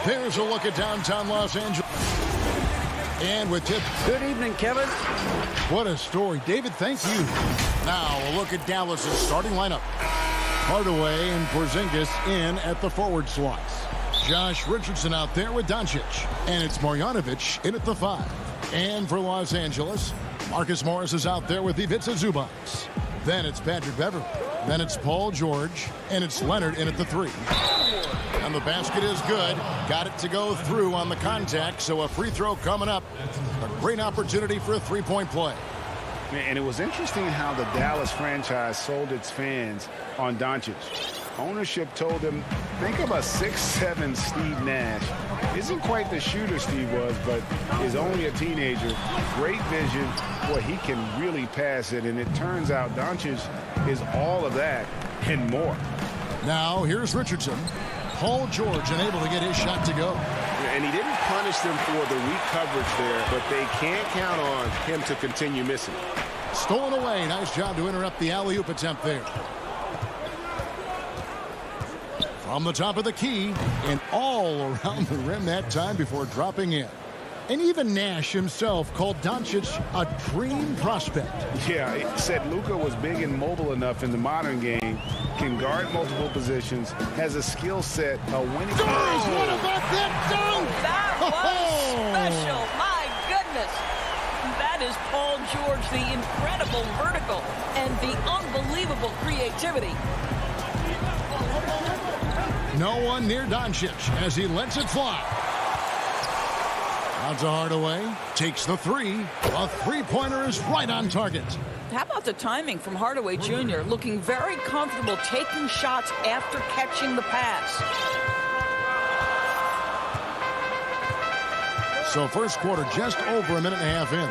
There's a look at downtown Los Angeles. And with tip. Good evening, Kevin. What a story. David, thank you. Now a look at Dallas's starting lineup. Hardaway and Porzingis in at the forward slots. Josh Richardson out there with Doncic. And it's Marjanovic in at the 5. And for Los Angeles, Marcus Morris is out there with Ivica Zubac. Then it's Patrick Beverley. Then it's Paul George. And it's Leonard in at the 3. And the basket is good. Got it to go through on the contact, so a free throw coming up. A great opportunity for a three-point play. And it was interesting how the Dallas franchise sold its fans on Doncic. Ownership told them, think of a 6'7" Steve Nash. Isn't quite the shooter Steve was, but is only a teenager. Great vision. Boy, he can really pass it, and it turns out Doncic is all of that and more. Now, here's Richardson. Paul George unable to get his shot to go. And he didn't punish them for the weak coverage there, but they can't count on him to continue missing. Stolen away. Nice job to interrupt the alley-oop attempt there. From the top of the key and all around the rim that time before dropping in. And even Nash himself called Doncic a dream prospect. Yeah, he said Luka was big and mobile enough in the modern game, can guard multiple positions, has a skill set, a winning. What about that dunk? That was special. My goodness. That is Paul George, the incredible vertical and the unbelievable creativity. No one near Doncic as he lets it fly. Out to Hardaway. Takes the 3. A three-pointer is right on target. How about the timing from Hardaway Jr. looking very comfortable taking shots after catching the pass. So first quarter just over a minute and a half in.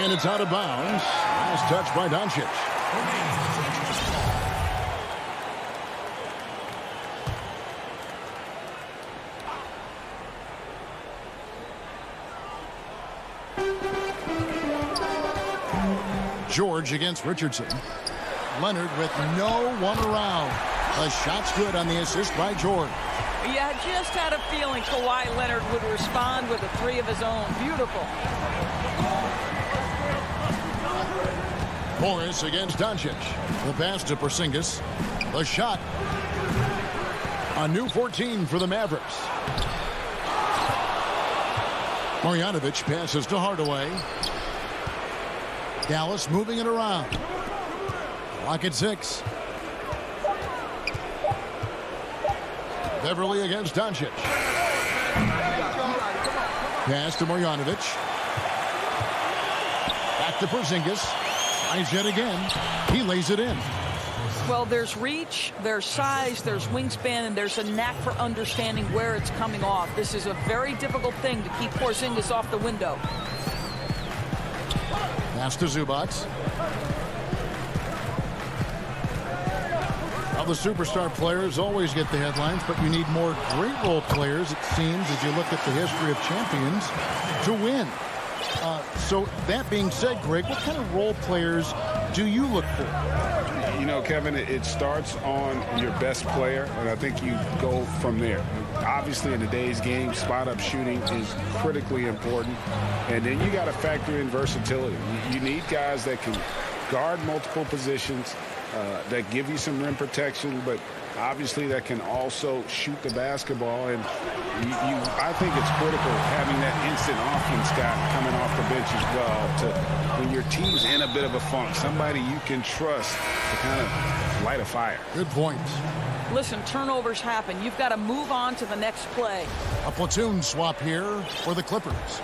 And it's out of bounds. Last touch by Doncic. George against Richardson. Leonard with no one around. The shot's good on the assist by George. Yeah, just had a feeling Kawhi Leonard would respond with a 3 of his own. Beautiful. Morris against Doncic. The pass to Porzingis. The shot. A new 14 for the Mavericks. Marjanovic passes to Hardaway. Dallas moving it around. Clock at 6. Beverley against Doncic. Pass to Marjanovic. Back to Porzingis. Tries yet again. He lays it in. Well, there's reach, there's size, there's wingspan, and there's a knack for understanding where it's coming off. This is a very difficult thing to keep Porzingis off the window. Pass to Zubac. Well, the superstar players always get the headlines, but you need more great role players, it seems, as you look at the history of champions, to win. So that being said, Greg, what kind of role players do you look for? You know, Kevin, it starts on your best player, and I think you go from there. Obviously, in today's game, spot-up shooting is critically important, and then you got to factor in versatility. You need guys that can guard multiple positions, that give you some rim protection, but obviously that can also shoot the basketball. And I think it's critical having that instant offense guy coming off the bench as well to when your team's in a bit of a funk, somebody you can trust to kind of light a fire. Good point. Listen, turnovers happen. You've got to move on to the next play. A platoon swap here for the Clippers.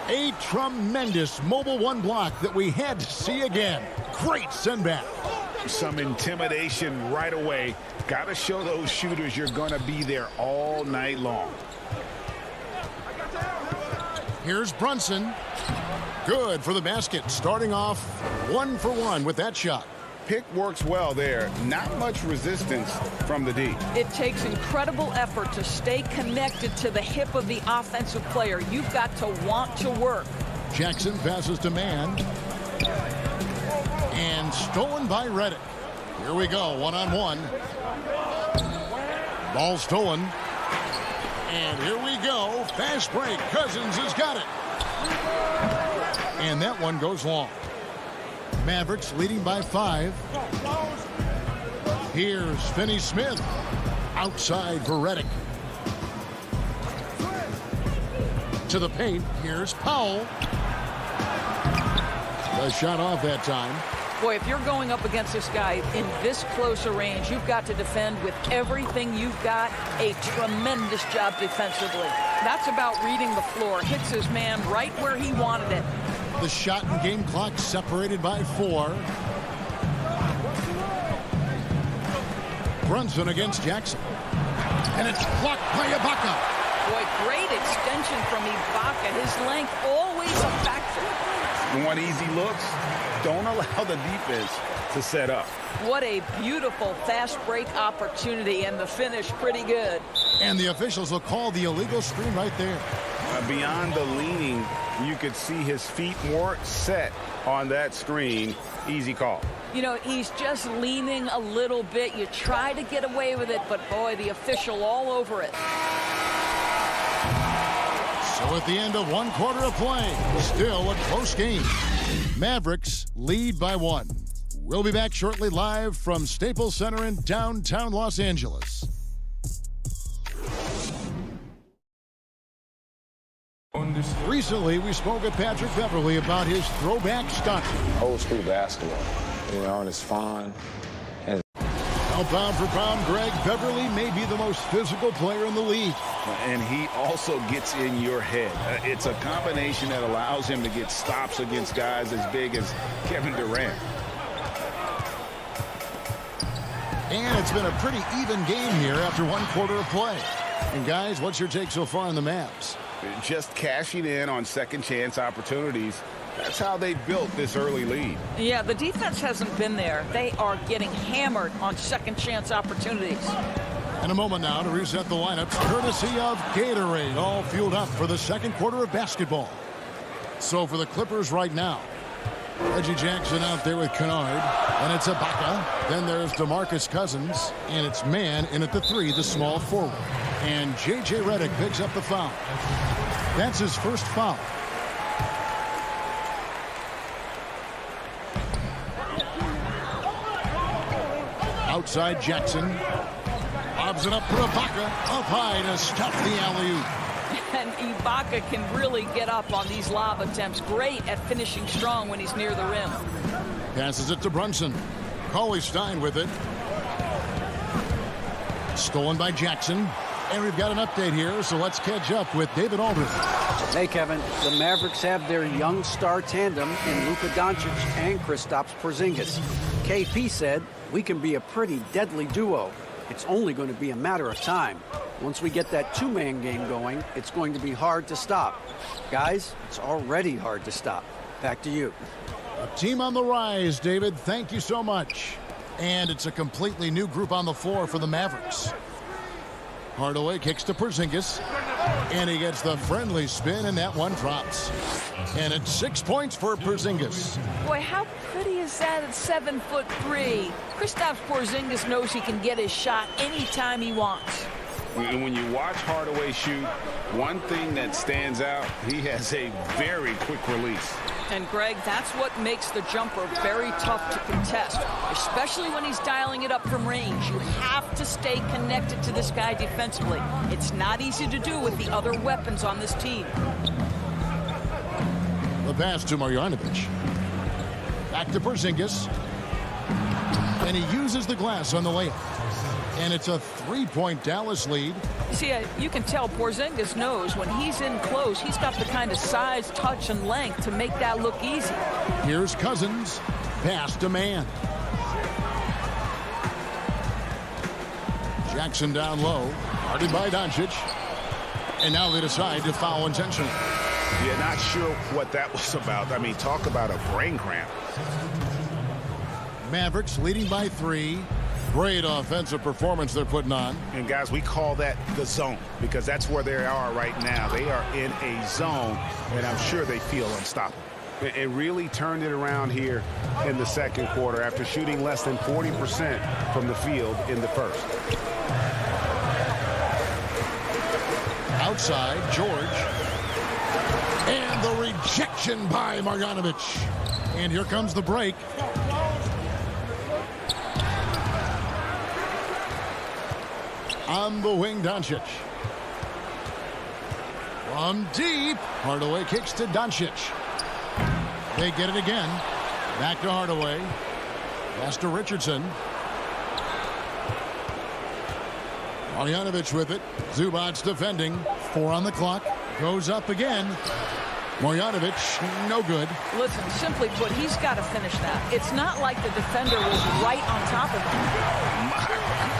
A tremendous mobile one block that we had to see again. Great send back. Some intimidation right away. Got to show those shooters you're going to be there all night long. Here's Brunson. Good for the basket. Starting off 1 for 1 with that shot. Pick works well there. Not much resistance from the D. It takes incredible effort to stay connected to the hip of the offensive player. You've got to want to work. Jackson passes to Mann. And stolen by Redick. Here we go, one-on-one. Ball stolen. And here we go. Fast break. Cousins has got it. And that one goes long. Mavericks leading by 5. Here's Finney Smith. Outside for Redick. To the paint. Here's Powell. The shot off that time. Boy, if you're going up against this guy in this close a range, you've got to defend with everything you've got. A tremendous job defensively. That's about reading the floor. Hits his man right where he wanted it. The shot and game clock separated by 4. Brunson against Jackson. And it's blocked by Ibaka. Boy, great extension from Ibaka. His length always a factor. You want easy looks? Don't allow the defense to set up. What a beautiful fast break opportunity, and the finish pretty good. And the officials will call the illegal screen right there. Beyond the leaning, you could see his feet more set on that screen. Easy call. You know, he's just leaning a little bit. You try to get away with it, but boy, the official all over it. So at the end of 1 quarter of play, still a close game. Mavericks lead by 1. We'll be back shortly live from Staples Center in downtown Los Angeles. Recently, we spoke with Patrick Beverley about his throwback stunt. Old school basketball, and it's fun. Now, pound for pound, Greg, Beverley may be the most physical player in the league. And he also gets in your head. It's a combination that allows him to get stops against guys as big as Kevin Durant. And it's been a pretty even game here after 1 quarter of play. And guys, what's your take so far on the Mavs? Just cashing in on second chance opportunities. That's how they built this early lead. Yeah, the defense hasn't been there. They are getting hammered on second chance opportunities. In a moment now to reset the lineups, courtesy of Gatorade, all fueled up for the 2nd quarter of basketball. So for the Clippers right now, Reggie Jackson out there with Kennard, and it's Ibaka. Then there's DeMarcus Cousins, and it's Mann in at the 3, the small forward. And J.J. Redick picks up the foul. That's his first foul. Outside Jackson. Lobs it up for Ibaka. Up high to stop the alley-oop. And Ibaka can really get up on these lob attempts. Great at finishing strong when he's near the rim. Passes it to Brunson. Cauley-Stein with it. Stolen by Jackson. And we've got an update here, so let's catch up with David Aldridge. Hey, Kevin. The Mavericks have their young star tandem in Luka Doncic and Kristaps Porzingis. KP said, "We can be a pretty deadly duo. It's only going to be a matter of time. Once we get that two-man game going, it's going to be hard to stop." Guys, it's already hard to stop. Back to you. A team on the rise, David. Thank you so much. And it's a completely new group on the floor for the Mavericks. Hardaway kicks to Porzingis. And he gets the friendly spin, and that one drops. And it's 6 points for Porzingis. Boy, how pretty is that at 7'3"? Kristaps Porzingis knows he can get his shot anytime he wants. When you watch Hardaway shoot, one thing that stands out, he has a very quick release. And, Greg, that's what makes the jumper very tough to contest, especially when he's dialing it up from range. You have to stay connected to this guy defensively. It's not easy to do with the other weapons on this team. The pass to Marjanovic. Back to Porzingis. And he uses the glass on the layup. And it's a 3-point Dallas lead. See, you can tell Porzingis knows when he's in close, he's got the kind of size, touch, and length to make that look easy. Here's Cousins. Pass to Mann. Jackson down low. Guarded by Doncic. And now they decide to foul intentionally. Yeah, not sure what that was about. I mean, talk about a brain cramp. Mavericks leading by 3. Great offensive performance they're putting on. And, guys, we call that the zone because that's where they are right now. They are in a zone, and I'm sure they feel unstoppable. It really turned it around here in the second quarter after shooting less than 40% from the field in the first. Outside, George. And the rejection by Marjanovic. And here comes the break. On the wing, Doncic. From deep, Hardaway kicks to Doncic. They get it again. Back to Hardaway. Pass to Richardson. Marjanovic with it. Zubac's defending. 4 on the clock. Goes up again. Marjanovic, no good. Listen, simply put, he's got to finish that. It's not like the defender was right on top of him. My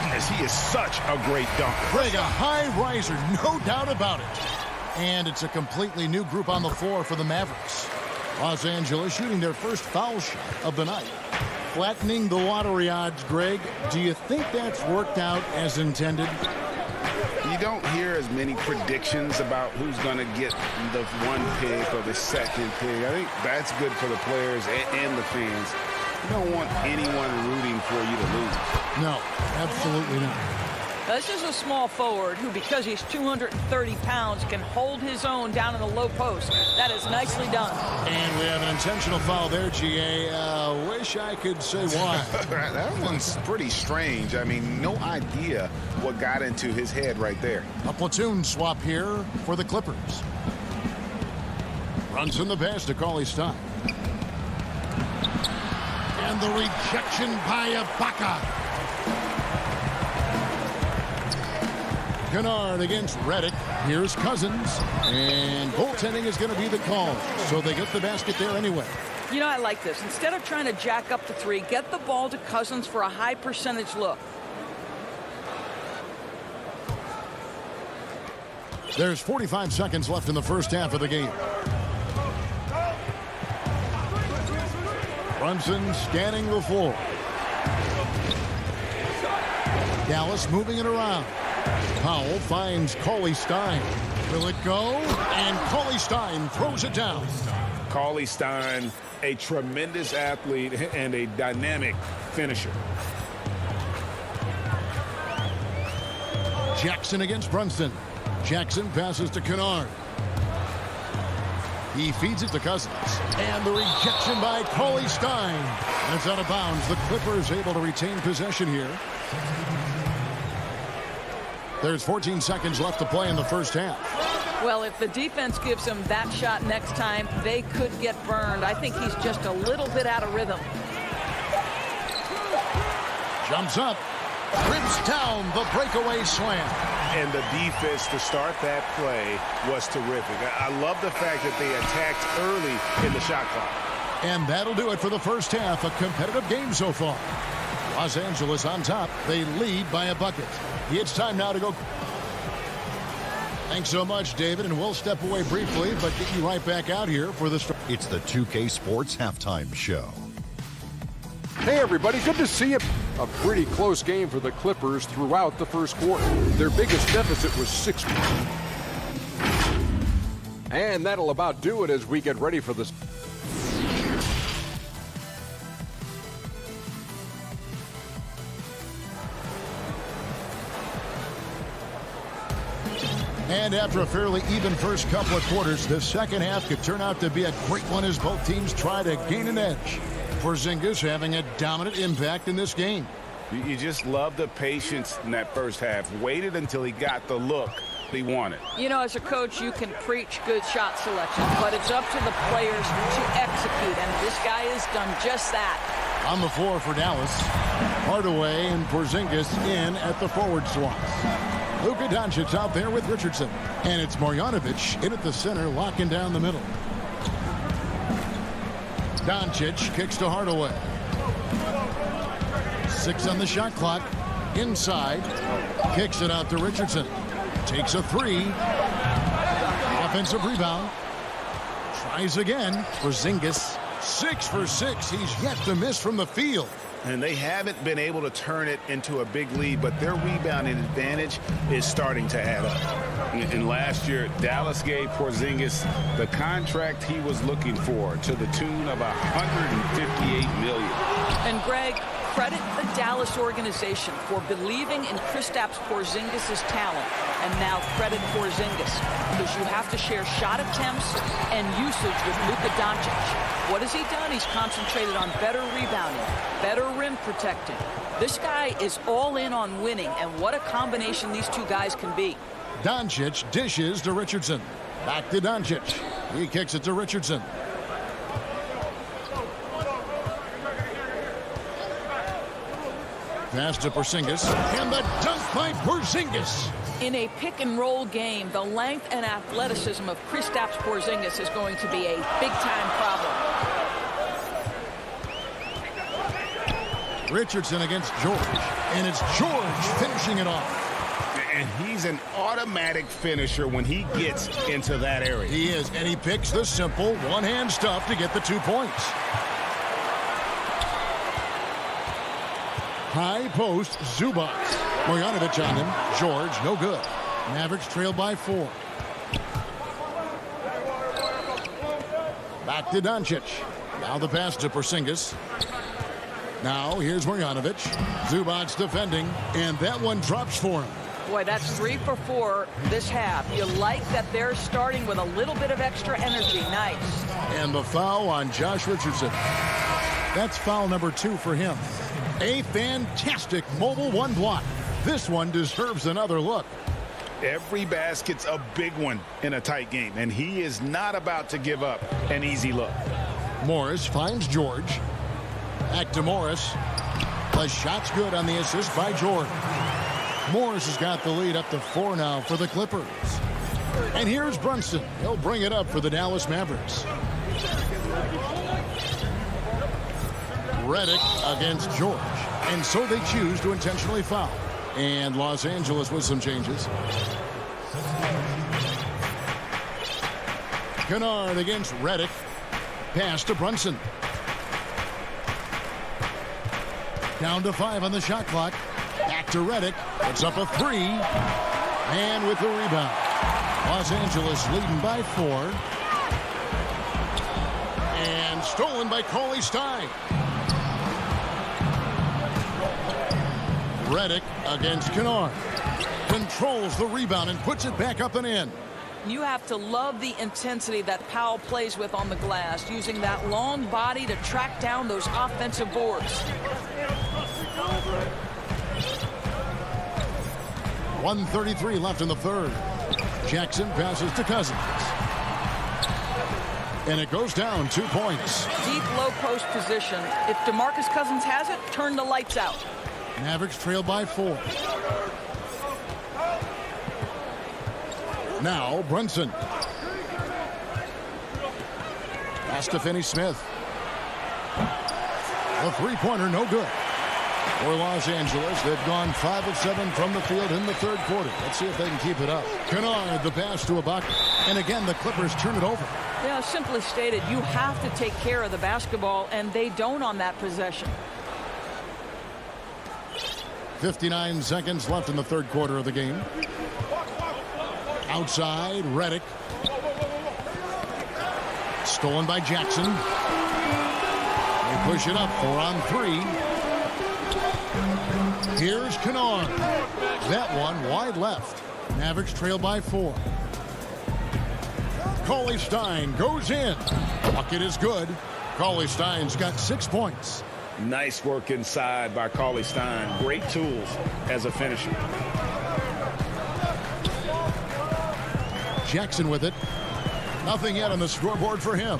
goodness, he is such a great dunker. Greg, a high riser, no doubt about it. And it's a completely new group on the floor for the Mavericks. Los Angeles shooting their first foul shot of the night. Flattening the lottery odds, Greg. Do you think that's worked out as intended? You don't hear as many predictions about who's going to get the 1 pick or the 2nd pick. I think that's good for the players and the fans. You don't want anyone rooting for you to lose. No, absolutely not. This is a small forward who, because he's 230 pounds, can hold his own down in the low post. That is nicely done. And we have an intentional foul there, GA. Wish I could say why. That one's pretty strange. I mean, no idea what got into his head right there. A platoon swap here for the Clippers. Runs in the pass to Cauley Stein. And the rejection by Ibaka. Kennard against Redick. Here's Cousins. And goaltending is going to be the call. So they get the basket there anyway. You know, I like this. Instead of trying to jack up the 3, get the ball to Cousins for a high percentage look. There's 45 seconds left in the first half of the game. Brunson scanning the floor. Dallas moving it around. Powell finds Cauley Stein. Will it go? And Cauley Stein throws it down. Cauley Stein, a tremendous athlete and a dynamic finisher. Jackson against Brunson. Jackson passes to Kennard. He feeds it to Cousins. And the rejection by Cauley Stein. And it's out of bounds. The Clippers able to retain possession here. There's 14 seconds left to play in the first half. Well, if the defense gives him that shot next time, they could get burned. I think he's just a little bit out of rhythm. Jumps up. Rips down the breakaway slam. And the defense to start that play was terrific. I love the fact that they attacked early in the shot clock. And that'll do it for the first half. A competitive game so far. Los Angeles on top. They lead by a bucket. It's time now to go. Thanks so much, David, and we'll step away briefly, but get you right back out here for the start. It's the 2K Sports Halftime Show. Hey, everybody, good to see you. A pretty close game for the Clippers throughout the first quarter. Their biggest deficit was 6. And that'll about do it as we get ready for this. And after a fairly even first couple of quarters, the second half could turn out to be a great one as both teams try to gain an edge. Porzingis having a dominant impact in this game. You just love the patience in that first half. Waited until he got the look he wanted. You know, as a coach, you can preach good shot selection, but it's up to the players to execute, and this guy has done just that. On the floor for Dallas, Hardaway and Porzingis in at the forward slots. Luka Doncic out there with Richardson. And it's Marjanovic in at the center, locking down the middle. Doncic kicks to Hardaway. 6 on the shot clock. Inside. Kicks it out to Richardson. Takes a 3. Offensive rebound. Tries again. Porzingis. 6 for 6. He's yet to miss from the field. And they haven't been able to turn it into a big lead, but their rebounding advantage is starting to add up. And last year, Dallas gave Porzingis the contract he was looking for to the tune of $158 million. And Greg, credit the Dallas organization for believing in Kristaps Porzingis' talent. And now credit Porzingis, because you have to share shot attempts and usage with Luka Doncic. What has he done? He's concentrated on better rebounding, better rim protecting. This guy is all in on winning, and what a combination these two guys can be. Doncic dishes to Richardson. Back to Doncic. He kicks it to Richardson. Pass to Porzingis. And the dunk by Porzingis. In a pick-and-roll game, the length and athleticism of Kristaps Porzingis is going to be a big-time problem. Richardson against George. And it's George finishing it off. And he's an automatic finisher when he gets into that area. He is, and he picks the simple one-hand stuff to get the 2 points. High post, Zubac. Bogdanovic on him. George, no good. Mavericks trail by 4. Back to Doncic. Now the pass to Porzingis. Now here's Bogdanovic. Zubac defending, and that one drops for him. Boy, that's 3 for 4 this half. You like that they're starting with a little bit of extra energy. Nice. And the foul on Josh Richardson. That's foul number 2 for him. A fantastic mobile one block. This one deserves another look. Every basket's a big one in a tight game, and he is not about to give up an easy look. Morris finds George. Back to Morris. The shot's good on the assist by George. Morris has got the lead up to 4 now for the Clippers. And here's Brunson. He'll bring it up for the Dallas Mavericks. Redick against George. And so they choose to intentionally foul. And Los Angeles with some changes. Kennard against Redick. Pass to Brunson. Down to 5 on the shot clock. Back to Redick. Puts up a 3. And with the rebound. Los Angeles leading by 4. And stolen by Cauley Stein. Redick against Kennard. Controls the rebound and puts it back up and in. You have to love the intensity that Powell plays with on the glass, using that long body to track down those offensive boards. 1:33 left in the third. Jackson passes to Cousins. And it goes down 2 points. Deep low post position. If DeMarcus Cousins has it, turn the lights out. Mavericks trail by 4. Now Brunson. Pass to Finney-Smith. The three-pointer no good. For Los Angeles, they've gone 5 of 7 from the field in the third quarter. Let's see if they can keep it up. Kennard, the pass to Ibaka. And again, the Clippers turn it over. Yeah, simply stated, you have to take care of the basketball, and they don't on that possession. 59 seconds left in the third quarter of the game. Outside, Redick. Stolen by Jackson. They push it up 4 on 3. Here's Kennard. That one wide left. Mavericks trail by 4. Cauley Stein goes in. Bucket is good. Cauley Stein's got 6 points. Nice work inside by Cauley Stein. Great tools as a finisher. Jackson with it. Nothing yet on the scoreboard for him.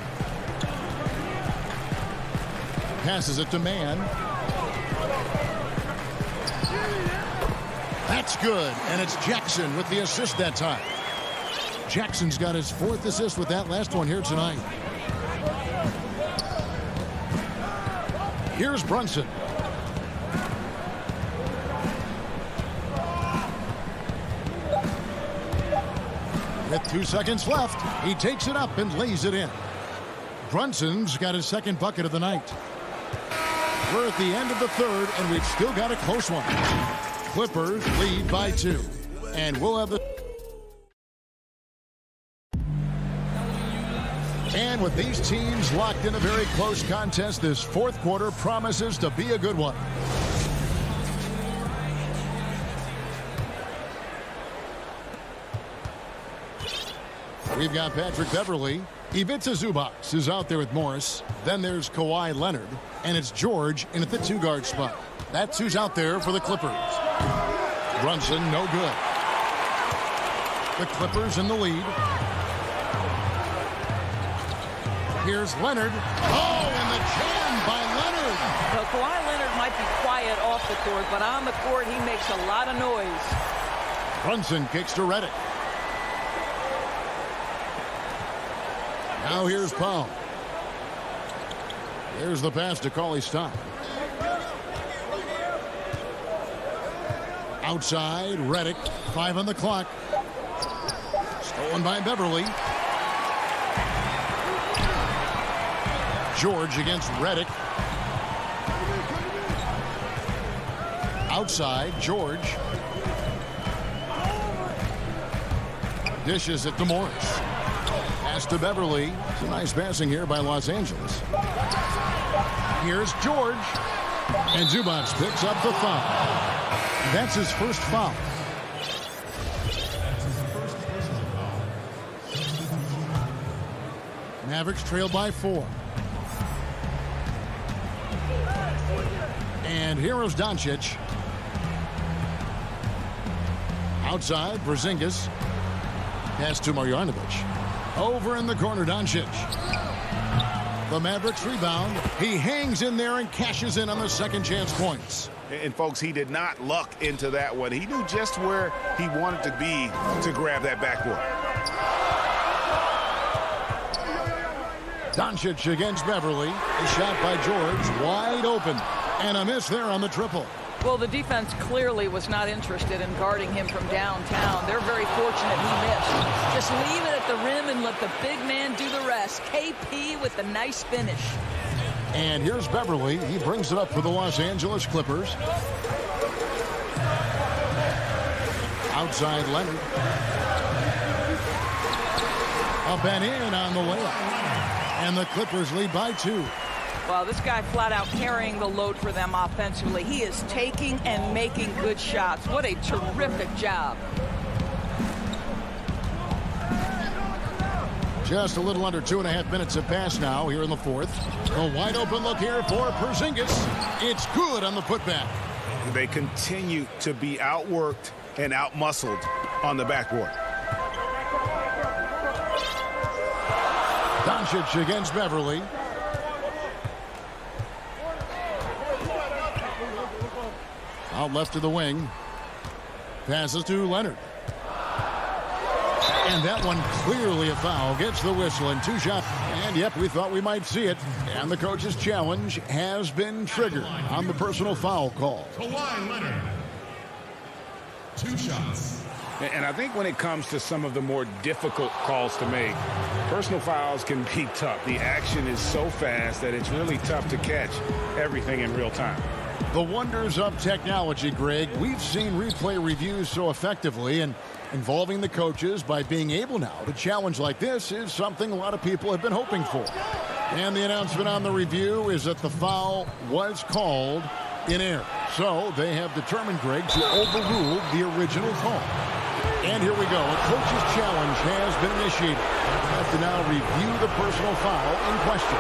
Passes it to Mann. That's good, and it's Jackson with the assist that time. Jackson's got his 4th assist with that last one here tonight. Here's Brunson. With 2 seconds left, he takes it up and lays it in. Brunson's got his 2nd bucket of the night. We're at the end of the third, and we've still got a close one. Clippers lead by 2. And we'll have the... And with these teams locked in a very close contest, this fourth quarter promises to be a good one. We've got Patrick Beverley. Ivica Zubac is out there with Morris. Then there's Kawhi Leonard. And it's George in at the 2-guard spot. That's who's out there for the Clippers. Brunson, no good. The Clippers in the lead. Here's Leonard. Oh, and the jam by Leonard. Well, Kawhi Leonard might be quiet off the court, but on the court, he makes a lot of noise. Brunson kicks to Redick. Now here's Powell. There's the pass to Cauley-Stein. Outside, Redick. 5 on the clock. Stolen by Beverley. George against Redick. Outside, George. Dishes it to Morris. Pass to Beverley. Some nice passing here by Los Angeles. Here's George. And Zubac picks up the foul. That's his first foul. Mavericks trail by 4. And here's Doncic. Outside, Porzingis. Pass to Marjanovic. Over in the corner, Doncic. The Mavericks rebound. He hangs in there and cashes in on the second chance points. And, folks, he did not luck into that one. He knew just where he wanted to be to grab that backboard. Doncic against Beverley. A shot by George. Wide open. And a miss there on the triple. Well, the defense clearly was not interested in guarding him from downtown. They're very fortunate he missed. Just leave it at the rim and let the big man do the rest. KP with a nice finish. And here's Beverley. He brings it up for the Los Angeles Clippers. Outside Leonard. Up and in on the layup. And the Clippers lead by 2. Well, this guy flat out carrying the load for them offensively. He is taking and making good shots. What a terrific job. Just a little under 2.5 minutes have passed now here in the fourth. A wide open look here for Porzingis. It's good on the putback. They continue to be outworked and outmuscled on the backboard. Doncic against Beverley. Out left to the wing. Passes to Leonard. And that one clearly a foul. Gets the whistle and 2 shots. And yep, we thought we might see it. And the coach's challenge has been triggered on the personal foul call. Kawhi Leonard. 2 shots. And I think when it comes to some of the more difficult calls to make, personal fouls can be tough. The action is so fast that it's really tough to catch everything in real time. The wonders of technology, Greg. We've seen replay reviews so effectively, and involving the coaches by being able now to challenge like this is something a lot of people have been hoping for. And the announcement on the review is that the foul was called in error. So they have determined, Greg, to overrule the original call. And here we go. A coach's challenge has been initiated. We have to now review the personal foul in question.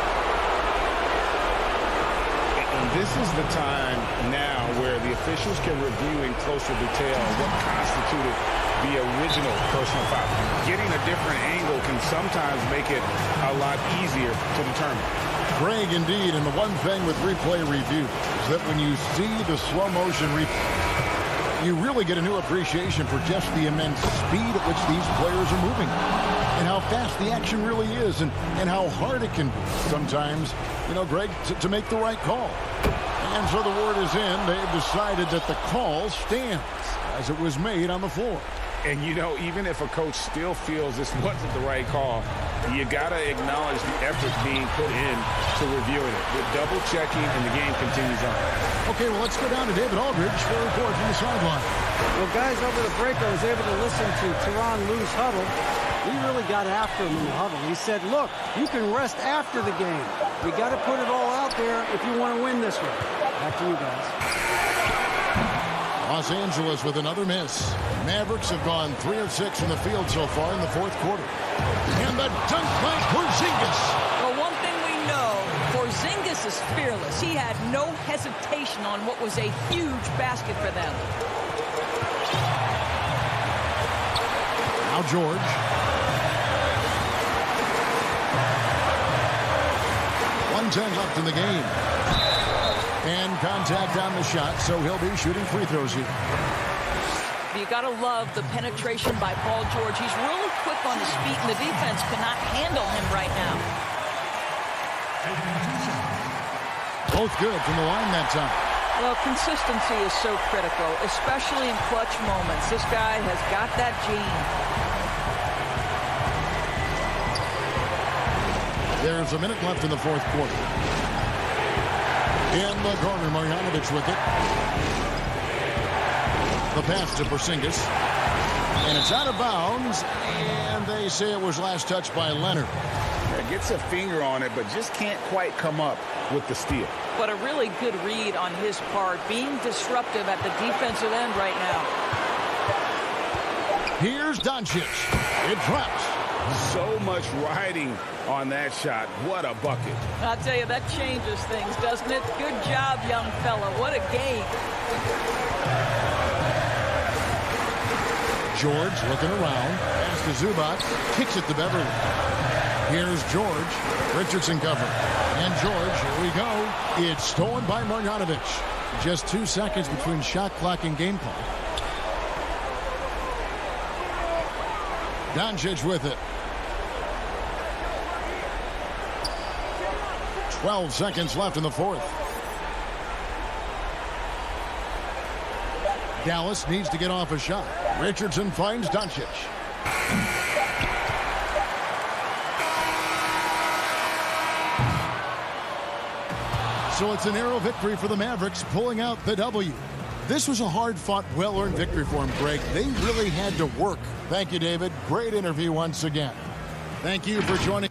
And this is the time now where the officials can review in closer detail what constituted the original personal foul. Getting a different angle can sometimes make it a lot easier to determine. Greg, indeed, and the one thing with replay review is that when you see the slow motion replay, you really get a new appreciation for just the immense speed at which these players are moving and how fast the action really is and how hard it can be sometimes, you know, Greg, to make the right call. And so the word is in. They've decided that the call stands as it was made on the floor. And, you know, even if a coach still feels this wasn't the right call, you got to acknowledge the effort being put in to reviewing it. With double checking, and the game continues on. Okay, well, let's go down to David Aldridge for a report from the sideline. Well, guys, over the break, I was able to listen to Tyronn Lue's huddle. He really got after him in the huddle. He said, look, you can rest after the game. We got to put it all out there if you want to win this one. Back to you guys. Los Angeles with another miss. Mavericks have gone 3 of 6 in the field so far in the fourth quarter. And the dunk by Porzingis. Well, one thing we know, Porzingis is fearless. He had no hesitation on what was a huge basket for them. Now George. .110 left in the game. And contact on the shot, so he'll be shooting free throws here. You got to love the penetration by Paul George. He's really quick on his feet, and the defense cannot handle him right now. Both good from the line that time. Well, consistency is so critical, especially in clutch moments. This guy has got that gene. There's a minute left in the fourth quarter. In the corner, Marjanovic with it. The pass to Porzingis. And it's out of bounds. And they say it was last touched by Leonard. Gets a finger on it, but just can't quite come up with the steal. But a really good read on his part, being disruptive at the defensive end right now. Here's Doncic. It drops. So much riding on that shot. What a bucket. I'll tell you, that changes things, doesn't it? Good job, young fella. What a game. George looking around. Pass to Zubac. Kicks it to Beverly. Here's George. Richardson cover. And George, here we go. It's stolen by Marjanovic. Just 2 seconds between shot clock and game clock. Doncic with it. 12 seconds left in the fourth. Dallas needs to get off a shot. Richardson finds Doncic. So it's a narrow victory for the Mavericks, pulling out the W. This was a hard-fought, well-earned victory for them, Greg. They really had to work. Thank you, David. Great interview once again. Thank you for joining.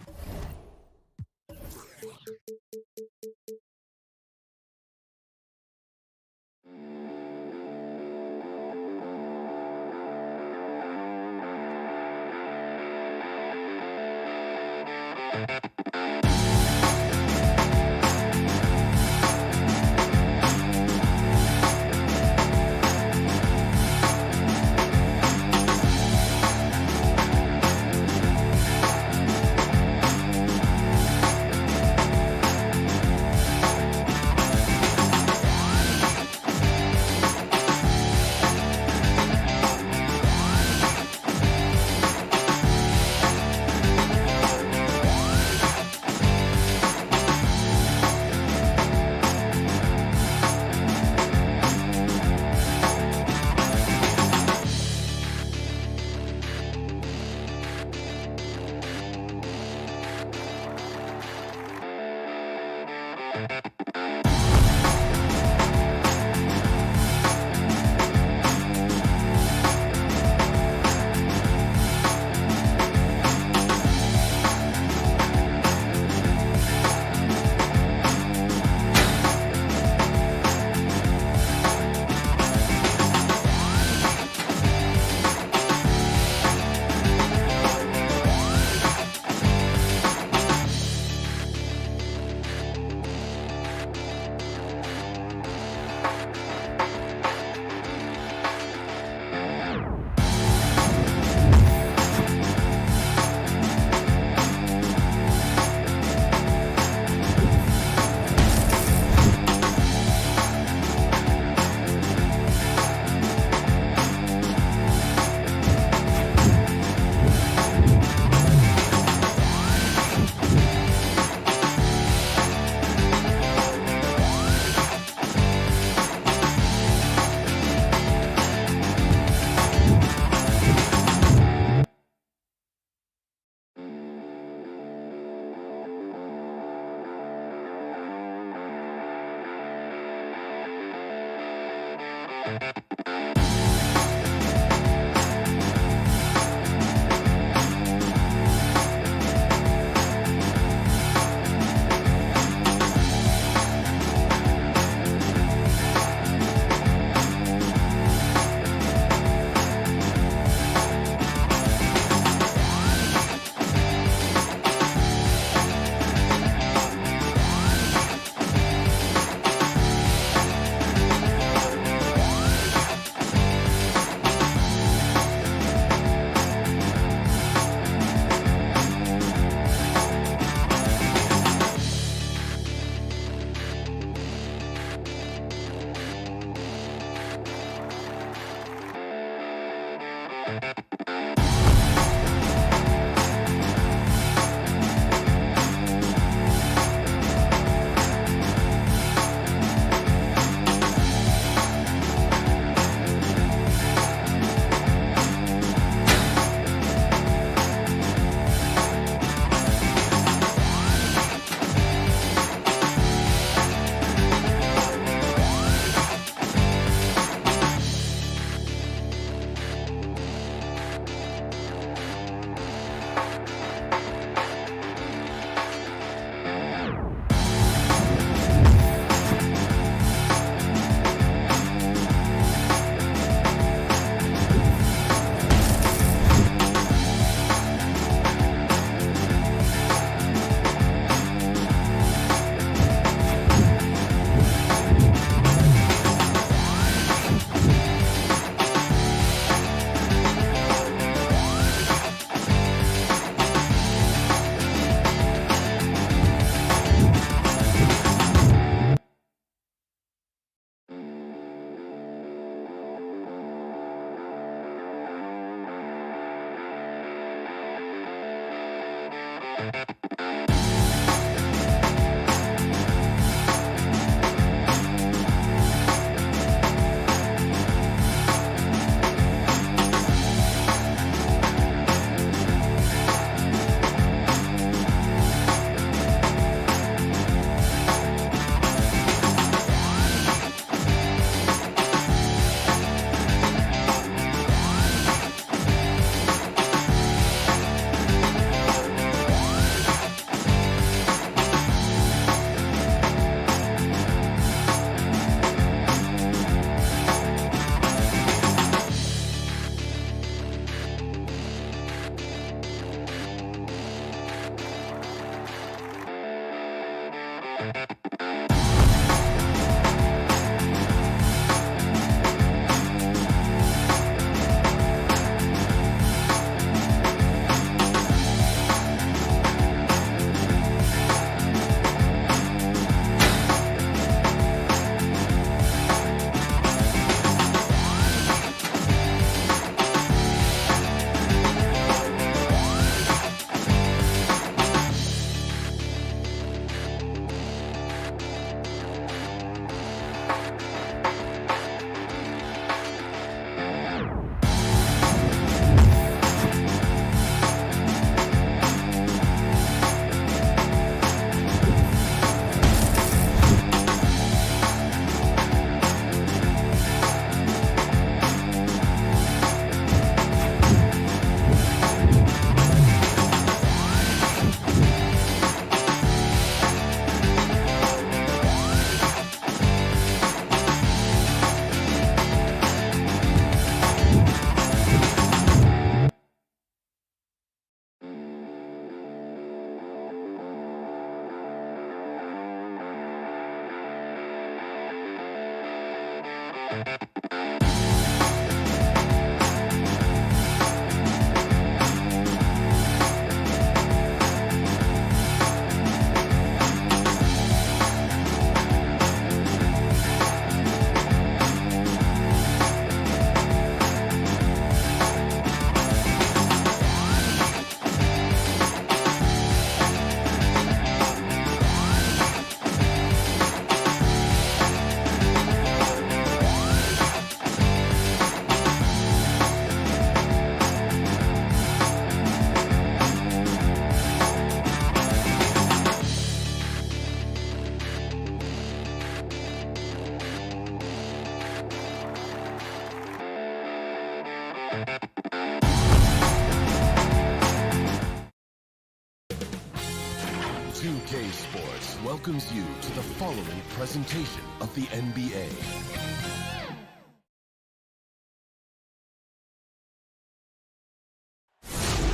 2K Sports welcomes you to the following presentation of the NBA.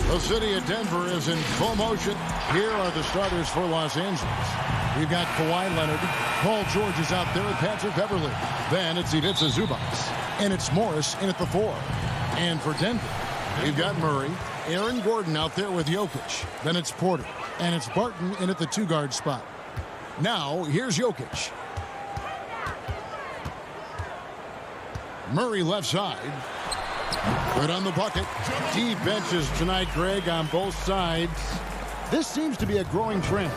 The city of Denver is in full motion. Here are the starters for Los Angeles. We've got Kawhi Leonard. Paul George is out there with Patrick Beverley. Then it's Ivica Zubac. And it's Morris in at the 4. And for Denver, we've got Murray, Aaron Gordon out there with Jokic. Then it's Porter. And it's Barton in at the 2-guard spot. Now, here's Jokic. Murray left side. Good on the bucket. Deep benches tonight, Greg, on both sides. This seems to be a growing trend.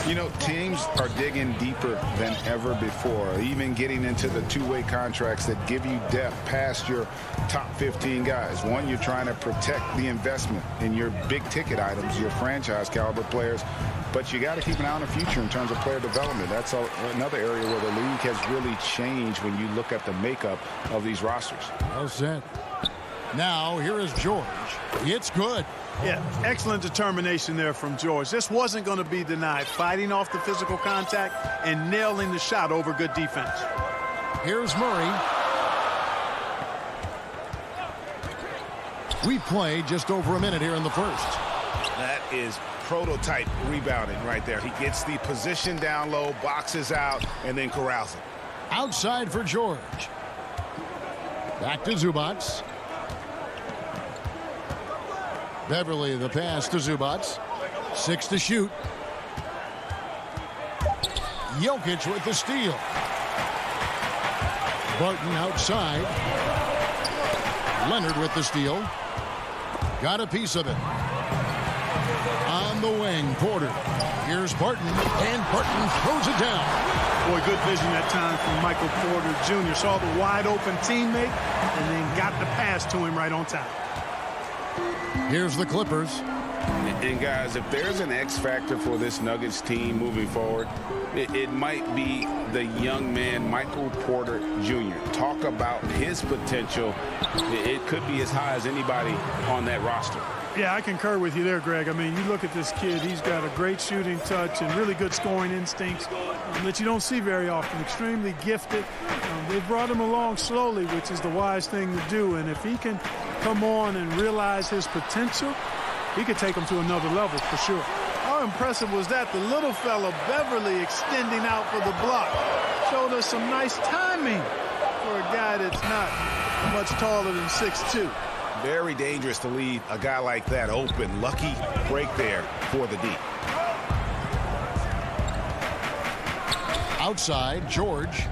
You know, teams are digging deeper than ever before, even getting into the two-way contracts that give you depth past your top 15 guys. One, you're trying to protect the investment in your big-ticket items, your franchise-caliber players, but you got to keep an eye on the future in terms of player development. That's another area where the league has really changed when you look at the makeup of these rosters. Well said. Now, here is George. It's good. Yeah, excellent determination there from George. This wasn't going to be denied. Fighting off the physical contact and nailing the shot over good defense. Here's Murray. We played just over a minute here in the first. That is prototype rebounding right there. He gets the position down low, boxes out, and then corrals it. Outside for George. Back to Zubac. Beverly, the pass to Zubac. 6 to shoot. Jokic with the steal. Barton outside. Leonard with the steal. Got a piece of it. On the wing, Porter. Here's Barton, and Barton throws it down. Boy, good vision that time from Michael Porter Jr. Saw the wide open teammate and then got the pass to him right on time. Here's the Clippers. And guys, if there's an X factor for this Nuggets team moving forward, it might be the young man, Michael Porter Jr. Talk about his potential. It could be as high as anybody on that roster. Yeah, I concur with you there, Greg. I mean, you look at this kid, he's got a great shooting touch and really good scoring instincts that you don't see very often. Extremely gifted. They brought him along slowly, which is the wise thing to do. And if he can come on and realize his potential, he could take him to another level for sure. How impressive was that? The little fella, Beverly, extending out for the block. Showed us some nice timing for a guy that's not much taller than 6'2". Very dangerous to leave a guy like that open. Lucky break there for the D. Outside, George.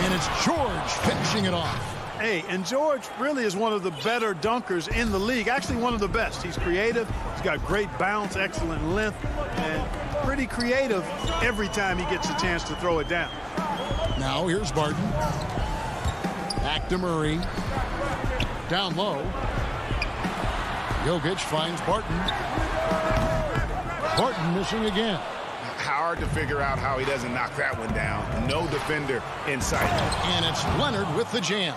And it's George finishing it off. Hey, and George really is one of the better dunkers in the league. Actually, one of the best. He's creative. He's got great bounce, excellent length, and pretty creative every time he gets a chance to throw it down. Now here's Barton. Back to Murray. Down low. Jokic finds Barton. Barton missing again. Hard to figure out how he doesn't knock that one down. No defender in sight. And it's Leonard with the jam.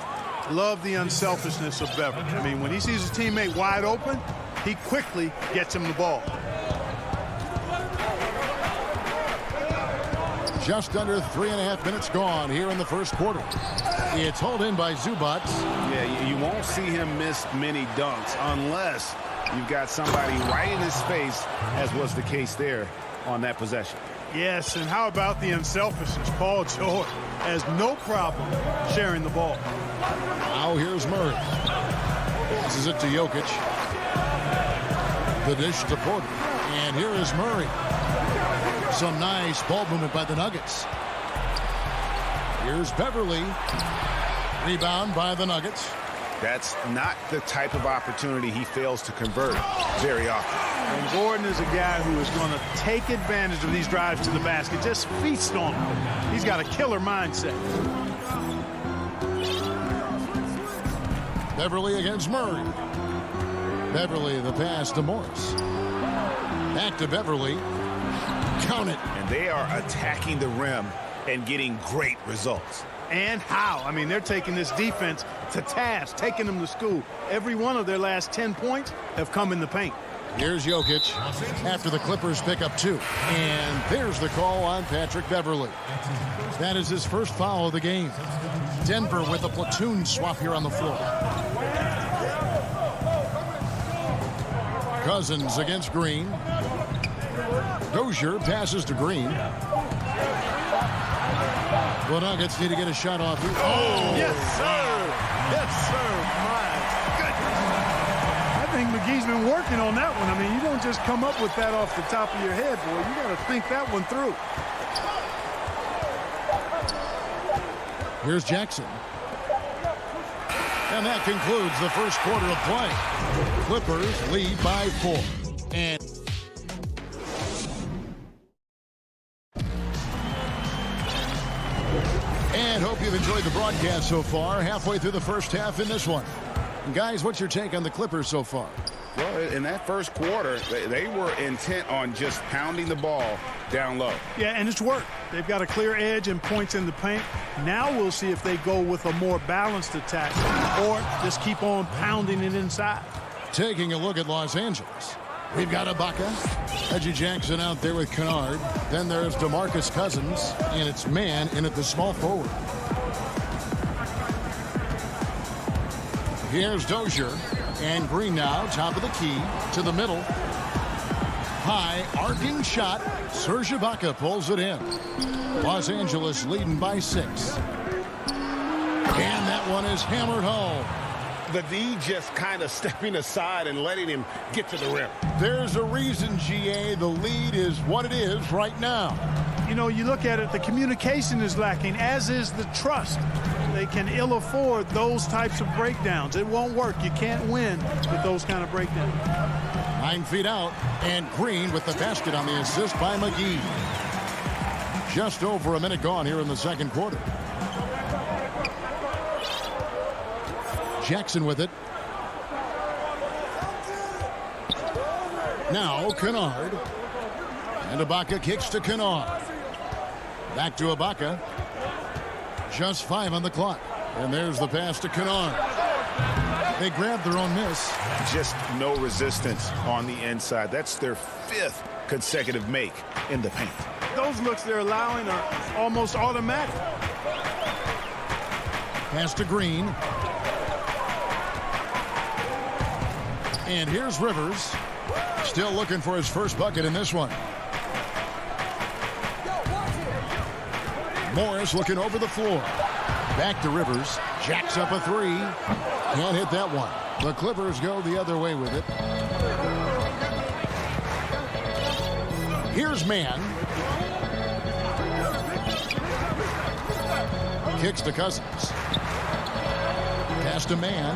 Love the unselfishness of Beverly. I mean, when he sees his teammate wide open, he quickly gets him the ball. Just under 3.5 minutes gone here in the first quarter. It's hauled in by Zubac. Yeah, you won't see him miss many dunks unless you've got somebody right in his face, as was the case there on that possession. Yes, and how about the unselfishness? Paul George has no problem sharing the ball. Now here's Murray. This is it to Jokic. The dish to Porter. And here is Murray. Some nice ball movement by the Nuggets. Here's Beverly. Rebound by the Nuggets. That's not the type of opportunity he fails to convert very often. And Gordon is a guy who is going to take advantage of these drives to the basket. Just feast on them. He's got a killer mindset. Beverly against Murray. Beverly, the pass to Morris. Back to Beverly. Count it. And they are attacking the rim and getting great results. And how? I mean, they're taking this defense to task, taking them to school. Every one of their last 10 points have come in the paint. Here's Jokic after the Clippers pick up 2. And there's the call on Patrick Beverly. That is his first foul of the game. Denver with a platoon swap here on the floor. Cousins against Green. Dozier passes to Green. The Nuggets need to get a shot off. Oh! Yes, sir! Yes, sir! My goodness! I think McGee's been working on that one. I mean, you don't just come up with that off the top of your head, boy. You got to think that one through. Here's Jackson. And that concludes the first quarter of play. Clippers lead by 4. And hope you've enjoyed the broadcast so far. Halfway through the first half in this one. And guys, what's your take on the Clippers so far? Well, in that first quarter, they were intent on just pounding the ball down low. Yeah, and it's worked. They've got a clear edge and points in the paint. Now we'll see if they go with a more balanced attack or just keep on pounding it inside. Taking a look at Los Angeles. We've got Ibaka, Reggie Jackson out there with Kennard. Then there's DeMarcus Cousins, and it's man in at the small forward. Here's Dozier, and Green now, top of the key, to the middle. High, arcing shot. Serge Ibaka pulls it in. Los Angeles leading by 6. And that one is hammered home. The D just kind of stepping aside and letting him get to the rim. There's a reason, GA, the lead is what it is right now. You know, you look at it, the communication is lacking, as is the trust. They can ill afford those types of breakdowns. It won't work. You can't win with those kind of breakdowns. 9 feet out, and Green with the basket on the assist by McGee. Just over a minute gone here in the second quarter. Jackson with it. Now Kennard. And Ibaka kicks to Kennard. Back to Ibaka. Just 5 on the clock. And there's the pass to Kennard. They grabbed their own miss. Just no resistance on the inside. That's their 5th consecutive make in the paint. Those looks they're allowing are almost automatic. Pass to Green. And here's Rivers. Still looking for his first bucket in this one. Morris looking over the floor. Back to Rivers. Jacks up a 3. Can't hit that one. The Clippers go the other way with it. Here's Mann. Kicks to Cousins. Pass to Mann.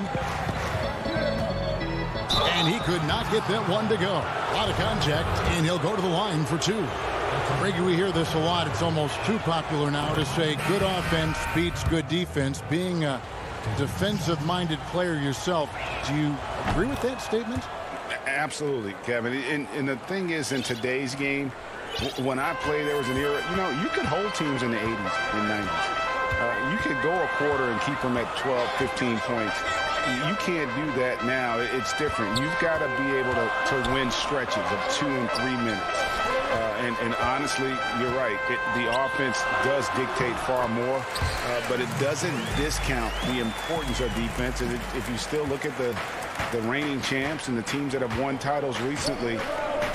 And he could not get that one to go. A lot of contact, and he'll go to the line for 2. Greggy, we hear this a lot. It's almost too popular now to say good offense beats good defense. Being a defensive-minded player yourself, do you agree with that statement? Absolutely, Kevin. And the thing is, in today's game, when I played, there was an era, you know, you could hold teams in the 80s and 90s. You could go a quarter and keep them at 12, 15 points. You can't do that now. It's different. You've got to be able to win stretches of 2 and 3 minutes. And honestly, you're right. The offense does dictate far more, but it doesn't discount the importance of defense. And if you still look at the reigning champs and the teams that have won titles recently,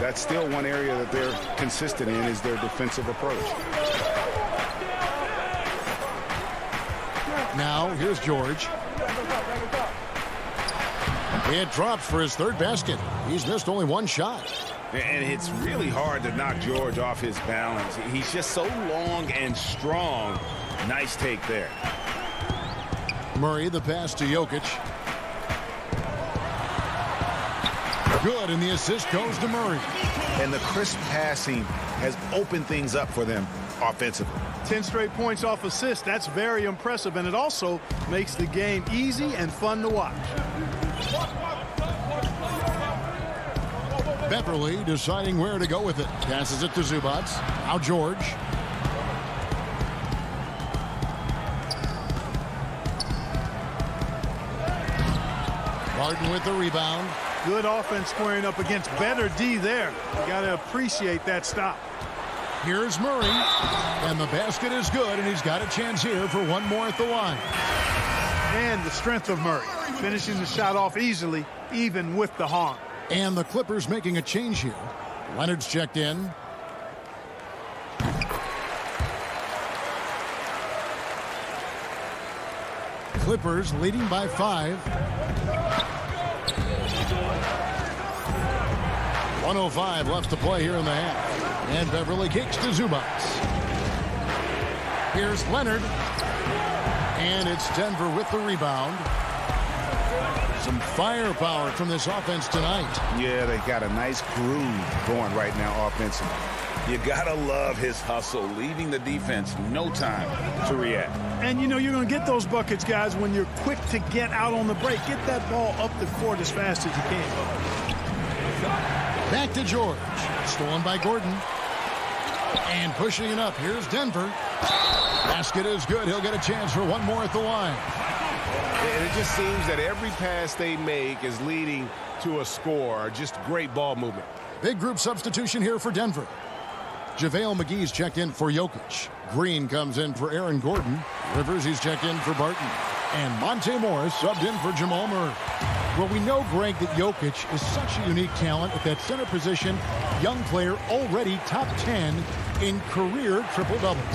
that's still one area that they're consistent in is their defensive approach. Now, here's George. It drops for his 3rd basket. He's missed only 1 shot. And it's really hard to knock George off his balance. He's just so long and strong. Nice take there. Murray, the pass to Jokic. Good, and the assist goes to Murray. And the crisp passing has opened things up for them offensively. 10 straight points off assist. That's very impressive, and it also makes the game easy and fun to watch. Beverly deciding where to go with it. Passes it to Zubac. Now George. Martin with the rebound. Good offense squaring up against better D there. You got to appreciate that stop. Here's Murray. And the basket is good, and he's got a chance here for one more at the line. And the strength of Murray. Finishing the shot off easily, even with the harm. And the Clippers making a change here. Leonard's checked in. Clippers leading by 5. 1:05 left to play here in the half. And Beverly kicks to Zubac. Here's Leonard. And it's Denver with the rebound. Some firepower from this offense tonight. Yeah, they got a nice groove going right now offensively. You gotta love his hustle, leaving the defense no time to react. And, you know, you're going to get those buckets, guys, when you're quick to get out on the break. Get that ball up the court as fast as you can. Back to George. Stolen by Gordon. And pushing it up. Here's Denver. Basket is good. He'll get a chance for one more at the line. And it just seems that every pass they make is leading to a score. Just great ball movement. Big group substitution here for Denver. JaVale McGee's checked in for Jokic. Green comes in for Aaron Gordon. Rivers, he's checked in for Barton. And Monte Morris subbed in for Jamal Murray. Well, we know, Greg, that Jokic is such a unique talent at that center position. Young player, already top 10 in career triple-doubles.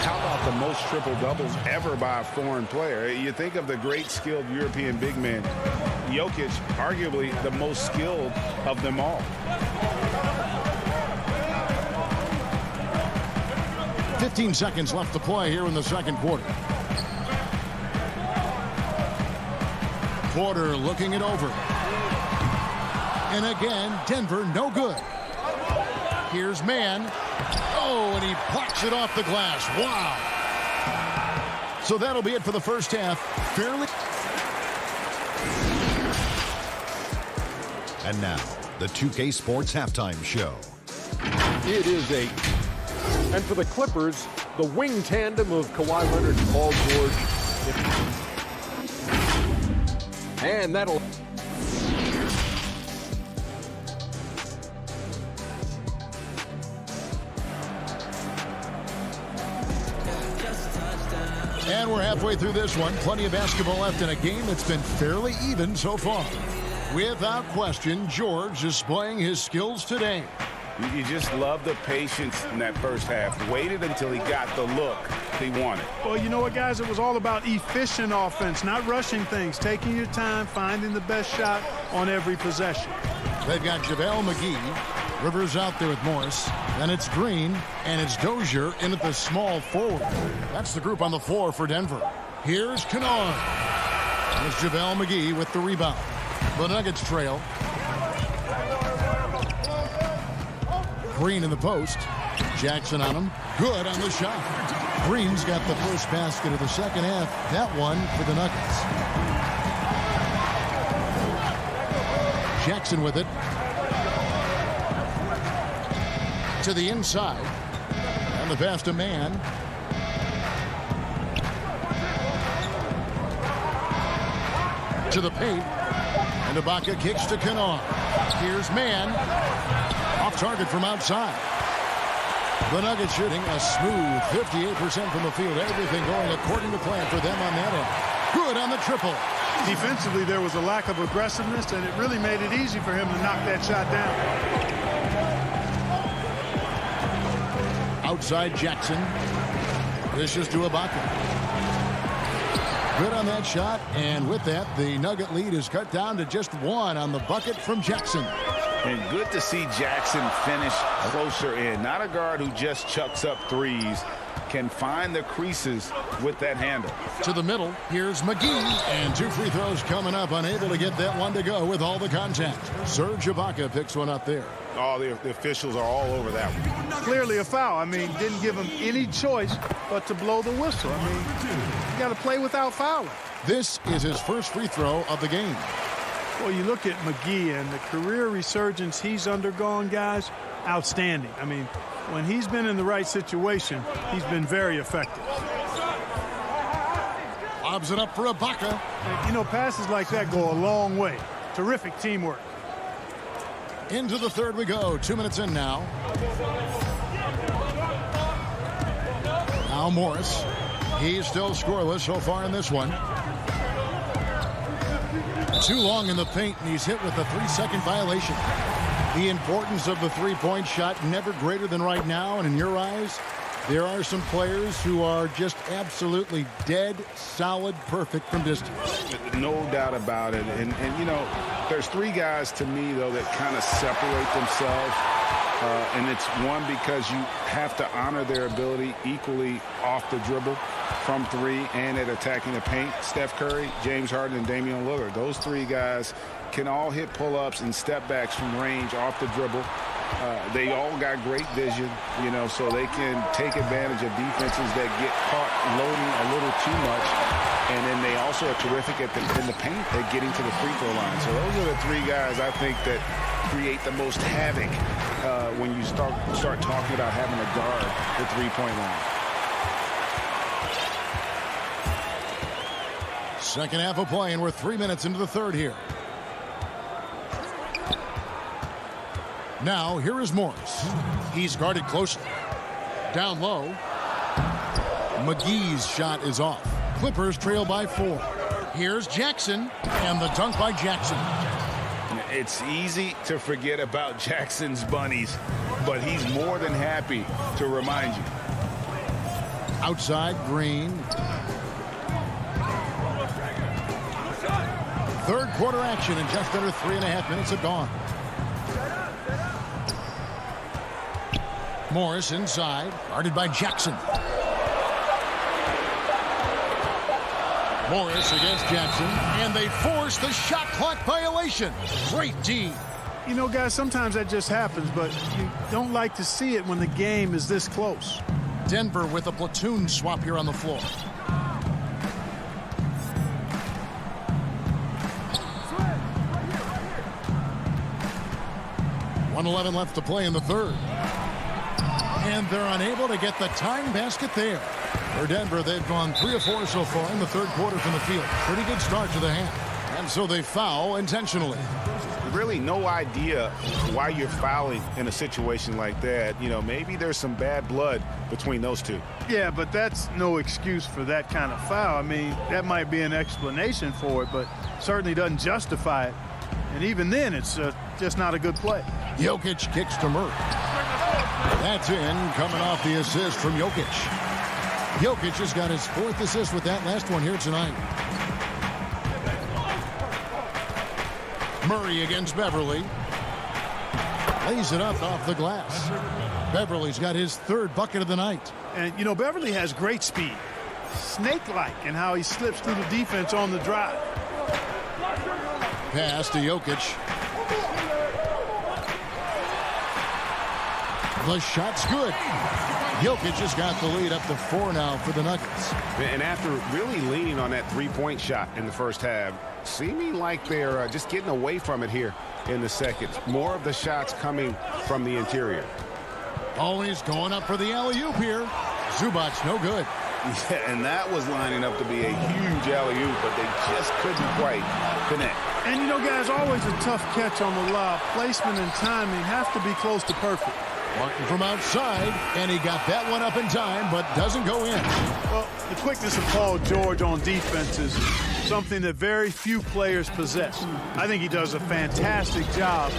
How about the most triple-doubles ever by a foreign player? You think of the great skilled European big man. Jokic, arguably the most skilled of them all. 15 seconds left to play here in the second quarter. Porter looking it over. And again, Denver no good. Here's Mann. Oh, and he plucks it off the glass. Wow. So that'll be it for the first half. Fairly. And now, the 2K Sports Halftime Show. It is a... And for the Clippers, the wing tandem of Kawhi Leonard and Paul George. And that'll... And we're halfway through this one. Plenty of basketball left in a game that's been fairly even so far. Without question, George displaying his skills today. You just love the patience in that first half. Waited until he got the look he wanted. Well, you know what, guys? It was all about efficient offense, not rushing things, taking your time, finding the best shot on every possession. They've got JaVale McGee. Rivers out there with Morris. Then it's Green, and it's Dozier in at the small forward. That's the group on the floor for Denver. Here's Kennard. There's JaVale McGee with the rebound. The Nuggets trail. Green in the post. Jackson on him. Good on the shot. Green's got the first basket of the second half. That one for the Nuggets. Jackson with it. To the inside. And the pass to Mann. To the paint. And Ibaka kicks to Kennard. Here's Mann. Off target from outside. The Nuggets shooting a smooth 58% from the field. Everything going according to plan for them on that end. Good on the triple. Defensively, there was a lack of aggressiveness, and it really made it easy for him to knock that shot down. Outside Jackson. This is to Ibaka. Good on that shot, and with that, the Nugget lead is cut down to just one on the bucket from Jackson. And good to see Jackson finish closer in. Not a guard who just chucks up threes. Can find the creases with that handle. To the middle, here's McGee. And two free throws coming up. Unable to get that one to go with all the contact. Serge Ibaka picks one up there. Oh, the officials are all over that one. Clearly a foul. I mean, didn't give him any choice but to blow the whistle. I mean, you got to play without fouling. This is his first free throw of the game. Well, you look at McGee and the career resurgence he's undergone, guys, outstanding. I mean, when he's been in the right situation, he's been very effective. Lobs it up for Ibaka. And, you know, passes like that go a long way. Terrific teamwork. Into the third we go. 2 minutes in now. Now Morris. He's still scoreless so far in this one. Too long in the paint, and he's hit with a 3-second violation. The importance of the three-point shot never greater than right now, and in your eyes, there are some players who are just absolutely dead, solid, perfect from distance. No doubt about it. And you know, there's three guys to me, though, that kind of separate themselves. And it's one because you have to honor their ability equally off the dribble, from three, and at attacking the paint. Steph Curry, James Harden, and Damian Lillard. Those three guys can all hit pull-ups and step backs from range off the dribble. They all got great vision, so they can take advantage of defenses that get caught loading a little too much. And then they also are terrific in the paint at getting to the free throw line. So those are the three guys I think that create the most havoc when you start talking about having to guard the three-point line. Second half of play, and we're 3 minutes into the third here. Now, here is Morris. He's guarded closely. Down low. McGee's shot is off. Clippers trail by 4. Here's Jackson, and the dunk by Jackson. It's easy to forget about Jackson's bunnies, but he's more than happy to remind you. Outside, Green. Third quarter action, and just under 3.5 minutes have gone. Morris inside, guarded by Jackson. Morris against Jackson, and they force the shot clock violation. Great D. Guys, sometimes that just happens, but you don't like to see it when the game is this close. Denver with a platoon swap here on the floor. .111 left to play in the third. And they're unable to get the tying basket there. For Denver, they've gone 3 of 4 so far in the third quarter from the field. Pretty good start to the half. And so they foul intentionally. Really no idea why you're fouling in a situation like that. Maybe there's some bad blood between those two. Yeah, but that's no excuse for that kind of foul. I mean, that might be an explanation for it, but certainly doesn't justify it. And even then, it's just not a good play. Jokic kicks to Murray. That's in, coming off the assist from Jokic. Jokic has got his 4th assist with that last one here tonight. Murray against Beverly. Lays it up off the glass. Beverly's got his 3rd bucket of the night. And, Beverly has great speed. Snake-like in how he slips through the defense on the drive. Pass to Jokic. The shot's good. Jokic has got the lead up to 4 now for the Nuggets. And after really leaning on that three-point shot in the first half, seeming like they're just getting away from it here in the second. More of the shots coming from the interior. Always going up for the alley-oop here. Zubac's no good. Yeah, and that was lining up to be a huge alley-oop, but they just couldn't quite connect. And, guys, always a tough catch on the lob. Placement and timing have to be close to perfect. Martin from outside, and he got that one up in time, but doesn't go in. Well, the quickness of Paul George on defense is something that very few players possess. I think he does a fantastic job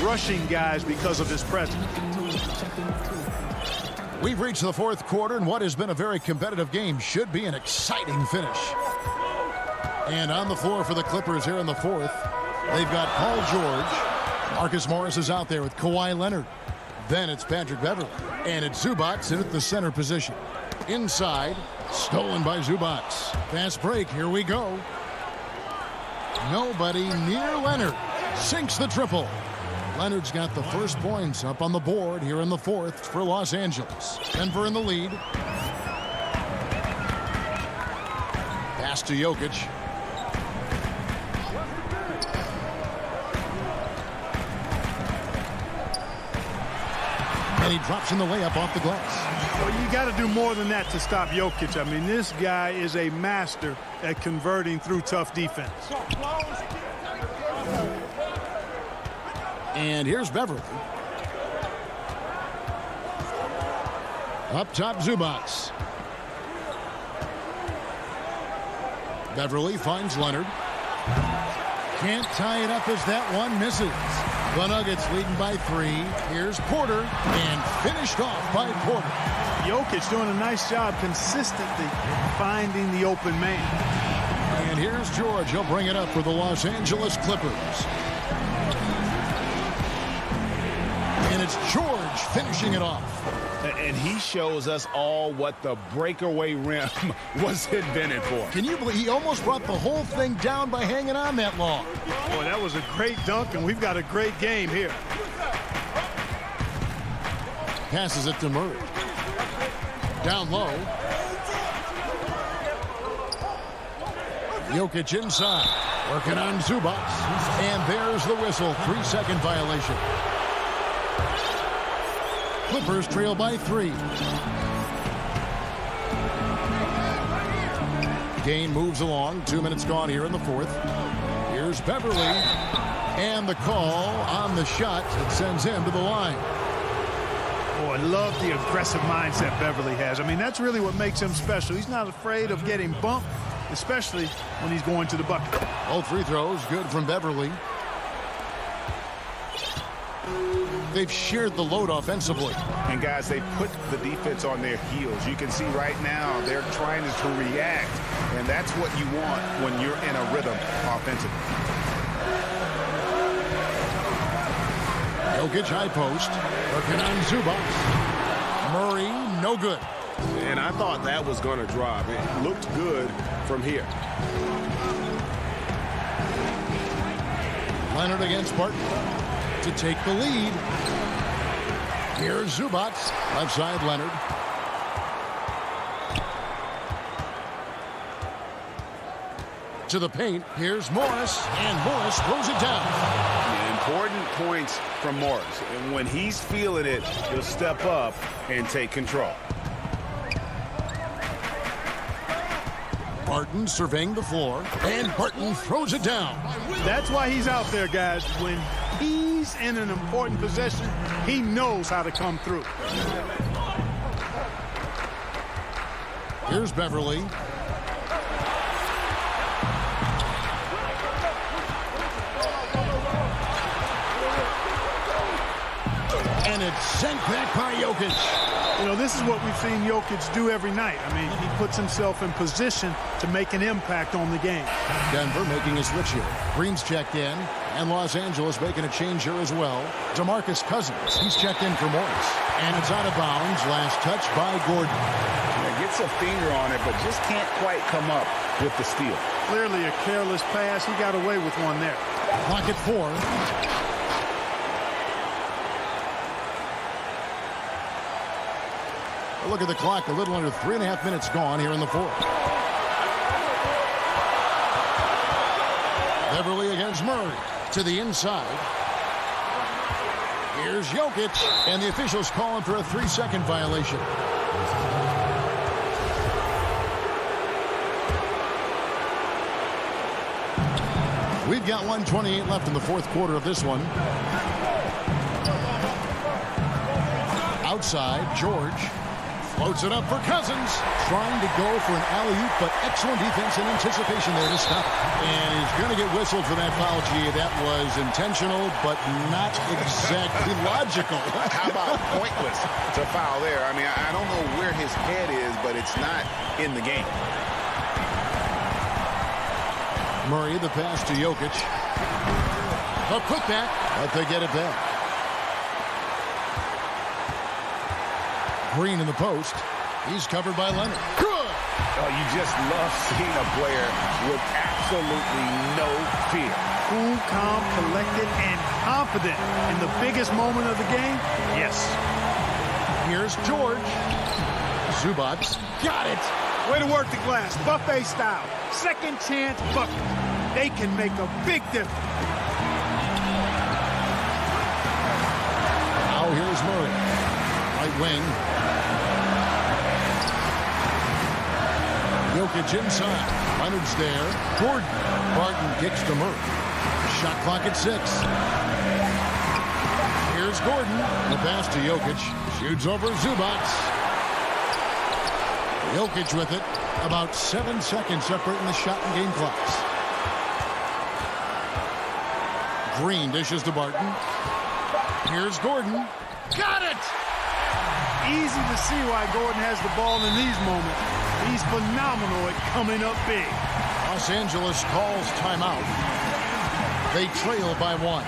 rushing guys because of his presence. We've reached the 4th quarter, and what has been a very competitive game should be an exciting finish. And on the floor for the Clippers here in the 4th, they've got Paul George. Marcus Morris is out there with Kawhi Leonard. Then it's Patrick Beverly, and it's Zubac in at the center position. Inside, stolen by Zubac. Fast break, here we go. Nobody near Leonard. Sinks the triple. Leonard's got the first points up on the board here in the 4th for Los Angeles. Denver in the lead. Pass to Jokic. And he drops in the layup off the glass. Well, you got to do more than that to stop Jokic. I mean, this guy is a master at converting through tough defense. And here's Beverly. Up top, Zubac. Beverly finds Leonard. Can't tie it up as that one misses. The Nuggets leading by 3. Here's Porter, and finished off by Porter. Jokic doing a nice job consistently finding the open man. And here's George. He'll bring it up for the Los Angeles Clippers. And it's George finishing it off. And he shows us all what the breakaway rim was invented for. Can you believe he almost brought the whole thing down by hanging on that long? Boy, that was a great dunk, and we've got a great game here. Passes it to Murray. Down low. Jokic inside. Working on Zubac. And there's the whistle. 3-second violation. Clippers trail by 3. Game moves along. 2 minutes gone here in the fourth. Here's Beverly. And the call on the shot that sends him to the line. Oh, I love the aggressive mindset Beverly has. I mean, that's really what makes him special. He's not afraid of getting bumped, especially when he's going to the bucket. Both free throws good from Beverly. They've shared the load offensively. And guys, they put the defense on their heels. You can see right now they're trying to react, and that's what you want when you're in a rhythm offensively. Jokic high post. Working on Zubac. Murray, no good. And I thought that was going to drop. It looked good from here. Leonard against Barton to take the lead. Here's Zubac. Left side, Leonard. To the paint. Here's Morris. And Morris throws it down. Important points from Morris. And when he's feeling it, he'll step up and take control. Barton surveying the floor. And Barton throws it down. That's why he's out there, guys. When he's in an important possession, he knows how to come through. Here's Beverly. And it's sent back by Jokic. You know, this is what we've seen Jokic do every night. I mean, he puts himself in position to make an impact on the game. Denver making a switch here. Green's checked in, and Los Angeles making a change here as well. DeMarcus Cousins, he's checked in for Morris. And it's out of bounds. Last touch by Gordon. Yeah, gets a finger on it, but just can't quite come up with the steal. Clearly a careless pass. He got away with one there. Clock at 4. Look at the clock, a little under 3.5 minutes gone here in the fourth. Beverly against Murray to the inside. Here's Jokic, and the officials calling for a 3-second violation. We've got 1:28 left in the fourth quarter of this one. Outside, George. Floats it up for Cousins. Trying to go for an alley-oop, but excellent defense and anticipation there to stop it. And he's going to get whistled for that foul, G. That was intentional, but not exactly logical. How about pointless to foul there? I mean, I don't know where his head is, but it's not in the game. Murray, the pass to Jokic. A putback, but they get it back. Green in the post. He's covered by Leonard. Good! Oh, you just love seeing a player with absolutely no fear. Cool, calm, collected, and confident in the biggest moment of the game. Yes. Here's George. Zubac. Got it! Way to work the glass. Buffet style. Second chance bucket. They can make a big difference. Now here's Murray. Right wing. Jokic inside. Leonard's there. Gordon. Barton kicks to Murray. Shot clock at 6. Here's Gordon. The pass to Jokic. Shoots over Zubac. Jokic with it. About 7 seconds separating the shot and game clocks. Green dishes to Barton. Here's Gordon. Got it! Easy to see why Gordon has the ball in these moments. He's phenomenal at coming up big. Los Angeles calls timeout. They trail by 1.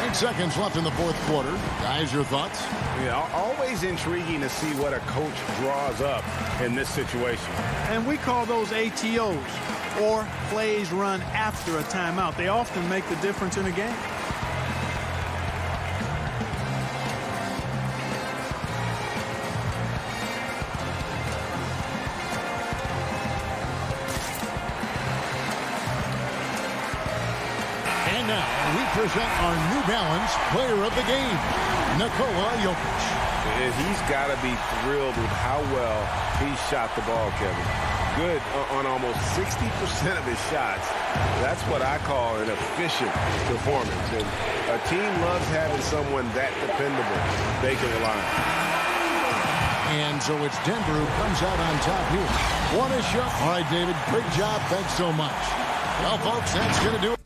And seconds left in the fourth quarter. Guys, your thoughts? Yeah, always intriguing to see what a coach draws up in this situation. And we call those ATOs, or plays run after a timeout. They often make the difference in a game. And now we present our New Balance player of the game, Nikola Jokic. And he's got to be thrilled with how well he shot the ball, Kevin. Good on almost 60% of his shots. That's what I call an efficient performance. And a team loves having someone that dependable they can rely on. And so it's Denver who comes out on top here. What a show. All right, David, great job. Thanks so much. Well, folks, that's going to do it.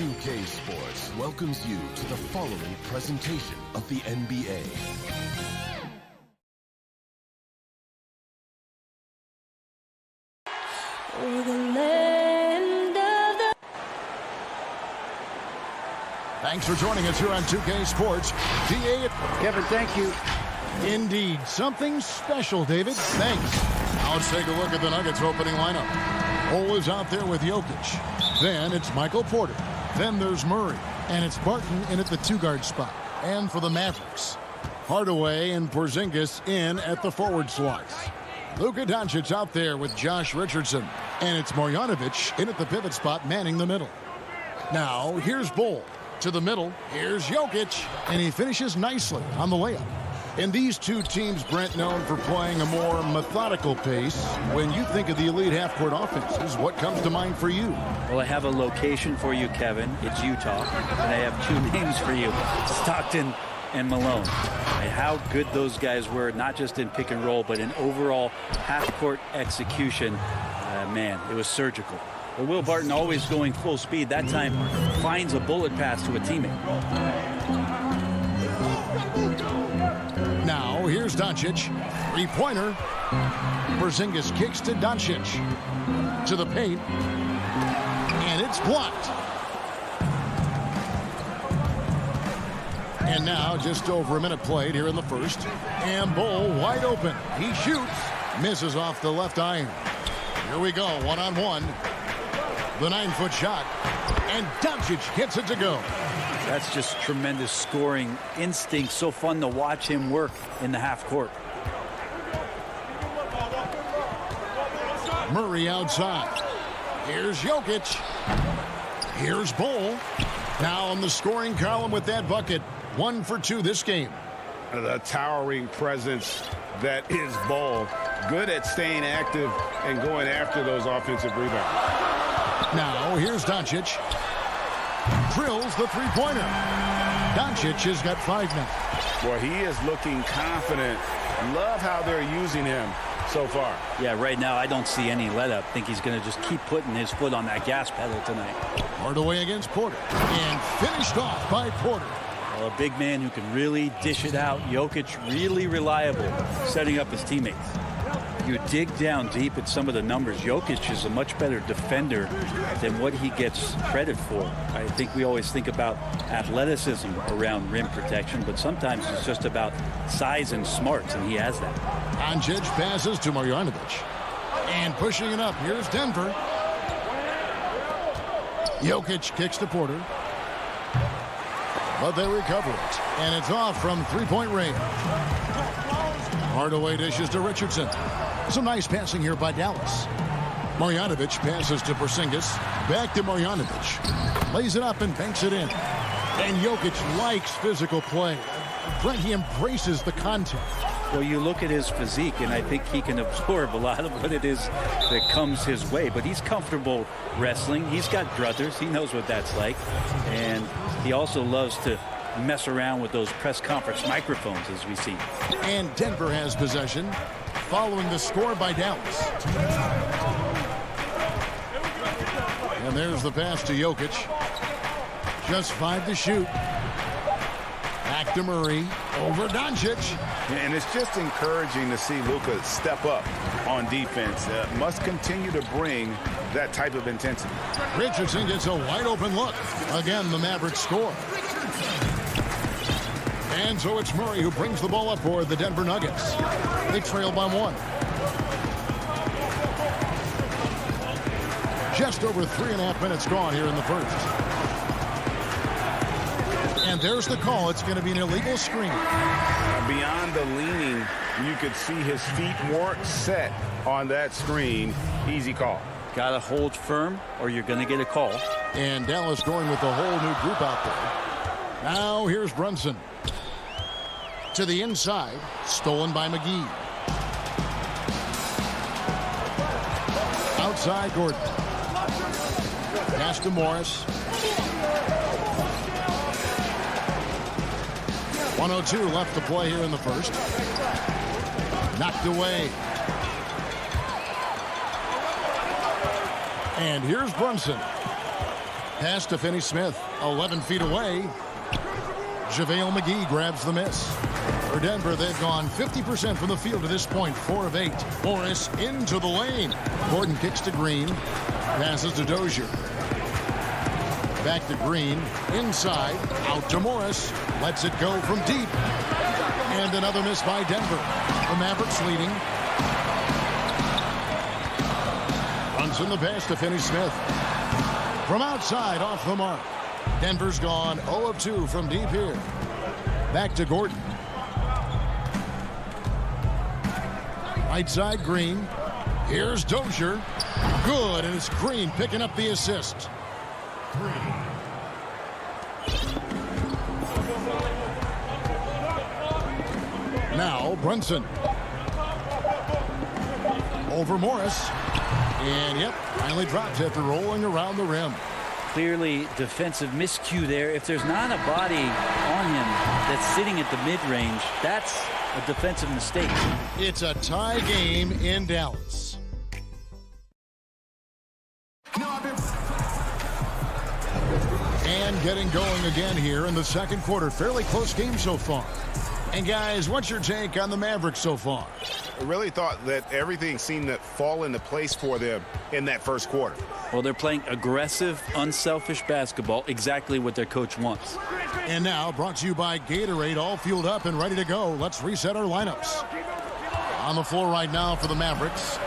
2K Sports welcomes you to the following presentation of the NBA. Thanks for joining us here on 2K Sports. DA. Kevin, thank you. Indeed. Something special, David. Thanks. Now let's take a look at the Nuggets opening lineup. Cole is out there with Jokic. Then it's Michael Porter. Then there's Murray. And it's Barton in at the two-guard spot. And for the Mavericks, Hardaway and Porzingis in at the forward slots. Luka Doncic out there with Josh Richardson. And it's Marjanovic in at the pivot spot manning the middle. Now here's Bull. To the middle, here's Jokic, and he finishes nicely on the layup. And these two teams, Brent, known for playing a more methodical pace. When you think of the elite half-court offenses, what comes to mind for you? Well, I have a location for you, Kevin. It's Utah. And I have two names for you, Stockton and Malone. And how good those guys were, not just in pick and roll, but in overall half-court execution. Man, it was surgical. But Will Barton, always going full speed, that time finds a bullet pass to a teammate. Now, here's Doncic. Three-pointer. Porzingis kicks to Doncic. To the paint. And it's blocked. And now, just over a minute played here in the first. And Bull wide open. He shoots. Misses off the left iron. Here we go, one-on-one. The 9-foot shot, and Doncic gets it to go. That's just tremendous scoring instinct. So fun to watch him work in the half court. Murray outside. Here's Jokic. Here's Bull. Now on the scoring column with that bucket. 1 for 2 this game. The towering presence that is Bull. Good at staying active and going after those offensive rebounds. Now, here's Doncic. Drills the three-pointer. Doncic has got 5 now. Boy, he is looking confident. Love how they're using him so far. Yeah, right now I don't see any let-up. Think he's going to just keep putting his foot on that gas pedal tonight. Hardaway against Porter. And finished off by Porter. Well, a big man who can really dish it out. Jokic really reliable, setting up his teammates. You dig down deep at some of the numbers. Jokic is a much better defender than what he gets credit for. I think we always think about athleticism around rim protection, but sometimes it's just about size and smarts, and he has that. Doncic passes to Marjanovic. And pushing it up, here's Denver. Jokic kicks to Porter. But they recover it. And it's off from three-point range. Hardaway dishes to Richardson. Some nice passing here by Dallas. Marjanovic passes to Porzingis. Back to Marjanovic. Lays it up and banks it in. And Jokic likes physical play. Brent, he embraces the contact. Well, you look at his physique, and I think he can absorb a lot of what it is that comes his way. But he's comfortable wrestling. He's got druthers. He knows what that's like. And he also loves to mess around with those press conference microphones, as we see. And Denver has possession, following the score by Dallas. And there's the pass to Jokic. Just 5 to shoot. Back to Murray. Over Doncic. And it's just encouraging to see Luka step up on defense. Must continue to bring that type of intensity. Richardson gets a wide open look. Again, the Mavericks score. And so it's Murray who brings the ball up for the Denver Nuggets. They trail by 1. Just over 3.5 minutes gone here in the first. And there's the call. It's going to be an illegal screen. Beyond the leaning, you could see his feet weren't set on that screen. Easy call. Got to hold firm or you're going to get a call. And Dallas going with the whole new group out there. Now here's Brunson. To the inside. Stolen by McGee. Outside Gordon. Pass to Morris. 1:02 left to play here in the first. Knocked away. And here's Brunson. Pass to Finney-Smith, 11 feet away. JaVale McGee grabs the miss. For Denver, they've gone 50% from the field to this point, 4 of 8. Morris into the lane. Gordon kicks to Green. Passes to Dozier. Back to Green. Inside. Out to Morris. Lets it go from deep. And another miss by Denver. The Mavericks leading. Brunson the pass to Finney-Smith. From outside, off the mark. Denver's gone 0 of 2 from deep here. Back to Gordon. Right side, Green. Here's Dozier. Good, and it's Green picking up the assist. Now Brunson. Over Morris. And, yep, finally drops after rolling around the rim. Clearly defensive miscue there. If there's not a body on him that's sitting at the mid-range, that's a defensive mistake. It's a tie game in Dallas. And getting going again here in the second quarter. Fairly close game so far. And guys, what's your take on the Mavericks so far? I really thought that everything seemed to fall into place for them in that first quarter. Well, they're playing aggressive, unselfish basketball, exactly what their coach wants. And now, brought to you by Gatorade, all fueled up and ready to go. Let's reset our lineups. On the floor right now for the Mavericks,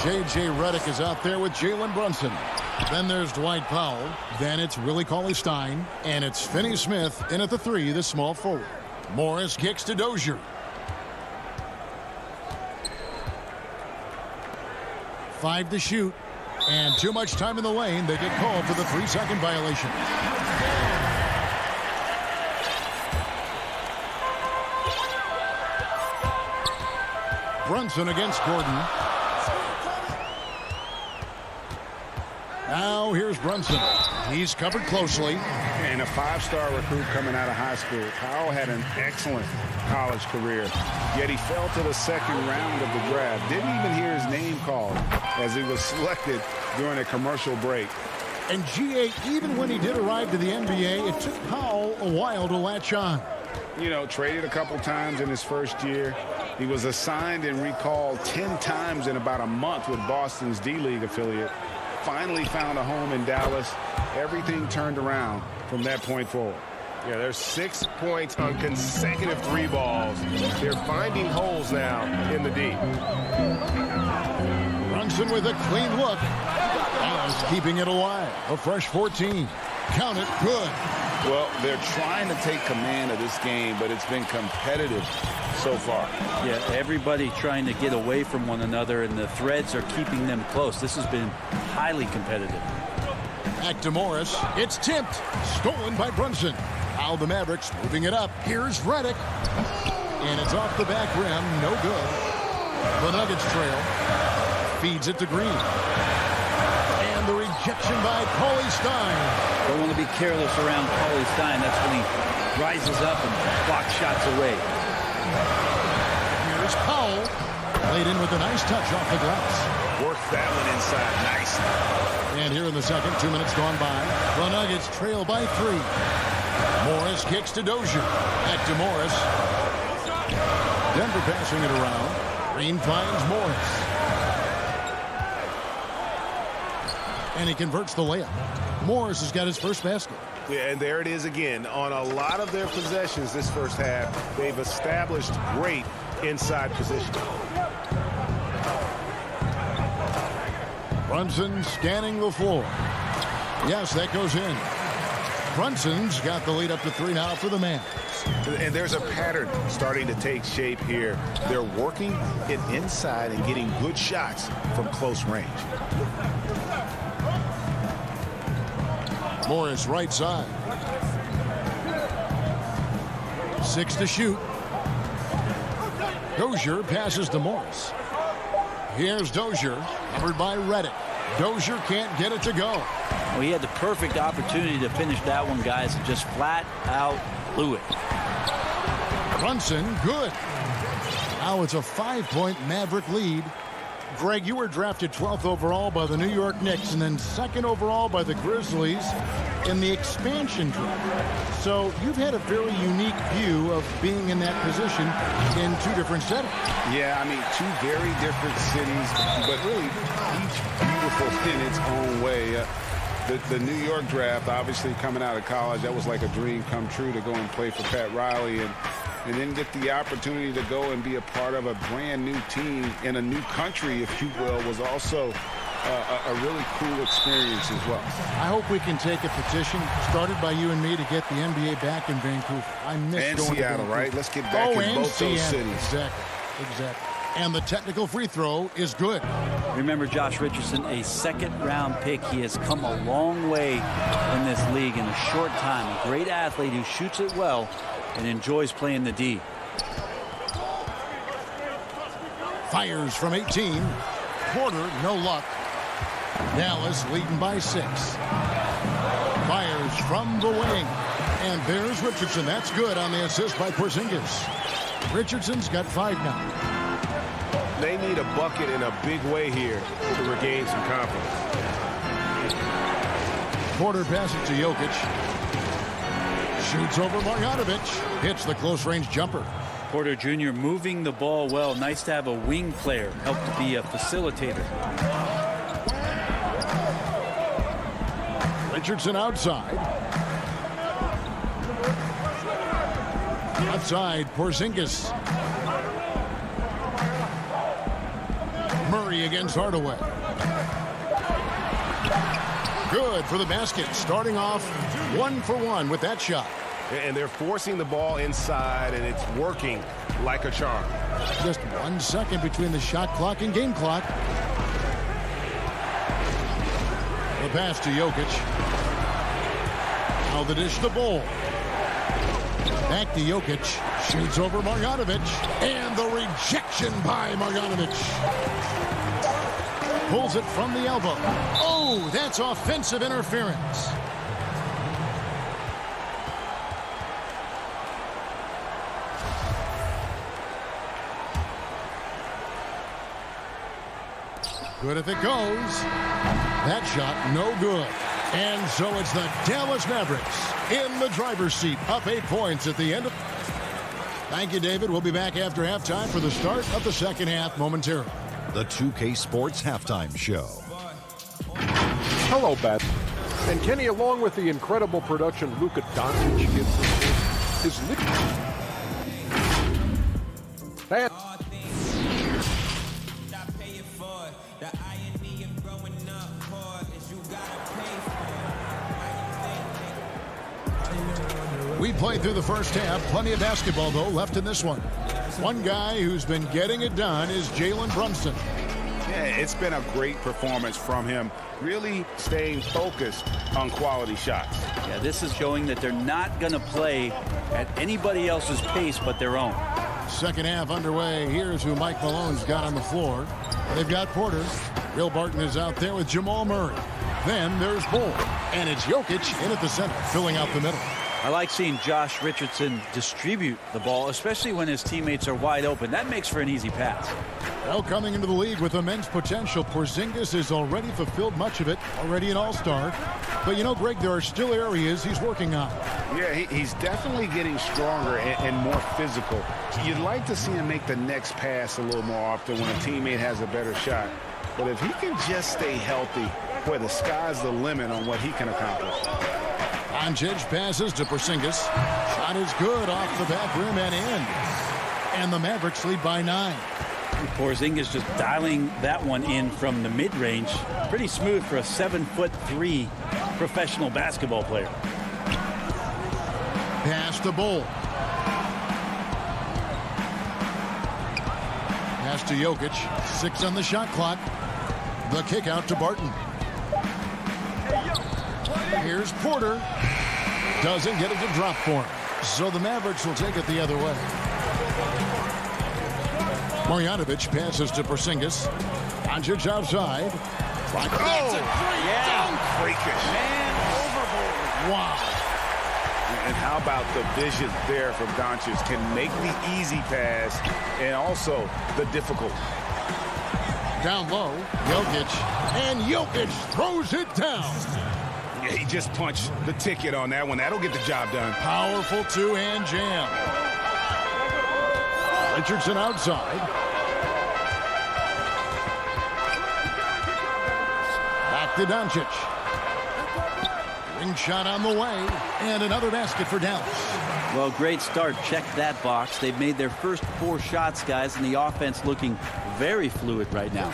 J.J. Redick is out there with Jalen Brunson. Then there's Dwight Powell. Then it's Willie Cauley-Stein. And it's Finney-Smith in at the 3, the small forward. Morris kicks to Dozier. Five to shoot. And too much time in the lane. They get called for the 3-second violation. Brunson against Gordon. Now here's Brunson. He's covered closely. And a 5-star recruit coming out of high school. Powell had an excellent college career, yet he fell to the second round of the draft. Didn't even hear his name called as he was selected during a commercial break. And GA, even when he did arrive to the NBA, it took Powell a while to latch on. You know, traded a couple times in his first year. He was assigned and recalled 10 times in about a month with Boston's D-League affiliate. Finally found a home in Dallas. Everything turned around from that point forward. Yeah, there's 6 points on consecutive 3 balls. They're finding holes now in the D. Brunson with a clean look. Dallas keeping it alive. A fresh 14. Count it, good. Well, they're trying to take command of this game, but it's been competitive so far. Yeah, everybody trying to get away from one another, and the threads are keeping them close. This has been highly competitive. Back to Morris. It's tipped. Stolen by Brunson. Now the Mavericks moving it up. Here's Redick. And it's off the back rim. No good. The Nuggets trail. Feeds it to Green. And the rejection by Cauley-Stein. Don't want to be careless around Cauley-Stein. That's when he rises up and blocks shots away. Here's Powell. Laid in with a nice touch off the glass. Worked that one inside. Nice. And here in the second, 2 minutes gone by. The Nuggets trail by 3. Morris kicks to Dozier. Back to Morris. Denver passing it around. Green finds Morris. And he converts the layup. Morris has got his first basket. Yeah, and there it is again. On a lot of their possessions this first half, they've established great inside position. Brunson scanning the floor. Yes, that goes in. Brunson's got the lead up to 3 now for the man. And there's a pattern starting to take shape here. They're working it inside and getting good shots from close range. Morris right side. 6 to shoot. Dozier passes to Morris. Here's Dozier, covered by Redick. Dozier can't get it to go. Well, he had the perfect opportunity to finish that one, guys, and just flat out blew it. Brunson, good. Now it's a 5-point Maverick lead. Greg, you were drafted 12th overall by the New York Knicks and then 2nd overall by the Grizzlies in the expansion draft. So you've had a very unique view of being in that position in 2 different settings. Yeah, I mean, 2 very different cities, but really each beautiful in its own way. The New York draft, obviously coming out of college, that was like a dream come true to go and play for Pat Riley and then get the opportunity to go and be a part of a brand new team in a new country, if you will, was also a really cool experience as well. I hope we can take a petition started by you and me to get the NBA back in Vancouver. I miss and going Seattle, to Vancouver. right? Let's get back in both those cities. Exactly. And the technical free throw is good. Remember Josh Richardson, a 2nd-round pick. He has come a long way in this league in a short time. A great athlete who shoots it well and enjoys playing the D. Fires from 18. Porter, no luck. Dallas leading by 6. Fires from the wing. And there's Richardson. That's good on the assist by Porzingis. Richardson's got 5 now. They need a bucket in a big way here to regain some confidence. Porter passes to Jokic. Shoots over Marjanovic. Hits the close-range jumper. Porter Jr. moving the ball well. Nice to have a wing player help to be a facilitator. Richardson outside. Outside, Porzingis. Murray against Hardaway. Good for the basket. Starting off 1 for 1 with that shot. And they're forcing the ball inside, and it's working like a charm. Just 1 second between the shot clock and game clock. The pass to Jokic. Now the dish to Bull. Back to Jokic. Shoots over Marjanovic. And the rejection by Marjanovic. Pulls it from the elbow. Oh, that's offensive interference. Good if it goes. That shot, no good. And so it's the Dallas Mavericks in the driver's seat, up 8 points at the end of... Thank you, David. We'll be back after halftime for the start of the second half momentarily. The 2K Sports Halftime Show. Hello, Beth. And Kenny, along with the incredible production Luka Doncic gives his bad. We played through the first half. Plenty of basketball, though, left in this one. One guy who's been getting it done is Jalen Brunson. Yeah, it's been a great performance from him, really staying focused on quality shots. Yeah, this is showing that they're not going to play at anybody else's pace but their own. Second half underway. Here's who Mike Malone's got on the floor. They've got Porter. Will Barton is out there with Jamal Murray. Then there's Bull. And it's Jokic in at the center, filling out the middle. I like seeing Josh Richardson distribute the ball, especially when his teammates are wide open. That makes for an easy pass. Well, coming into the league with immense potential, Porzingis has already fulfilled much of it, already an all-star. But, you know, Greg, there are still areas he's working on. Yeah, he's definitely getting stronger and more physical. You'd like to see him make the next pass a little more often when a teammate has a better shot. But if he can just stay healthy, boy, the sky's the limit on what he can accomplish. Doncic passes to Porzingis. Shot is good off the back rim and in. And the Mavericks lead by 9. Porzingis just dialing that one in from the mid-range. Pretty smooth for a 7'3" professional basketball player. Pass to Bull. Pass to Jokic. 6 on the shot clock. The kick out to Barton. Here's Porter. Doesn't get it to drop for him. So the Mavericks will take it the other way. Marjanovic passes to Porzingis. Doncic outside. That's a great dunk. Freakish. Man overboard. Wow. And how about the vision there from Doncic? Can make the easy pass and also the difficult. Down low, Jokic, and Jokic throws it down. Yeah, he just punched the ticket on that one. That'll get the job done. Powerful two-hand jam. Richardson outside. Back to Doncic. Ring shot on the way, and another basket for Dallas. Well, great start. Check that box. They've made their first 4 shots, guys, and the offense looking very fluid right now.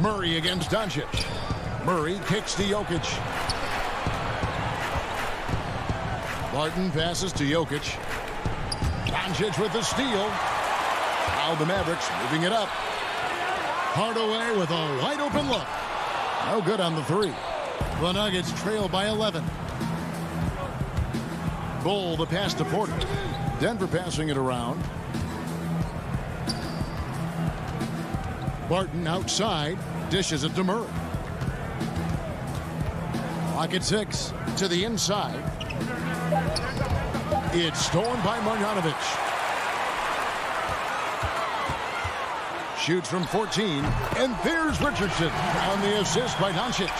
Murray against Doncic. Murray kicks to Jokic. Barton passes to Jokic. Doncic with the steal. Now the Mavericks moving it up. Hardaway with a wide open look. No good on the 3. The Nuggets trail by 11. Bull the pass to Porter. Denver passing it around. Barton outside. Dishes it to Murray. Clock at 6. To the inside. It's stolen by Marjanovic. Shoots from 14. And there's Richardson on the assist by Doncic.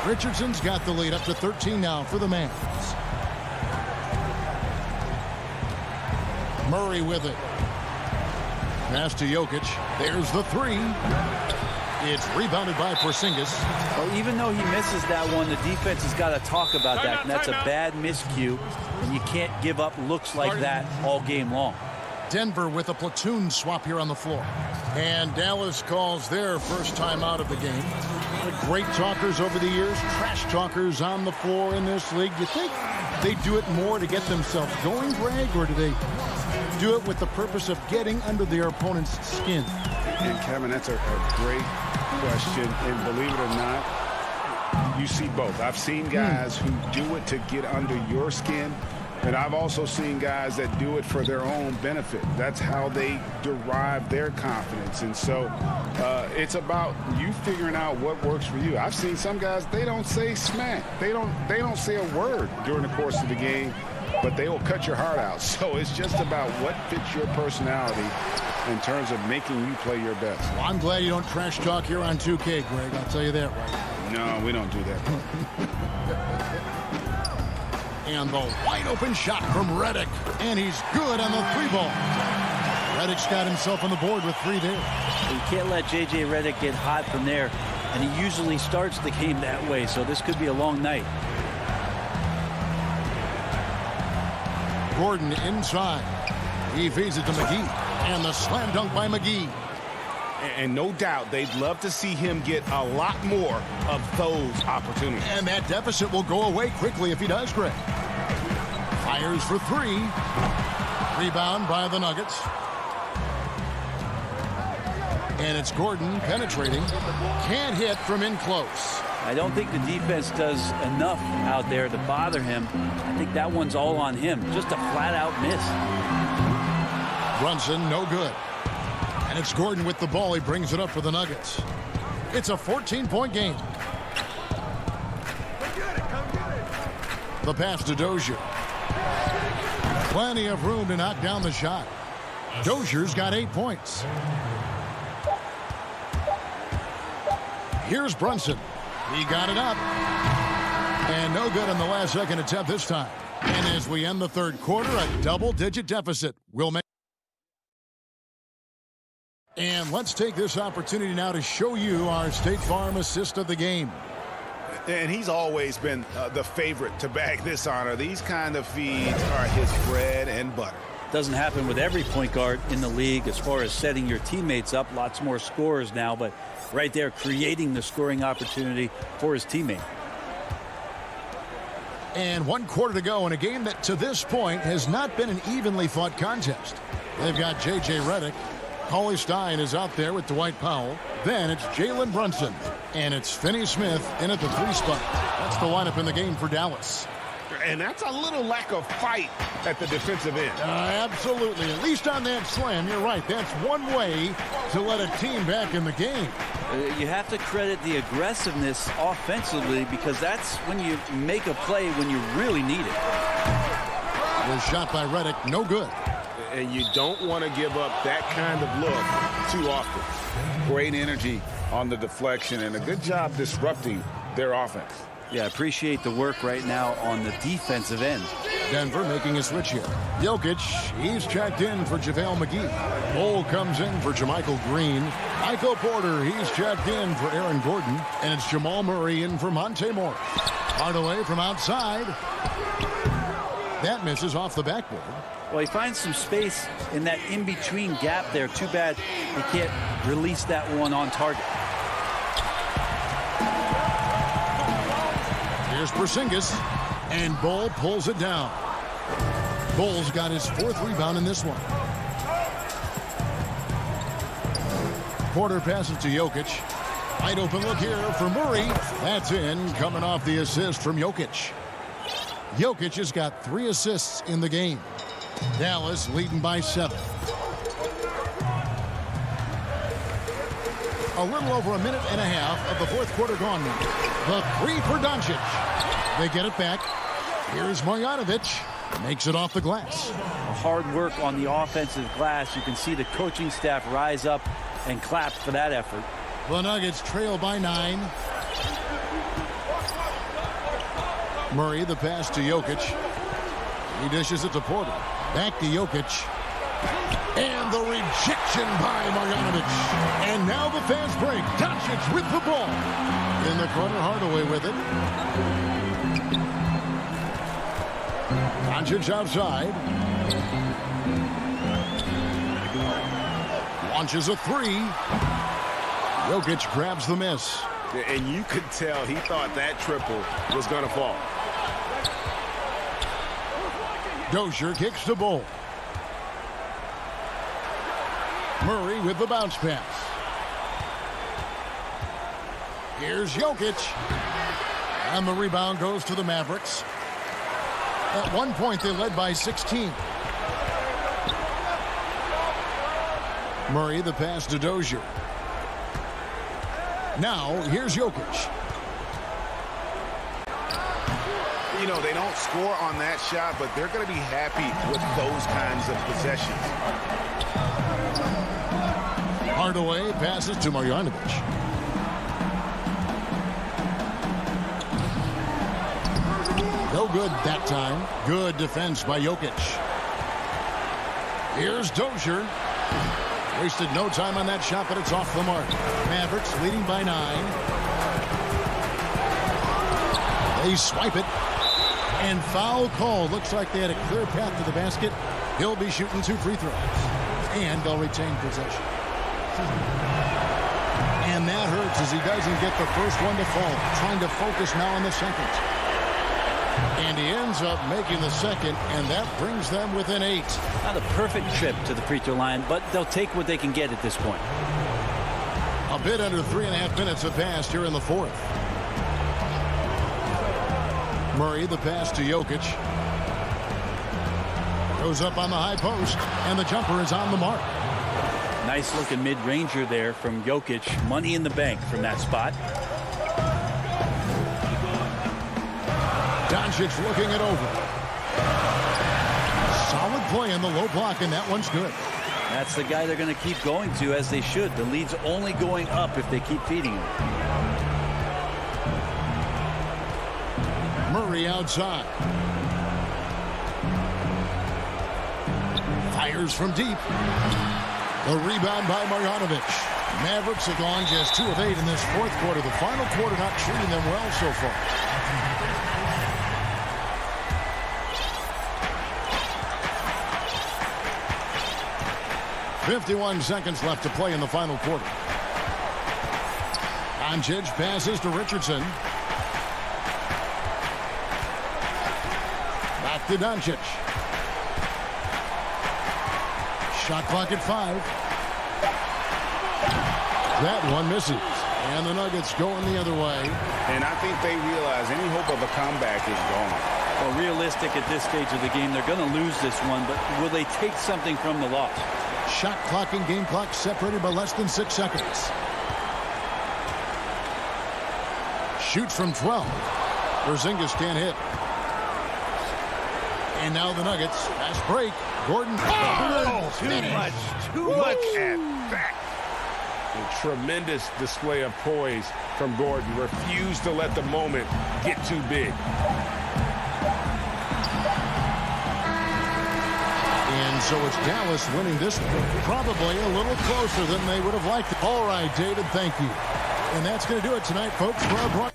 Richardson's got the lead up to 13 now for the Mavs. Murray with it. Pass to Jokic. There's the 3. It's rebounded by Porzingis. Well, even though he misses that one, the defense has got to talk about that. And that's a bad miscue. And you can't give up looks like that all game long. Denver with a platoon swap here on the floor. And Dallas calls their first time out of the game. Great talkers over the years, trash talkers on the floor in this league. You think they do it more to get themselves going, Greg, or do they do it with the purpose of getting under their opponent's skin? And Kevin, that's a great question. And believe it or not, you see both. I've seen guys who do it to get under your skin. And I've also seen guys that do it for their own benefit. That's how they derive their confidence. And so it's about you figuring out what works for you. I've seen some guys, they don't say smack. They don't say a word during the course of the game, but they will cut your heart out. So it's just about what fits your personality in terms of making you play your best. Well, I'm glad you don't trash talk here on 2K, Greg. I'll tell you that right. No, we don't do that. And the wide open shot from Redick. And he's good on the 3-ball. Redick's got himself on the board with 3 there. You can't let J.J. Redick get hot from there. And he usually starts the game that way, so this could be a long night. Gordon inside. He feeds it to McGee. And the slam dunk by McGee. And no doubt they'd love to see him get a lot more of those opportunities. And that deficit will go away quickly if he does, Greg. Fires for 3. Rebound by the Nuggets. And it's Gordon penetrating. Can't hit from in close. I don't think the defense does enough out there to bother him. I think that one's all on him. Just a flat-out miss. Brunson, no good. And it's Gordon with the ball. He brings it up for the Nuggets. It's a 14-point game. The pass to Dozier. Plenty of room to knock down the shot. Dozier's got 8 points. Here's Brunson. He got it up. And no good on the last second attempt this time. And as we end the third quarter, a double-digit deficit will make. And let's take this opportunity now to show you our State Farm assist of the game. And he's always been the favorite to bag this honor. These kind of feeds are his bread and butter. Doesn't happen with every point guard in the league as far as setting your teammates up. Lots more scorers now, but right there creating the scoring opportunity for his teammate. And 1 quarter to go in a game that to this point has not been an evenly fought contest. They've got J.J. Redick. Cauley Stein is out there with Dwight Powell. Then it's Jalen Brunson. And it's Finney Smith in at the 3 spot. That's the lineup in the game for Dallas. And that's a little lack of fight at the defensive end. Absolutely. At least on that slam, you're right. That's one way to let a team back in the game. You have to credit the aggressiveness offensively because that's when you make a play when you really need it. Was shot by Redick, no good. and you don't want to give up that kind of look too often. Great energy on the deflection and a good job disrupting their offense. Yeah, appreciate the work right now on the defensive end. Denver making a switch here. Jokic, he's checked in for JaVale McGee. Cole comes in for JaMychal Green. Michael Porter, he's checked in for Aaron Gordon. And it's Jamal Murray in for Monte Morris. Hardaway from outside. That misses off the backboard. Well, he finds some space in that in-between gap there. Too bad he can't release that one on target. Here's Porzingis, and Bull pulls it down. Bull's got his 4th rebound in this one. Porter passes to Jokic. Wide open look here for Murray. That's in, coming off the assist from Jokic. Jokic has got 3 assists in the game. Dallas leading by 7. A little over a minute and a half of the 4th quarter gone now. The 3 for Doncic. They get it back. Here's Marjanovic. Makes it off the glass. Hard work on the offensive glass. You can see the coaching staff rise up and clap for that effort. The Nuggets trail by 9. Murray, the pass to Jokic. He dishes it to Porter. Back to Jokic. And the rejection by Marjanovic. And now the fast break. Doncic with the ball. In the corner, Hardaway with it. Doncic outside. Launches a 3. Jokic grabs the miss. And you could tell he thought that triple was going to fall. Dozier kicks the ball. Murray with the bounce pass. Here's Jokic. And the rebound goes to the Mavericks. At one point, they led by 16. Murray, the pass to Dozier. Now, here's Jokic. You know, they don't score on that shot, but they're going to be happy with those kinds of possessions. Hardaway passes to Marjanovic. No good that time. Good defense by Jokic. Here's Dozier. Wasted no time on that shot, but it's off the mark. Mavericks leading by 9. They swipe it. And foul call. Looks like they had a clear path to the basket. He'll be shooting 2 free throws. And they'll retain possession. And that hurts as he doesn't get the first one to fall. Trying to focus now on the second. And he ends up making the second, and that brings them within 8. Not a perfect trip to the free throw line, but they'll take what they can get at this point. A bit under 3.5 minutes have passed here in the 4th. Murray, the pass to Jokic. Goes up on the high post, and the jumper is on the mark. Nice looking mid-ranger there from Jokic. Money in the bank from that spot. Doncic looking it over. Solid play in the low block, and that one's good. That's the guy they're going to keep going to, as they should. The lead's only going up if they keep feeding him. Murray outside. Fires from deep. The rebound by Marjanovic. Mavericks have gone just 2 of 8 in this 4th quarter. The final quarter not treating them well so far. .51 seconds left to play in the final quarter. Doncic passes to Richardson. Back to Doncic. Shot clock at 5. That one misses. And the Nuggets going the other way. And I think they realize any hope of a comeback is gone. Well, realistic at this stage of the game, they're going to lose this one, but will they take something from the loss? Shot clock and game clock separated by less than 6 seconds. Shoots from 12. Porzingis can't hit. And now the Nuggets. Fast break. Gordon. Oh, too much at that. A tremendous display of poise from Gordon. Refused to let the moment get too big. And so it's Dallas winning this one. Probably a little closer than they would have liked. All right, David, thank you. And that's going to do it tonight, folks. For our broadcast.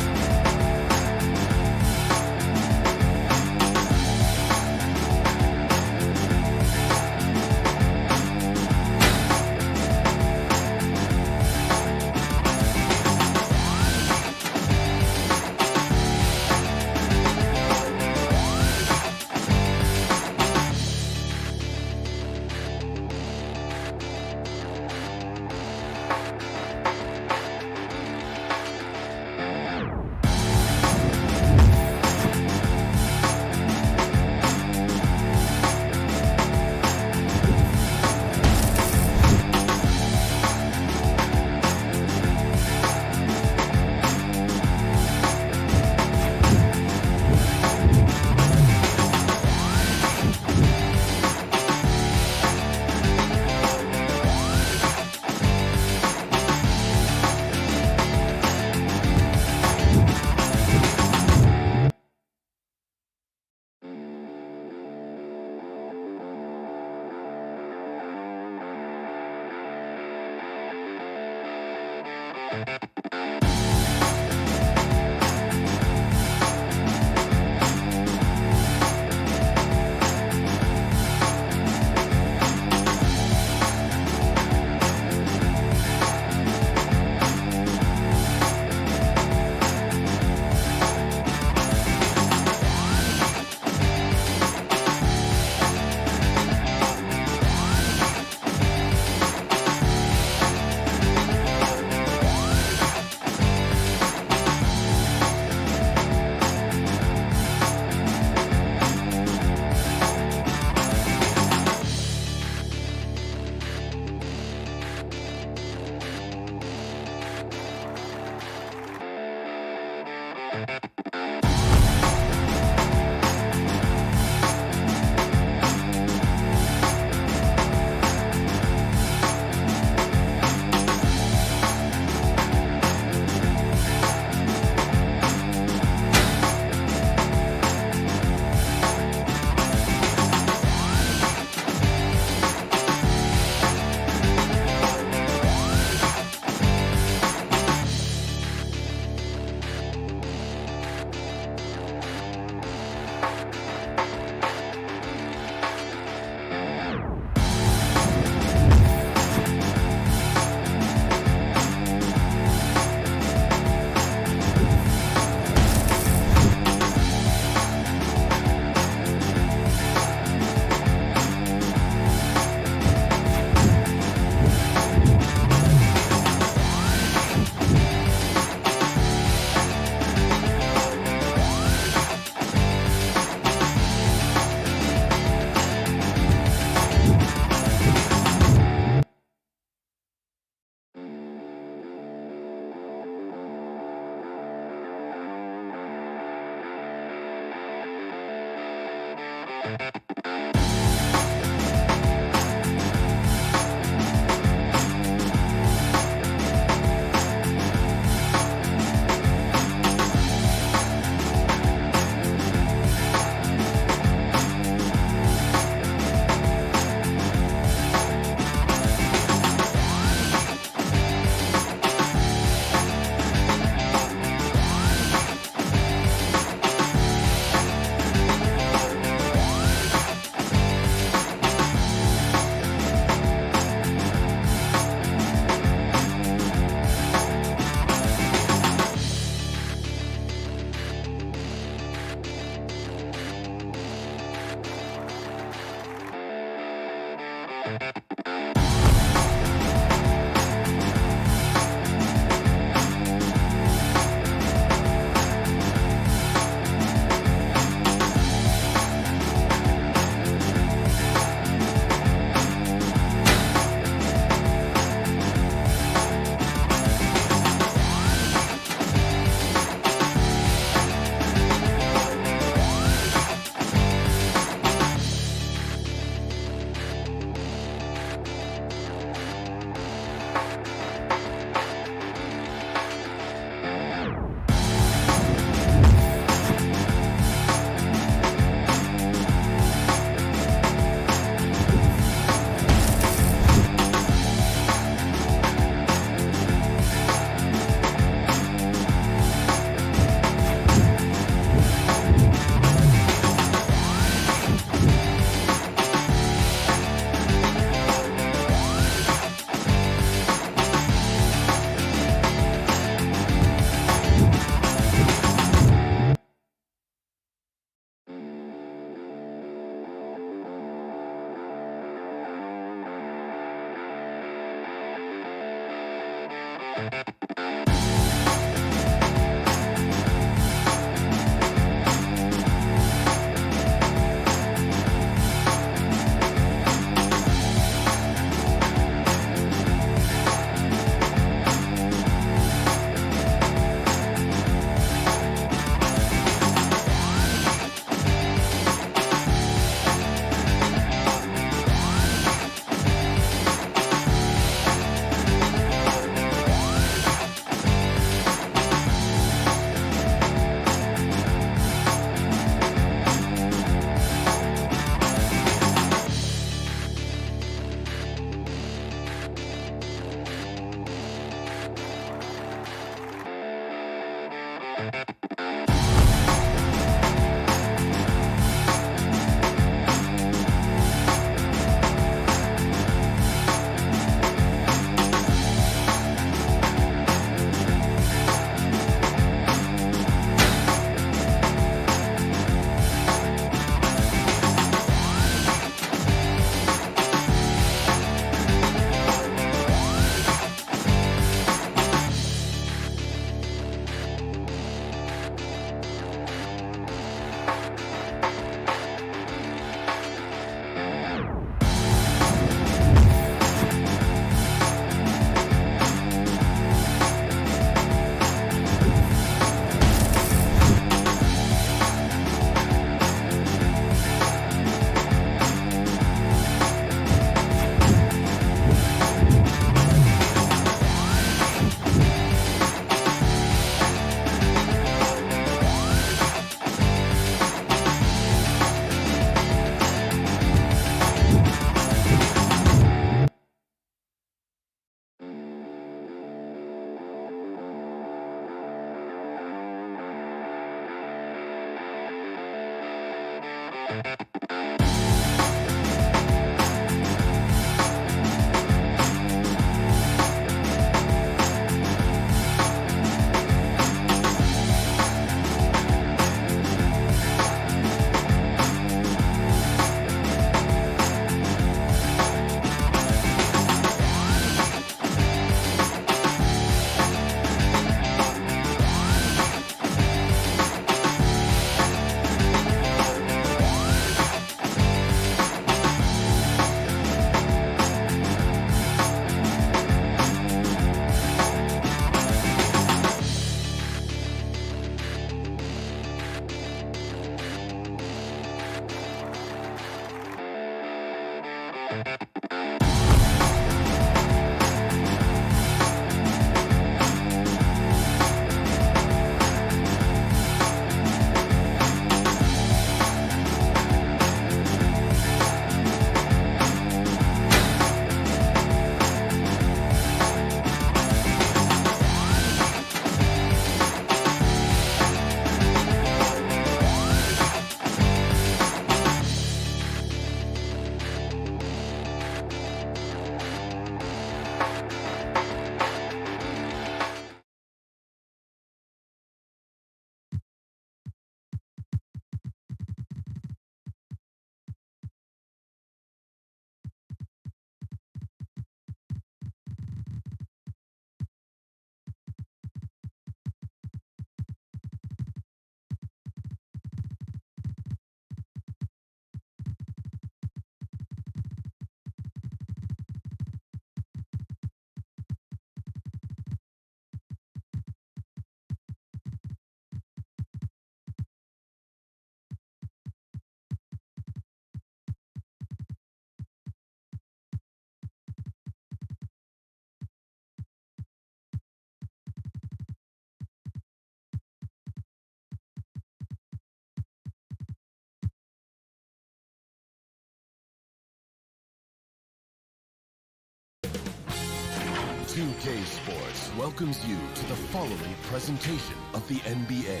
2K Sports welcomes you to the following presentation of the NBA.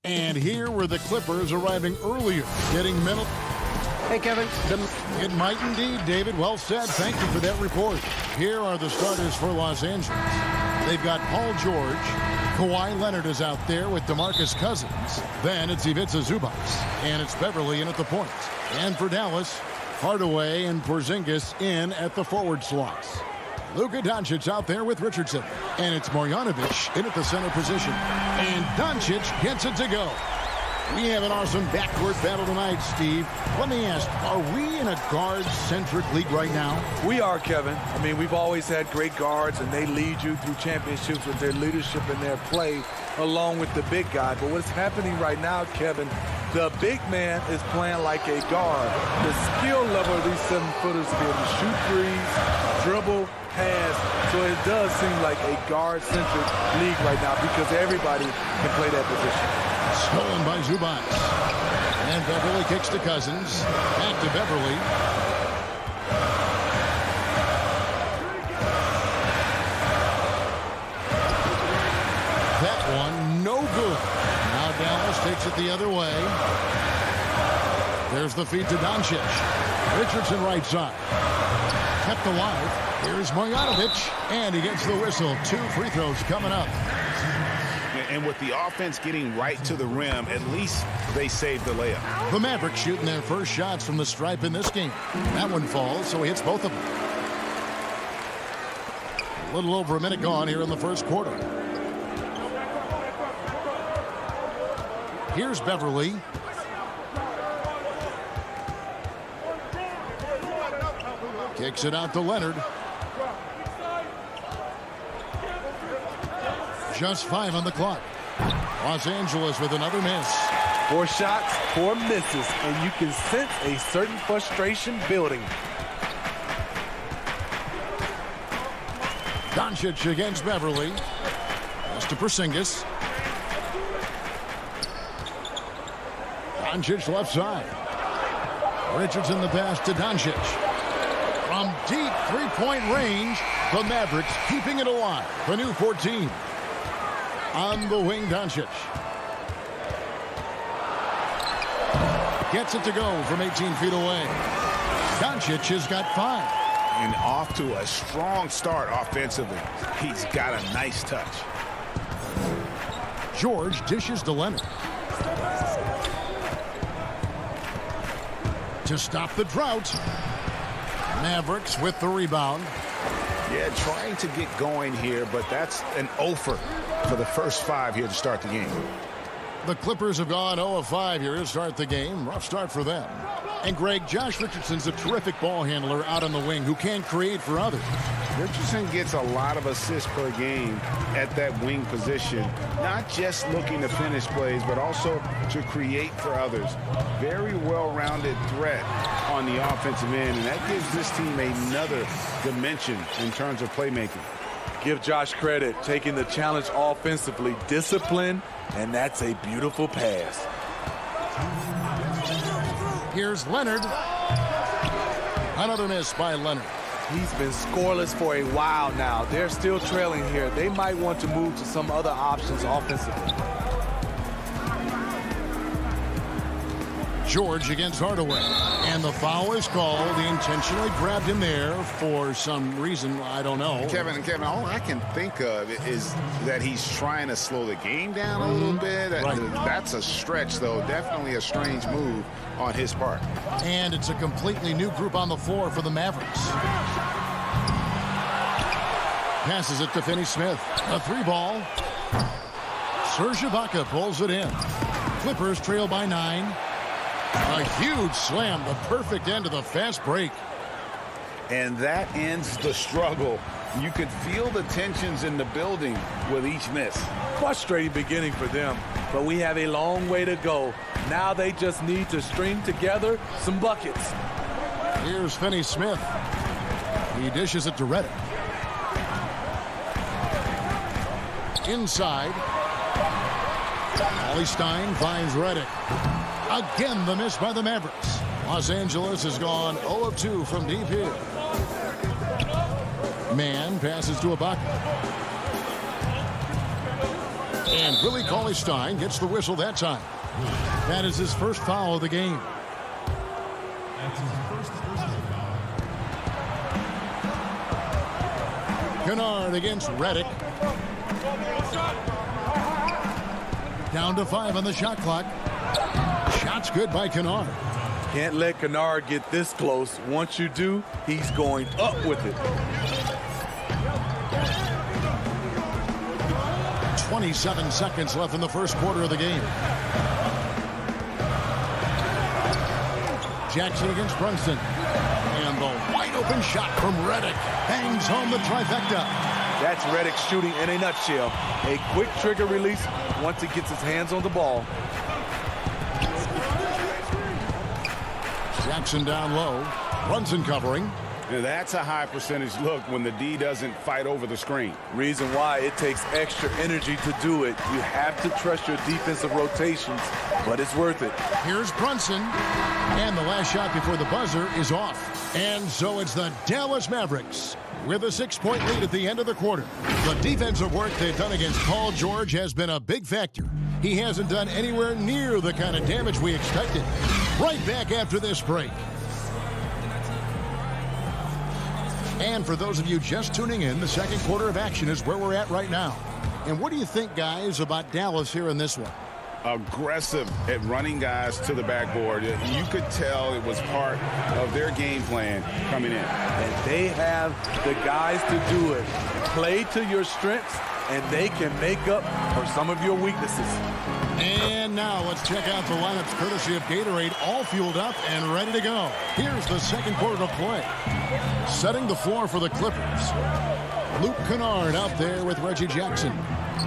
And here were the Clippers arriving earlier, getting mental. Hey, Kevin. It might indeed, David. Well said. Thank you for that report. Here are the starters for Los Angeles. They've got Paul George. Kawhi Leonard is out there with DeMarcus Cousins. Then it's Ivica Zubac. And it's Beverly in at the point. And for Dallas, Hardaway and Porzingis in at the forward slots. Luka Doncic out there with Richardson. And it's Marjanovic in at the center position. And Doncic gets it to go. We have an awesome backcourt battle tonight, Steve. Let me ask, are we in a guard-centric league right now? We are, Kevin. I mean, we've always had great guards, and they lead you through championships with their leadership and their play, along with the big guy. But what's happening right now, Kevin, the big man is playing like a guard. The skill level of these 7-footers to be able to shoot threes, dribble, pass. So it does seem like a guard-centric league right now because everybody can play that position. Stolen by Zubac. And Beverly kicks to Cousins. Back to Beverly. That one, no good. Now Dallas takes it the other way. There's the feed to Doncic. Richardson right side. Kept alive. Here's Marjanovic. And he gets the whistle. 2 free throws coming up. And with the offense getting right to the rim, at least they saved the layup. The Mavericks shooting their first shots from the stripe in this game. That one falls, so he hits both of them. A little over a minute gone here in the first quarter. Here's Beverly. Kicks it out to Leonard. Just 5 on the clock. Los Angeles with another miss. 4 shots, 4 misses, and you can sense a certain frustration building. Doncic against Beverly. Pass to Porzingis. Doncic left side. Richardson the pass to Doncic. From deep three-point range, the Mavericks keeping it alive. The new 14. On the wing, Doncic. Gets it to go from 18 feet away. Doncic has got 5. And off to a strong start offensively. He's got a nice touch. George dishes to Leonard. To stop the drought. Mavericks with the rebound. Yeah, trying to get going here, but that's an offer for the first 5 here to start the game. The Clippers have gone 0 of 5 here to start the game. Rough start for them. And Greg, Josh Richardson's a terrific ball handler out on the wing who can create for others. Richardson gets a lot of assists per game at that wing position. Not just looking to finish plays, but also to create for others. Very well-rounded threat on the offensive end, and that gives this team another dimension in terms of playmaking. Give Josh credit, taking the challenge offensively, discipline, and that's a beautiful pass. Here's Leonard. Another miss by Leonard. He's been scoreless for a while now. They're still trailing here. They might want to move to some other options offensively. George against Hardaway. And the foul is called. He intentionally grabbed him there for some reason. I don't know. Kevin, all I can think of is that he's trying to slow the game down a little bit. Right. That's a stretch, though. Definitely a strange move on his part. And it's a completely new group on the floor for the Mavericks. Passes it to Finney-Smith. A 3-ball. Serge Ibaka pulls it in. Clippers trail by 9. A huge slam, the perfect end of the fast break. And that ends the struggle. You could feel the tensions in the building with each miss. Frustrating beginning for them, but we have a long way to go. Now they just need to string together some buckets. Here's Finney-Smith. He dishes it to Redick. Inside. Ollie Stein finds Redick. Again, the miss by the Mavericks. Los Angeles has gone 0 of 2 from deep here. Man passes to Ibaka. And Willie Cauley-Stein gets the whistle that time. That is his first foul of the game. That's his first personal foul. Kennard against Redick. Down to 5 on the shot clock. Shot's good by Kennard. Can't let Kennard get this close. Once you do, he's going up with it. 27 seconds left in the first quarter of the game. Jackson against Brunson. And the wide open shot from Redick bangs home the trifecta. That's Redick shooting in a nutshell. A quick trigger release once he gets his hands on the ball. Jackson down low. Brunson covering. Now that's a high percentage look when the D doesn't fight over the screen. Reason why it takes extra energy to do it. You have to trust your defensive rotations, but it's worth it. Here's Brunson. And the last shot before the buzzer is off. And so it's the Dallas Mavericks with a 6-point lead at the end of the quarter. The defensive work they've done against Paul George has been a big factor. He hasn't done anywhere near the kind of damage we expected. Right back after this break. And for those of you just tuning in, the second quarter of action is where we're at right now. And what do you think, guys, about Dallas here in this one? Aggressive at running guys to the backboard. You could tell it was part of their game plan coming in. And they have the guys to do it. Play to your strengths, and they can make up for some of your weaknesses. And now let's check out the lineups courtesy of Gatorade, all fueled up and ready to go. Here's the second quarter of play. Setting the floor for the Clippers. Luke Kennard out there with Reggie Jackson.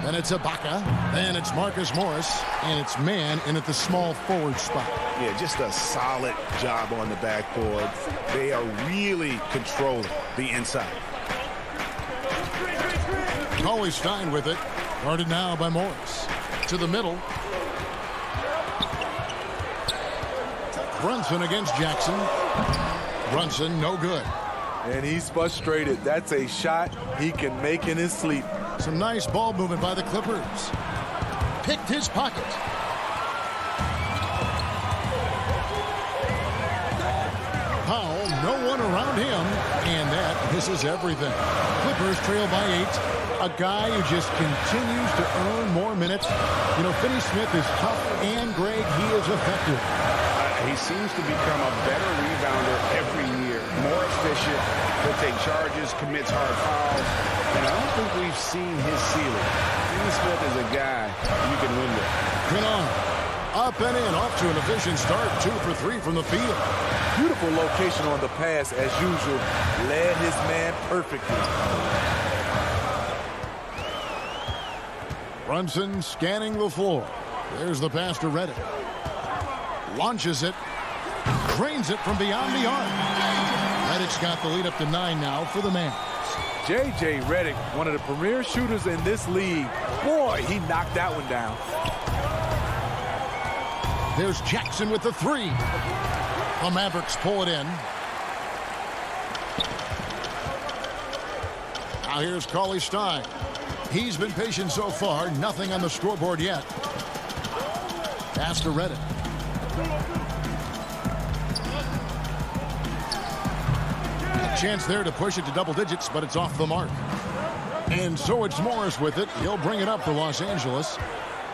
Then it's Ibaka. Then it's Marcus Morris. And it's Man in at the small forward spot. Yeah, just a solid job on the backboard. They are really controlling the inside. Cauley-Stein with it. Guarded now by Morris. To the middle. Brunson against Jackson. Brunson, no good. And he's frustrated. That's a shot he can make in his sleep. Some nice ball movement by the Clippers. Picked his pocket. Powell, no one around him. And that misses everything. Clippers trail by 8. A guy who just continues to earn more minutes. You know, Finney Smith is tough, and Greg, he is effective. He seems to become a better rebounder every year. More efficient. He'll take charges, commits hard fouls. And I don't think we've seen his ceiling. Finney Smith is a guy you can win with. Kennard, up and in, off to an efficient start. 2 for 3 from the field. Beautiful location on the pass, as usual. Led his man perfectly. Brunson scanning the floor. There's the pass to Redick. Launches it. Drains it from beyond the arc. Redick's got the lead up to 9 now for the Mavs. J.J. Redick, one of the premier shooters in this league. Boy, he knocked that one down. There's Jackson with the 3. The Mavericks pull it in. Now here's Cauley-Stein. He's been patient so far. Nothing on the scoreboard yet. Pass to Redick. A chance there to push it to double digits, but it's off the mark. And so it's Morris with it. He'll bring it up for Los Angeles.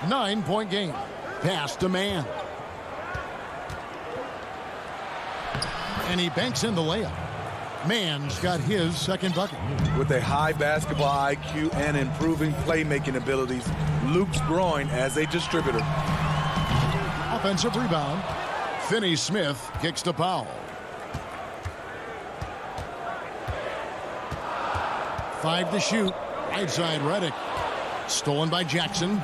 9-point game. Pass to Man. And he banks in the layup. Man's got his second bucket. With a high basketball IQ and improving playmaking abilities, Luke's growing as a distributor. Offensive rebound. Finney Smith kicks to Powell. 5 to shoot. Right side Redick. Stolen by Jackson.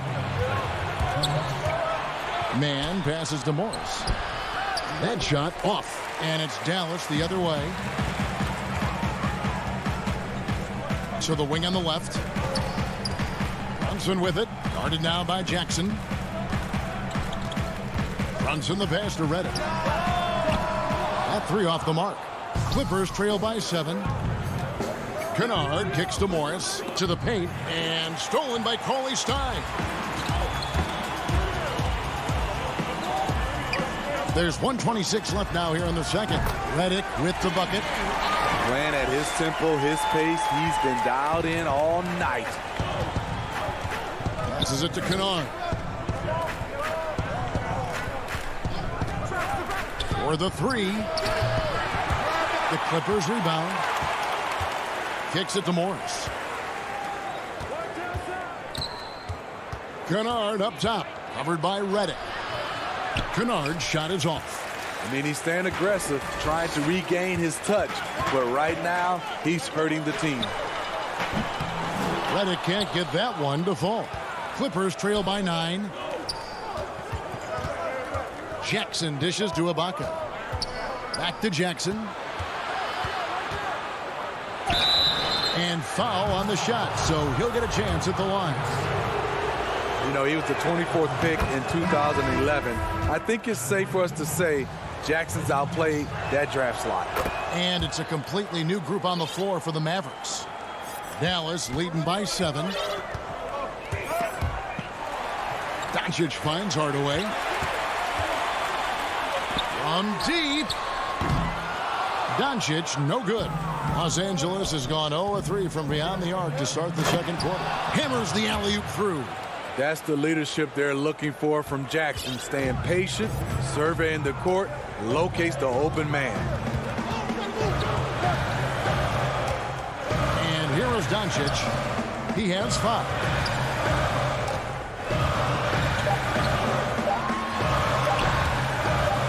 Man passes to Morris. That shot off. And it's Dallas the other way. So the wing on the left. Brunson with it. Guarded now by Jackson. Brunson the pass to Redick. Shot 3 off the mark. Clippers trail by 7. Kennard kicks to Morris, to the paint, and stolen by Cauley Stein. There's 1:26 left now here in the second. Redick with the bucket. Playing at his tempo, his pace. He's been dialed in all night. Passes it to Kennard. For the 3. The Clippers rebound. Kicks it to Morris. Kennard up top. Covered by Redick. Kennard's shot is off. I mean, he's staying aggressive, trying to regain his touch. But right now, he's hurting the team. Redick can't get that one to fall. Clippers trail by 9. Jackson dishes to Ibaka. Back to Jackson. And foul on the shot, so he'll get a chance at the line. You know, he was the 24th pick in 2011. I think it's safe for us to say Jackson's outplayed that draft slot. And it's a completely new group on the floor for the Mavericks. Dallas leading by 7. Doncic finds Hardaway. From deep. Doncic, no good. Los Angeles has gone 0-3 from beyond the arc to start the second quarter. Hammers the alley-oop through. That's the leadership they're looking for from Jackson. Staying patient, surveying the court, locates the open man. And here is Doncic. He has 5.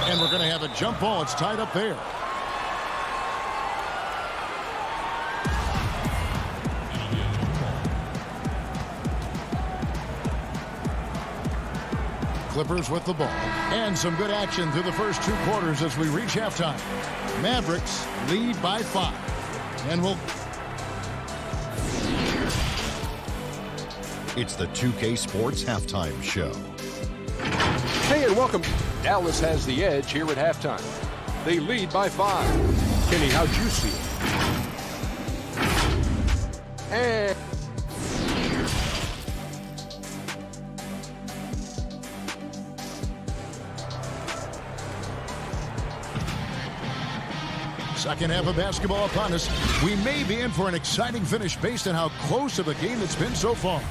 And we're going to have a jump ball. It's tied up there. Clippers with the ball. And some good action through the first 2 quarters as we reach halftime. Mavericks lead by 5. And we'll... It's the 2K Sports Halftime Show. Hey, and welcome. Dallas has the edge here at halftime. They lead by 5. Kenny, how'd you see it? And... Second half of basketball upon us. We may be in for an exciting finish based on how close of a game it's been so far.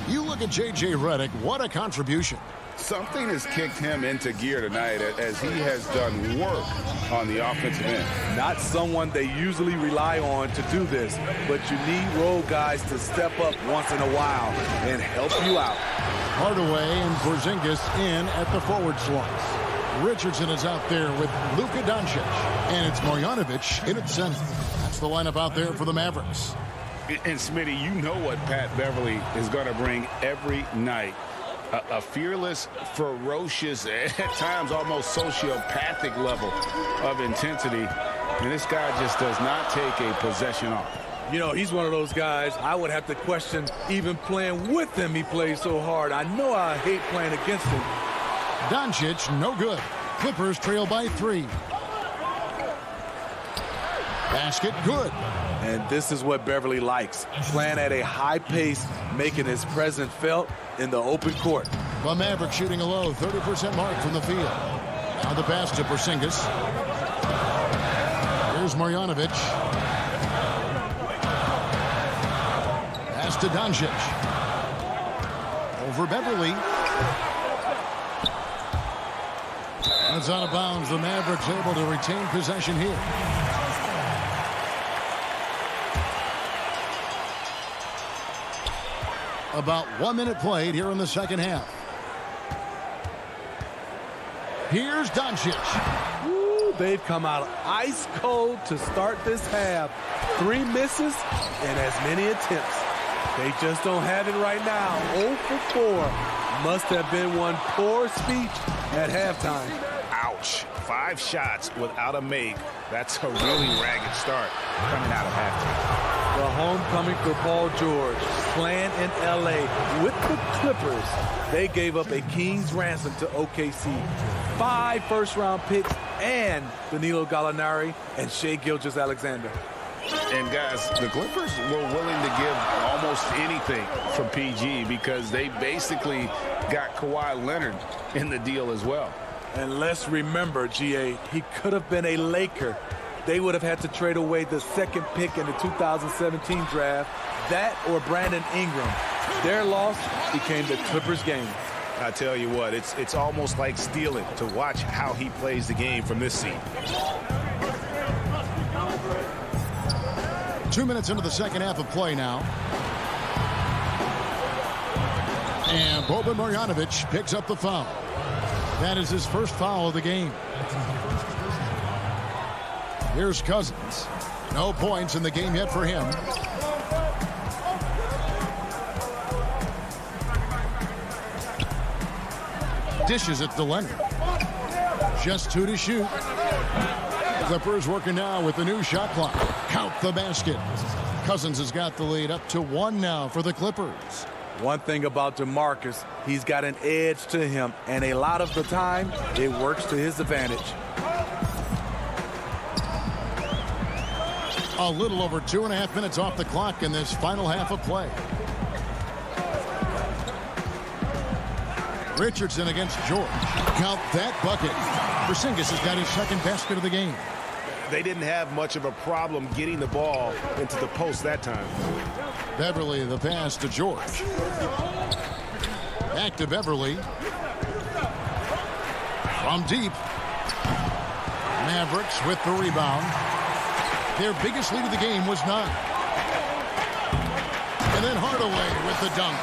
You look at J.J. Redick, what a contribution. Something has kicked him into gear tonight as he has done work on the offensive end. Not someone they usually rely on to do this, but you need role guys to step up once in a while and help you out. Hardaway and Porzingis in at the forward slots. Richardson is out there with Luka Doncic, and it's Marjanovic in at center. That's the lineup out there for the Mavericks. And Smitty, you know what Pat Beverly is going to bring every night. A fearless, ferocious, at times almost sociopathic level of intensity. And this guy just does not take a possession off. You know, he's one of those guys I would have to question even playing with him. He plays so hard. I know I hate playing against him. Doncic, no good. Clippers trail by 3. Basket, good. And this is what Beverly likes. Playing at a high pace, making his presence felt in the open court. The Mavericks shooting a low 30% mark from the field. Now the pass to Porzingis. Here's Marjanovic. Pass to Doncic. Over Beverly. That's out of bounds. The Mavericks able to retain possession here. About 1 minute played here in the second half. Here's Doncic. Ooh, they've come out ice cold to start this half. 3 misses and as many attempts. They just don't have it right now. 0 for 4. Must have been one poor speech at halftime. Ouch. 5 shots without a make. That's a really ragged start coming out of halftime. The homecoming for Paul George, playing in L.A. with the Clippers. They gave up a king's ransom to OKC. 5 first-round picks and Danilo Gallinari and Shai Gilgeous-Alexander. And guys, the Clippers were willing to give almost anything for PG because they basically got Kawhi Leonard in the deal as well. And let's remember, GA, he could have been a Laker. They would have had to trade away the second pick in the 2017 draft, that or Brandon Ingram. Their loss became the Clippers' game. I tell you what, it's almost like stealing to watch how he plays the game from this seat. 2 minutes into the second half of play now. And Boban Marjanovic picks up the foul. That is his first foul of the game. Here's Cousins. No points in the game yet for him. Dishes it to Leonard. Just 2 to shoot. Clippers working now with the new shot clock. Count the basket. Cousins has got the lead up to 1 now for the Clippers. One thing about DeMarcus, he's got an edge to him, and a lot of the time, it works to his advantage. A little over 2.5 minutes off the clock in this final half of play. Richardson against George. Count that bucket. Porzingis has got his second basket of the game. They didn't have much of a problem getting the ball into the post that time. Beverly the pass to George. Back to Beverly. From deep. Mavericks with the rebound. Their biggest lead of the game was 9. And then Hardaway with the dunk.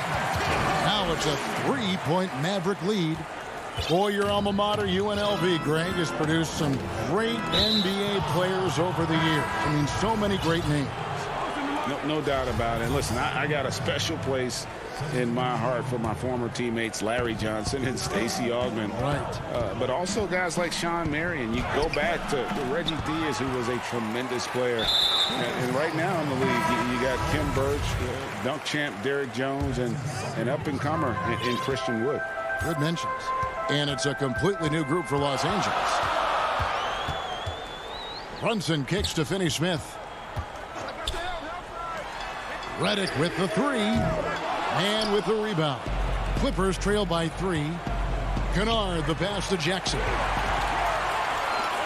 Now it's a 3-point Maverick lead. Boy, your alma mater, UNLV, Greg, has produced some great NBA players over the years. I mean, so many great names. No doubt about it. Listen, I got a special place in my heart for my former teammates Larry Johnson and Stacey Augmon. Right. But also guys like Sean Marion. You go back to Reggie Diaz, who was a tremendous player. And right now in the league, you got Kim Birch, dunk champ Derrick Jones, and up-and-comer in Christian Wood. Good mentions. And it's a completely new group for Los Angeles. Brunson kicks to Finney-Smith. Redick with the 3. And with the rebound. Clippers trail by 3. Kennard the pass to Jackson.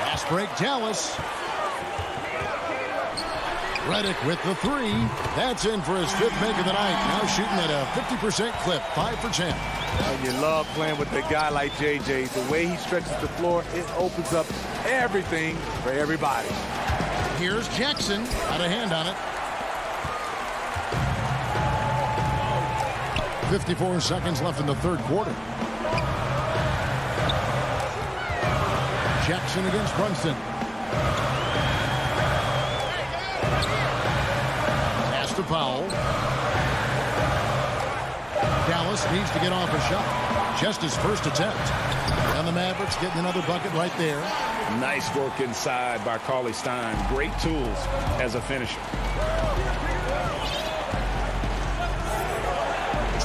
Fast break Dallas. Redick with the 3. That's in for his 5th make of the night. Now shooting at a 50% clip. 5 for 10. You love playing with a guy like JJ. The way he stretches the floor, it opens up everything for everybody. Here's Jackson. Got a hand on it. 54 seconds left in the third quarter. Jackson against Brunson. Pass to Powell. Dallas needs to get off a shot. Just his first attempt. And the Mavericks getting another bucket right there. Nice work inside by Cauley-Stein. Great tools as a finisher.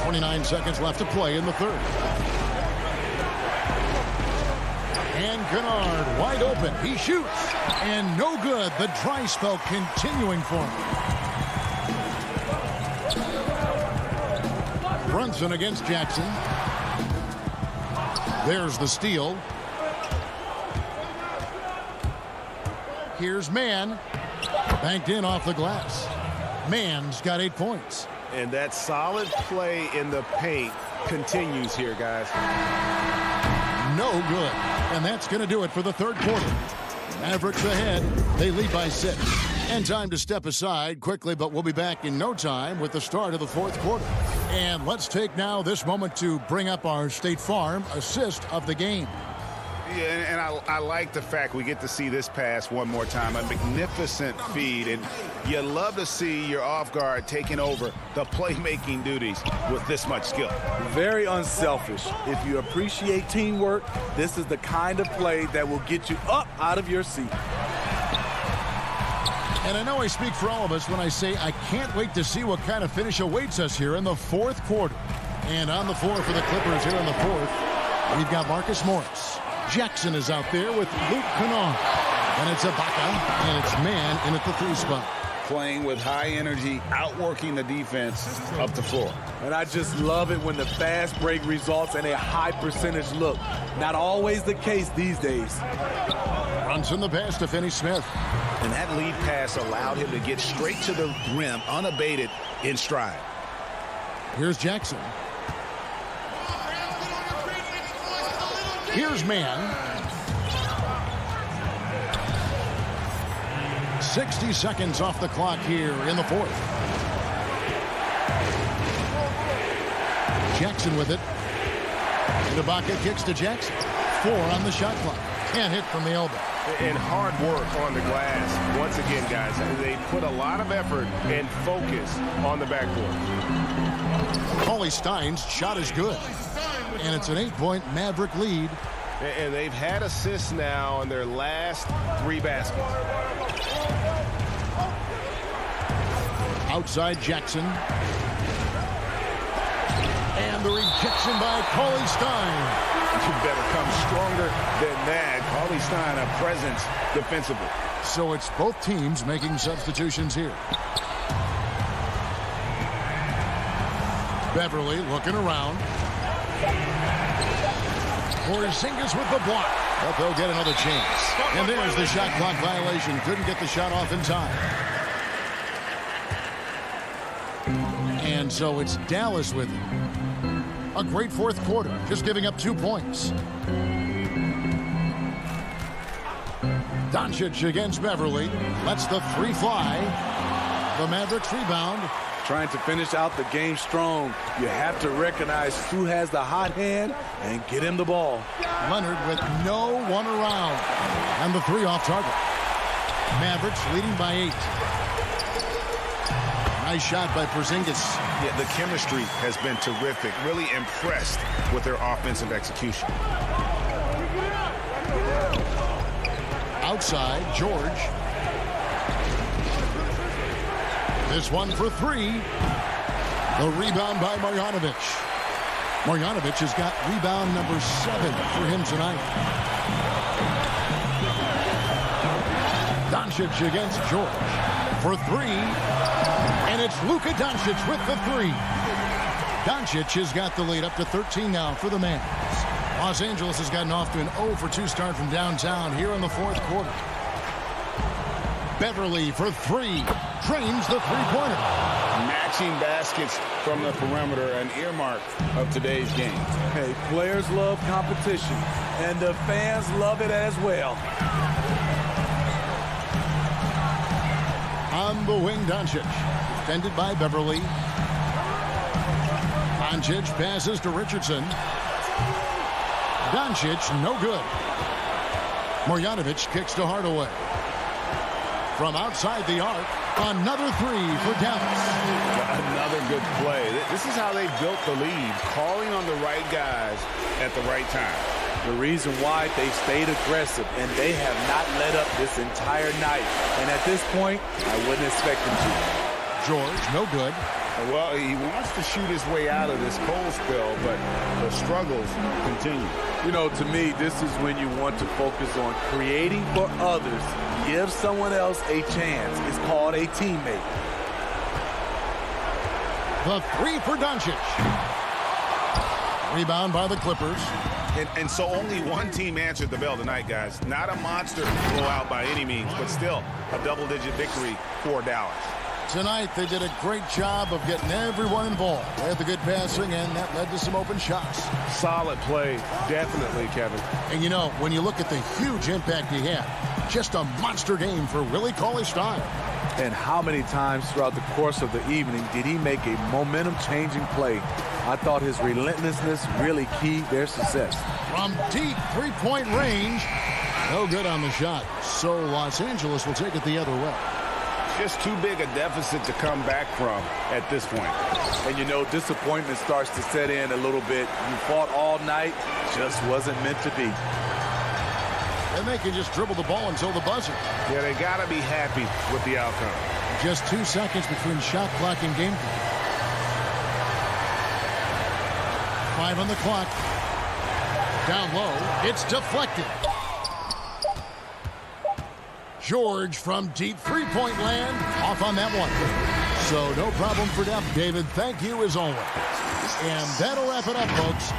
29 seconds left to play in the third. And Kennard wide open. He shoots. And no good. The dry spell continuing for him. Brunson against Jackson. There's the steal. Here's Mann. Banked in off the glass. Mann's got 8 points. And that solid play in the paint continues here, guys. No good. And that's going to do it for the third quarter. Mavericks ahead. They lead by 6. And time to step aside quickly, but we'll be back in no time with the start of the fourth quarter. And let's take now this moment to bring up our State Farm assist of the game. Yeah, and I like the fact we get to see this pass one more time. A magnificent feed, and you love to see your off guard taking over the playmaking duties with this much skill. Very unselfish. If you appreciate teamwork, this is the kind of play that will get you up out of your seat. And I know I speak for all of us when I say I can't wait to see what kind of finish awaits us here in the fourth quarter. And on the floor for the Clippers here in the fourth, we've got Marcus Morris. Jackson is out there with Luke Kennard. And it's Ibaka, and it's man in at the 3 spot. Playing with high energy, outworking the defense up the floor. And I just love it when the fast break results in a high percentage look. Not always the case these days. Runs in the pass to Finney-Smith. And that lead pass allowed him to get straight to the rim, unabated in stride. Here's Jackson. Here's man. 60 seconds off the clock here in the 4th. Jackson with it. Ibaka kicks to Jackson. 4 on the shot clock. Can't hit from the elbow. And hard work on the glass. Once again, guys, they put a lot of effort and focus on the backboard. Cauley Stein's shot is good. And it's an 8-point Maverick lead. And they've had assists now on their last 3 baskets. Outside Jackson. And the rejection by Cauley Stein. You better come stronger than that. Cauley Stein, a presence defensively. So it's both teams making substitutions here. Beverly looking around. Porzingis with the block. But they'll get another chance. And there's the shot clock violation. Couldn't get the shot off in time. And so it's Dallas with it. A great 4th quarter, just giving up 2 points. Doncic against Beverly. Lets the 3 fly. The Mavericks rebound. Trying to finish out the game strong. You have to recognize who has the hot hand and get him the ball. Leonard with no one around. And the 3 off target. Mavericks leading by 8. Nice shot by Porzingis. Yeah, the chemistry has been terrific. Really impressed with their offensive execution. Outside, George. This one for 3. The rebound by Marjanovic. Marjanovic has got rebound number 7 for him tonight. Doncic against George for 3. And it's Luka Doncic with the 3. Doncic has got the lead up to 13 now for the Mavs. Los Angeles has gotten off to an 0 for 2 start from downtown here in the 4th quarter. Beverly for 3. Drains the 3-pointer. Matching baskets from the perimeter, an earmark of today's game. Hey, players love competition, and the fans love it as well. On the wing, Doncic. Defended by Beverly. Doncic passes to Richardson. Doncic, no good. Marjanovic kicks to Hardaway. From outside the arc, another 3 for Dallas. Another good play. This is how they built the lead, calling on the right guys at the right time. The reason why they stayed aggressive, and they have not let up this entire night. And at this point, I wouldn't expect them to. George, no good. Well, he wants to shoot his way out of this cold spell, but the struggles continue. You know, to me, this is when you want to focus on creating for others. Give someone else a chance. It's called a teammate. The 3 for Doncic. Rebound by the Clippers. And so only one team answered the bell tonight, guys. Not a monster blowout by any means, but still a double-digit victory for Dallas. Tonight, they did a great job of getting everyone involved. They had the good passing, and that led to some open shots. Solid play, definitely, Kevin. And, you know, when you look at the huge impact he had, just a monster game for Willie Cauley-Stein. And how many times throughout the course of the evening did he make a momentum-changing play? I thought his relentlessness really keyed their success. From deep 3-point range, no good on the shot. So Los Angeles will take it the other way. Just too big a deficit to come back from at this point. And you know, disappointment starts to set in a little bit. You fought all night, just wasn't meant to be. And they can just dribble the ball until the buzzer. Yeah, they got to be happy with the outcome. Just 2 seconds between shot clock and game clock. 5 on the clock. down low. It's deflected. George from deep three-point land, off on that one. So no problem for depth, David. Thank you as always. And that'll wrap it up, folks.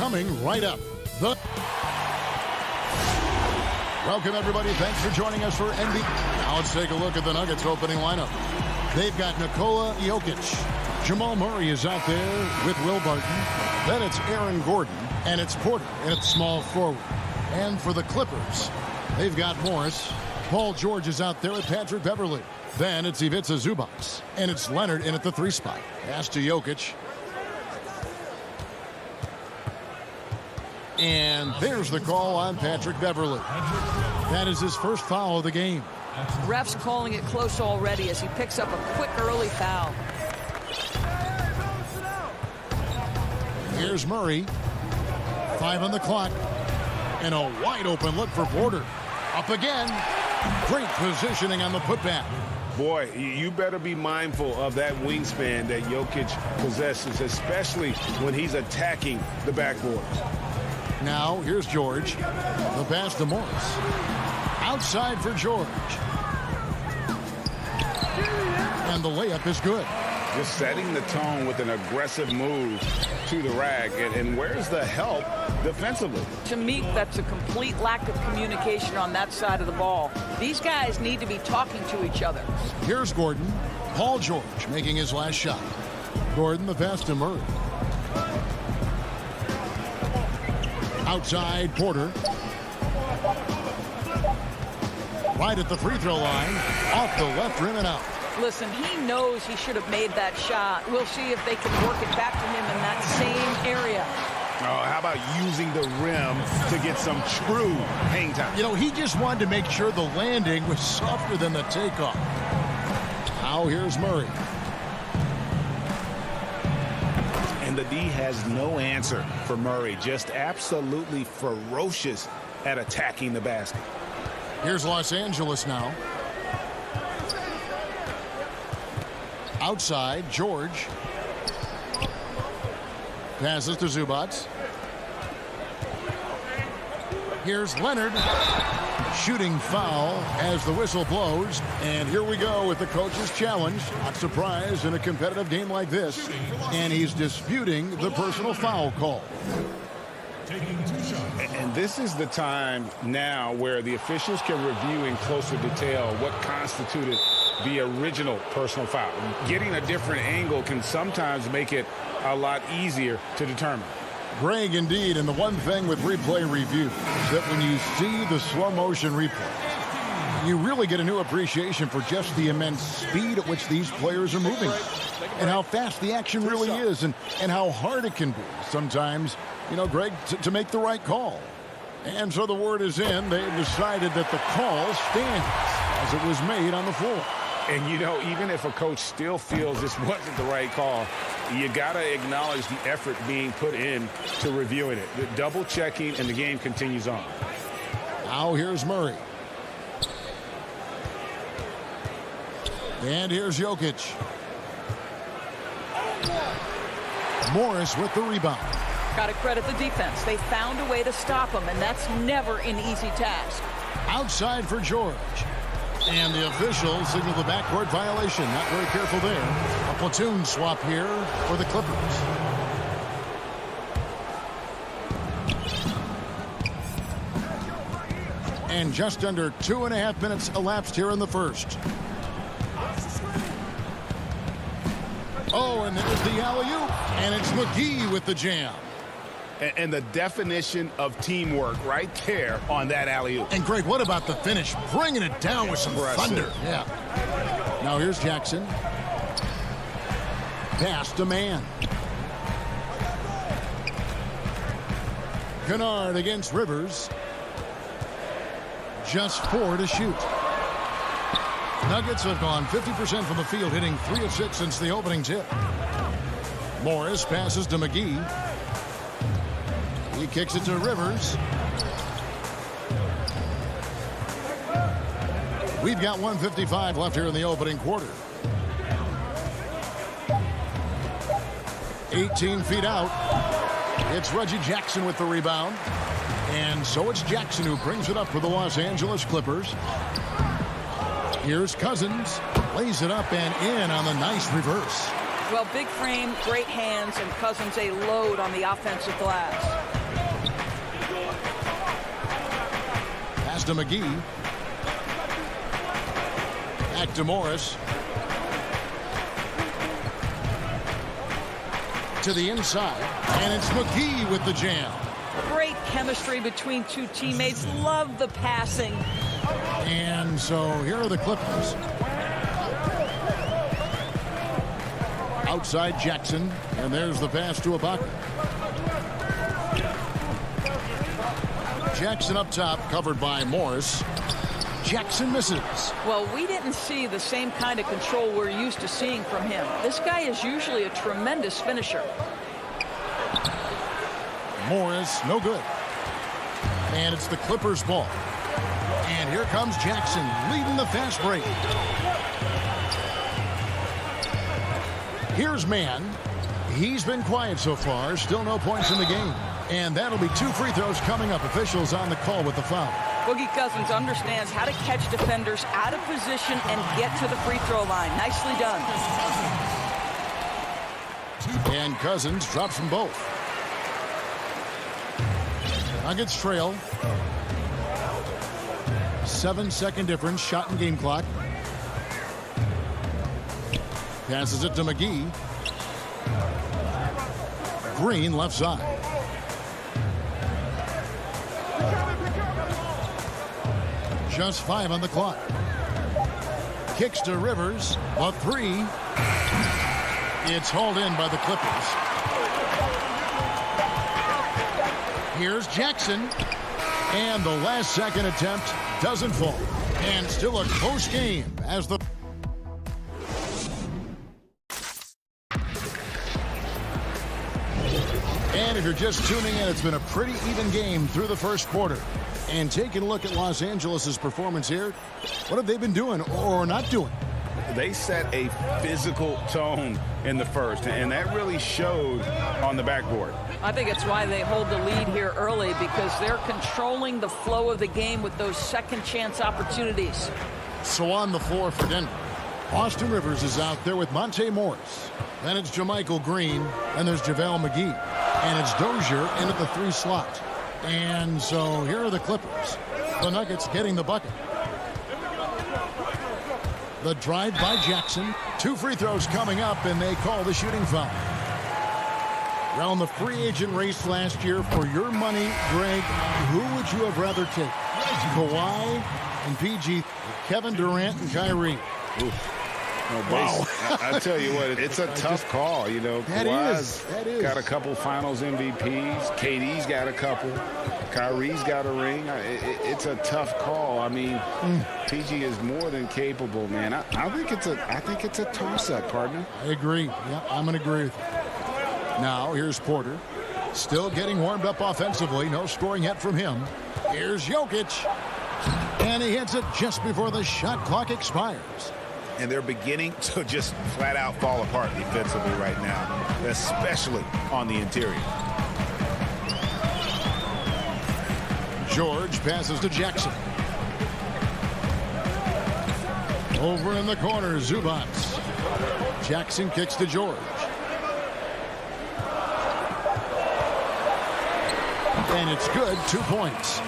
Coming right up, Welcome, everybody. Thanks for joining us for NBA. Now let's take a look at the Nuggets opening lineup. They've got Nikola Jokic. Jamal Murray is out there with Will Barton. Then it's Aaron Gordon, and it's Porter, and it's small forward. And for the Clippers, they've got Morris. Paul George is out there with Patrick Beverley. Then it's Ivica Zubac, and it's Leonard in at the 3 spot. Pass to Jokic. And there's the call on Patrick Beverley. That is his first foul of the game. Ref's calling it close already as he picks up a quick early foul. Here's Murray. 5 on the clock. And a wide open look for Porter. Up again. Great positioning on the putback. Boy, you better be mindful of that wingspan that Jokic possesses, especially when he's attacking the backboard. Now, here's George. The pass to Morris. Outside for George. And the layup is good. Just setting the tone with an aggressive move to the rack. And where's the help defensively? To me, that's a complete lack of communication on that side of the ball. These guys need to be talking to each other. Here's Gordon. Paul George making his last shot. Gordon, the pass to Murray. Outside, Porter. Right at the free throw line. Off the left rim and out. Listen, he knows he should have made that shot. We'll see if they can work it back to him in that same area. Oh, how about using the rim to get some true hang time? You know, he just wanted to make sure the landing was softer than the takeoff. Now here's Murray. And the D has no answer for Murray. Just absolutely ferocious at attacking the basket. Here's Los Angeles now. Outside, George. Passes to Zubac. Here's Leonard. Shooting foul as the whistle blows. And here we go with the coach's challenge. Not surprised in a competitive game like this. And he's disputing the personal foul call. And this is the time now where the officials can review in closer detail what constituted the original personal foul. Getting a different angle can sometimes make it a lot easier to determine. Greg, indeed, and the one thing with replay review is that when you see the slow motion replay, you really get a new appreciation for just the immense speed at which these players are moving and how fast the action really is and how hard it can be sometimes, you know, Greg, to make the right call. And so the word is in. They've decided that the call stands as it was made on the floor. And, you know, even if a coach still feels this wasn't the right call, you got to acknowledge the effort being put in to reviewing it. The double checking, and the game continues on. Now here's Murray. And here's Jokic. Morris with the rebound. Got to credit the defense. They found a way to stop him, and that's never an easy task. Outside for George. And the officials signal the backcourt violation. Not very careful there. A platoon swap here for the Clippers. And just under 2.5 minutes elapsed here in the first. Oh, and there's the alley-oop. And it's McGee with the jam. And the definition of teamwork right there on that alley-oop. And, Greg, what about the finish? Bringing it down with some thunder. Yeah. Now here's Jackson. Pass to man. Kennard against Rivers. Just 4 to shoot. Nuggets have gone 50% from the field, hitting 3 of 6 since the opening tip. Morris passes to McGee. He kicks it to Rivers. We've got 1:55 left here in the opening quarter. 18 feet out. It's Reggie Jackson with the rebound. And so it's Jackson who brings it up for the Los Angeles Clippers. Here's Cousins. Lays it up and in on the nice reverse. Well, big frame, great hands, and Cousins a load on the offensive glass. to McGee. Back to Morris. To the inside, and it's McGee with the jam. Great chemistry between two teammates. Love the passing. And so here are the Clippers. Outside Jackson, and there's the pass to Ibaka. Jackson up top, covered by Morris. Jackson misses. Well, we didn't see the same kind of control we're used to seeing from him. This guy is usually a tremendous finisher. Morris, no good. And it's the Clippers' ball. And here comes Jackson, leading the fast break. Here's Mann. He's been quiet so far. Still no points in the game. And that'll be 2 free throws coming up. Officials on the call with the foul. Boogie Cousins understands how to catch defenders out of position and get to the free throw line. Nicely done. And Cousins drops them both. Nuggets trail. 7-second difference. Shot and game clock. Passes it to McGee. Green left side. Just 5 on the clock. Kicks to Rivers. A 3. It's hauled in by the Clippers. Here's Jackson. And the last second attempt doesn't fall. And still a close game as the... And if you're just tuning in, it's been a pretty even game through the first quarter. And taking a look at Los Angeles' performance here, what have they been doing or not doing? They set a physical tone in the first, and that really showed on the backboard. I think it's why they hold the lead here early, because they're controlling the flow of the game with those second chance opportunities. So on the floor for Denver, Austin Rivers is out there with Monte Morris. Then it's JaMychal Green, and there's JaVale McGee. And it's Dozier in at the 3 slot. And so here are the Clippers. The Nuggets getting the bucket. The drive by Jackson. 2 free throws coming up, and they call the shooting foul. Around the free agent race last year, for your money, Greg, who would you have rather take? Kawhi and PG, Kevin Durant and Kyrie. Oof. Wow. I tell you what, it's a tough call. You know, Kawhi's got a couple finals MVPs. KD's got a couple. Kyrie's got a ring. It's a tough call. I mean, PG is more than capable, man. I think it's a toss-up, partner. I agree. Yeah, I'm going to agree with you. Now, here's Porter. Still getting warmed up offensively. No scoring yet from him. Here's Jokic. And he hits it just before the shot clock expires. And they're beginning to just flat out fall apart defensively right now, especially on the interior. George passes to Jackson. Over in the corner, Zubac. Jackson kicks to George. And it's good, 2 points.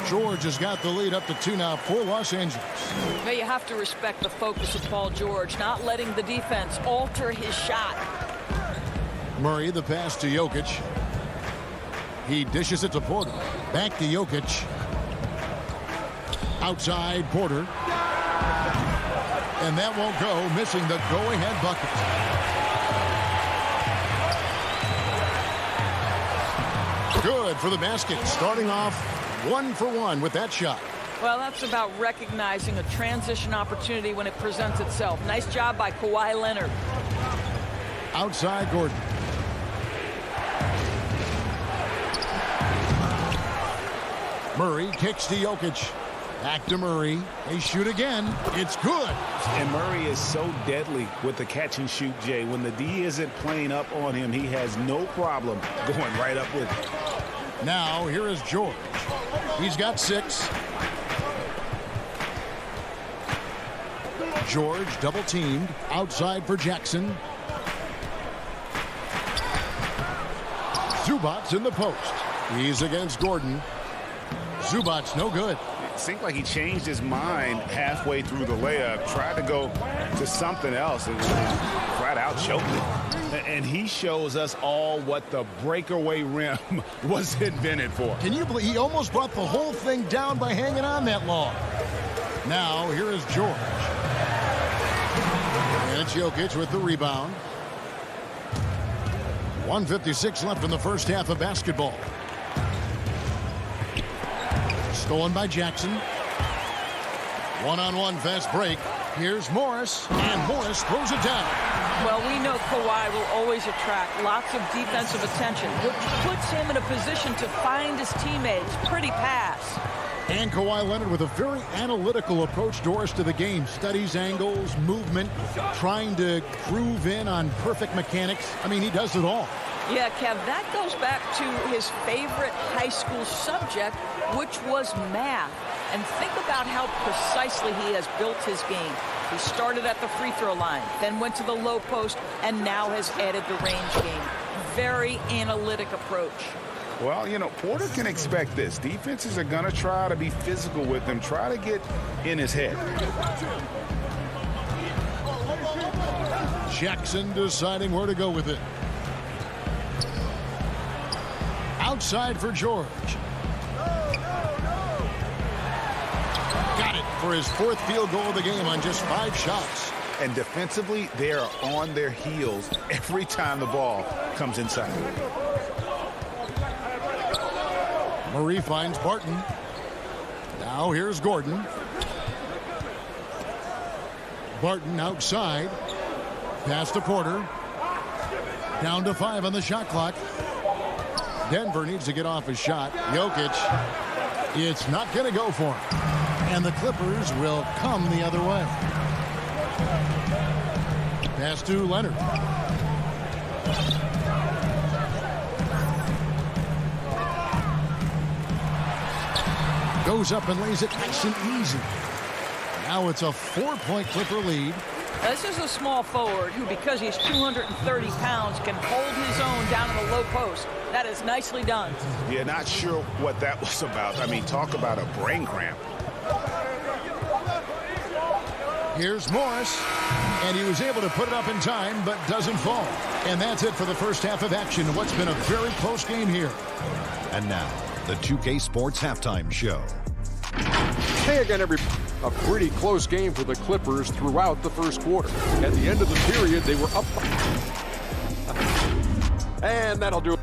George has got the lead up to 2 now for Los Angeles. Well, you have to respect the focus of Paul George, not letting the defense alter his shot. Murray, the pass to Jokic. He dishes it to Porter. Back to Jokic. Outside Porter. And that won't go, missing the go-ahead bucket. Good for the basket, starting off 1 for 1 with that shot. Well, that's about recognizing a transition opportunity when it presents itself. Nice job by Kawhi Leonard. Outside Gordon. Murray kicks to Jokic. Back to Murray. They shoot again. It's good. And Murray is so deadly with the catch and shoot, Jay. When the D isn't playing up on him, he has no problem going right up with it. Now, here is George. He's got 6. George double teamed. Outside for Jackson. Zubac in the post. He's against Gordon. Zubac no good. seemed like he changed his mind halfway through the layup, tried to go to something else, and flat out choked it. And he shows us all what the breakaway rim was invented for. Can you believe he almost brought the whole thing down by hanging on that long? Now, here is George. And it's Jokic with the rebound. 1:56 left in the first half of basketball. Stolen by Jackson. One-on-one fast break. Here's Morris, and Morris throws it down. Well, we know Kawhi will always attract lots of defensive attention, which puts him in a position to find his teammates. Pretty pass. And Kawhi Leonard with a very analytical approach, Doris, to the game. Studies angles, movement, trying to groove in on perfect mechanics. I mean, he does it all. Yeah, Kev, that goes back to his favorite high school subject, which was math. And think about how precisely he has built his game. He started at the free throw line, then went to the low post, and now has added the range game. Very analytic approach. Well, you know, Porter can expect this. Defenses are going to try to be physical with him, try to get in his head. Jackson deciding where to go with it. Outside for George. Got it for his fourth field goal of the game on just 5 shots. And defensively, they are on their heels every time the ball comes inside. Murray finds Barton. Now here's Gordon. Barton outside. Pass to Porter. Down to 5 on the shot clock. Denver needs to get off his shot. Jokic, it's not going to go for him. And the Clippers will come the other way. Pass to Leonard. Goes up and lays it nice and easy. Now it's a 4-point Clipper lead. This is a small forward who, because he's 230 pounds, can hold his own down in the low post. That is nicely done. Yeah, not sure what that was about. I mean, talk about a brain cramp. Here's Morris, and he was able to put it up in time, but doesn't fall. And that's it for the first half of action. What's been a very close game here. And now, the 2K Sports Halftime Show. Hey again, a pretty close game for the Clippers throughout the first quarter. At the end of the period, they were up. And that'll do it.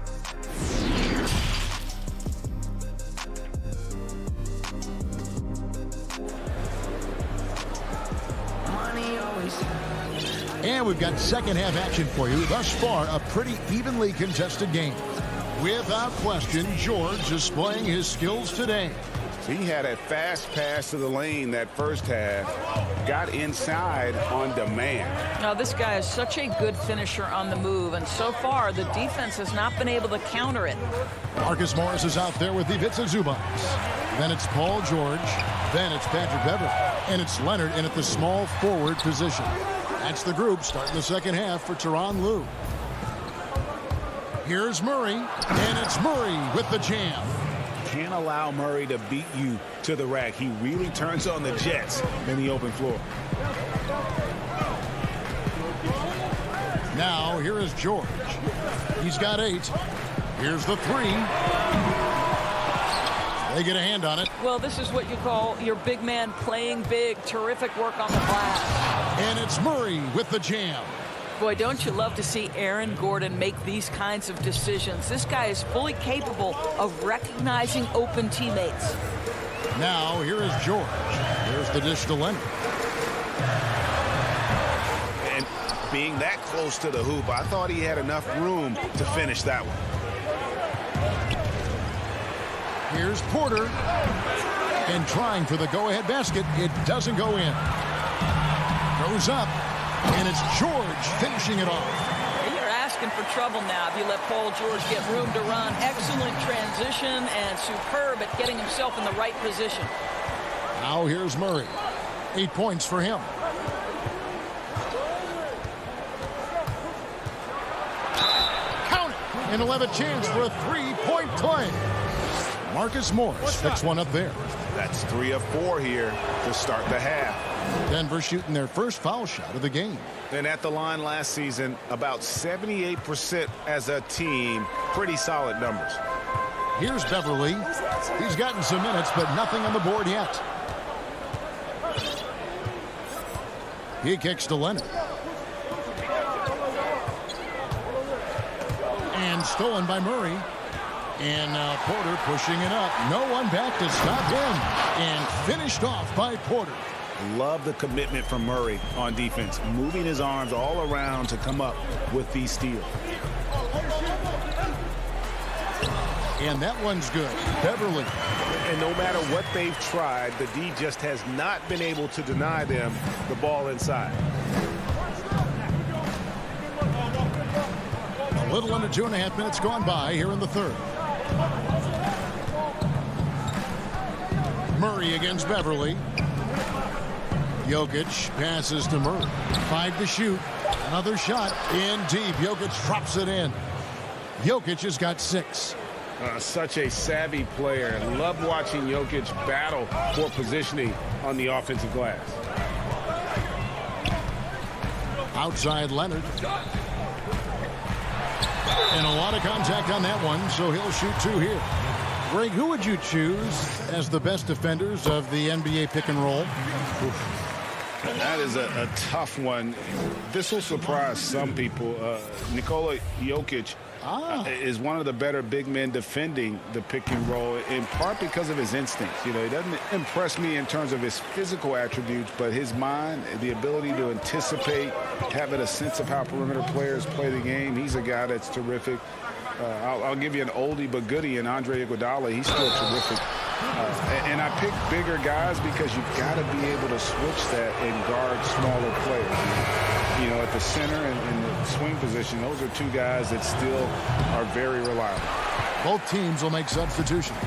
And we've got second half action for you. Thus far, a pretty evenly contested game. Without question, George displaying his skills today. He had a fast pass to the lane that first half, got inside on demand. Now, this guy is such a good finisher on the move, and so far, the defense has not been able to counter it. Marcus Morris is out there with Ivica Zubac. Then it's Paul George. Then it's Patrick Beverley. And it's Leonard in at the small forward position. That's the group starting the second half for Tyronn Lue. Here's Murray, and it's Murray with the jam. Can't allow Murray to beat you to the rack. He really turns on the Jets in the open floor. Now, here is George. He's got 8. Here's the 3. They get a hand on it. Well, this is what you call your big man playing big. Terrific work on the glass. And it's Murray with the jam. Boy, don't you love to see Aaron Gordon make these kinds of decisions. This guy is fully capable of recognizing open teammates. Now, here is George. There's the dish to Leonard. And being that close to the hoop, I thought he had enough room to finish that one. Here's Porter. And trying for the go-ahead basket. It doesn't go in. Goes up. And it's George finishing it off. You're asking for trouble now if you let Paul George get room to run. Excellent transition and superb at getting himself in the right position. Now here's Murray. 8 points for him. Count it. And he'll have a chance for a 3-point play. Marcus Morris picks one up there. That's 3 of 4 here to start the half. Denver shooting their first foul shot of the game. And at the line last season, about 78% as a team. Pretty solid numbers. Here's Beverly. He's gotten some minutes, but nothing on the board yet. He kicks to Leonard. And stolen by Murray. And now Porter pushing it up. No one back to stop him. And finished off by Porter. Love the commitment from Murray on defense. Moving his arms all around to come up with these steals. And that one's good. Beverly. And no matter what they've tried, the D just has not been able to deny them the ball inside. A little under 2.5 minutes gone by here in the third. Murray against Beverly. Jokic passes to Murray. 5 to shoot. Another shot in deep. Jokic drops it in. Jokic has got 6. Such a savvy player. Love watching Jokic battle for positioning on the offensive glass. Outside Leonard. And a lot of contact on that one, so he'll shoot 2 here. Greg, who would you choose as the best defenders of the NBA pick and roll? That is a tough one. This will surprise some people. Nikola Jokic is one of the better big men defending the pick and roll, in part because of his instincts. You know, he doesn't impress me in terms of his physical attributes, but his mind, the ability to anticipate, having a sense of how perimeter players play the game. He's a guy that's terrific. I'll give you an oldie but goodie in Andre Iguodala. He's still terrific. And I pick bigger guys because you've got to be able to switch that and guard smaller players. You know, at the center and the swing position, those are 2 guys that still are very reliable. Both teams will make substitutions.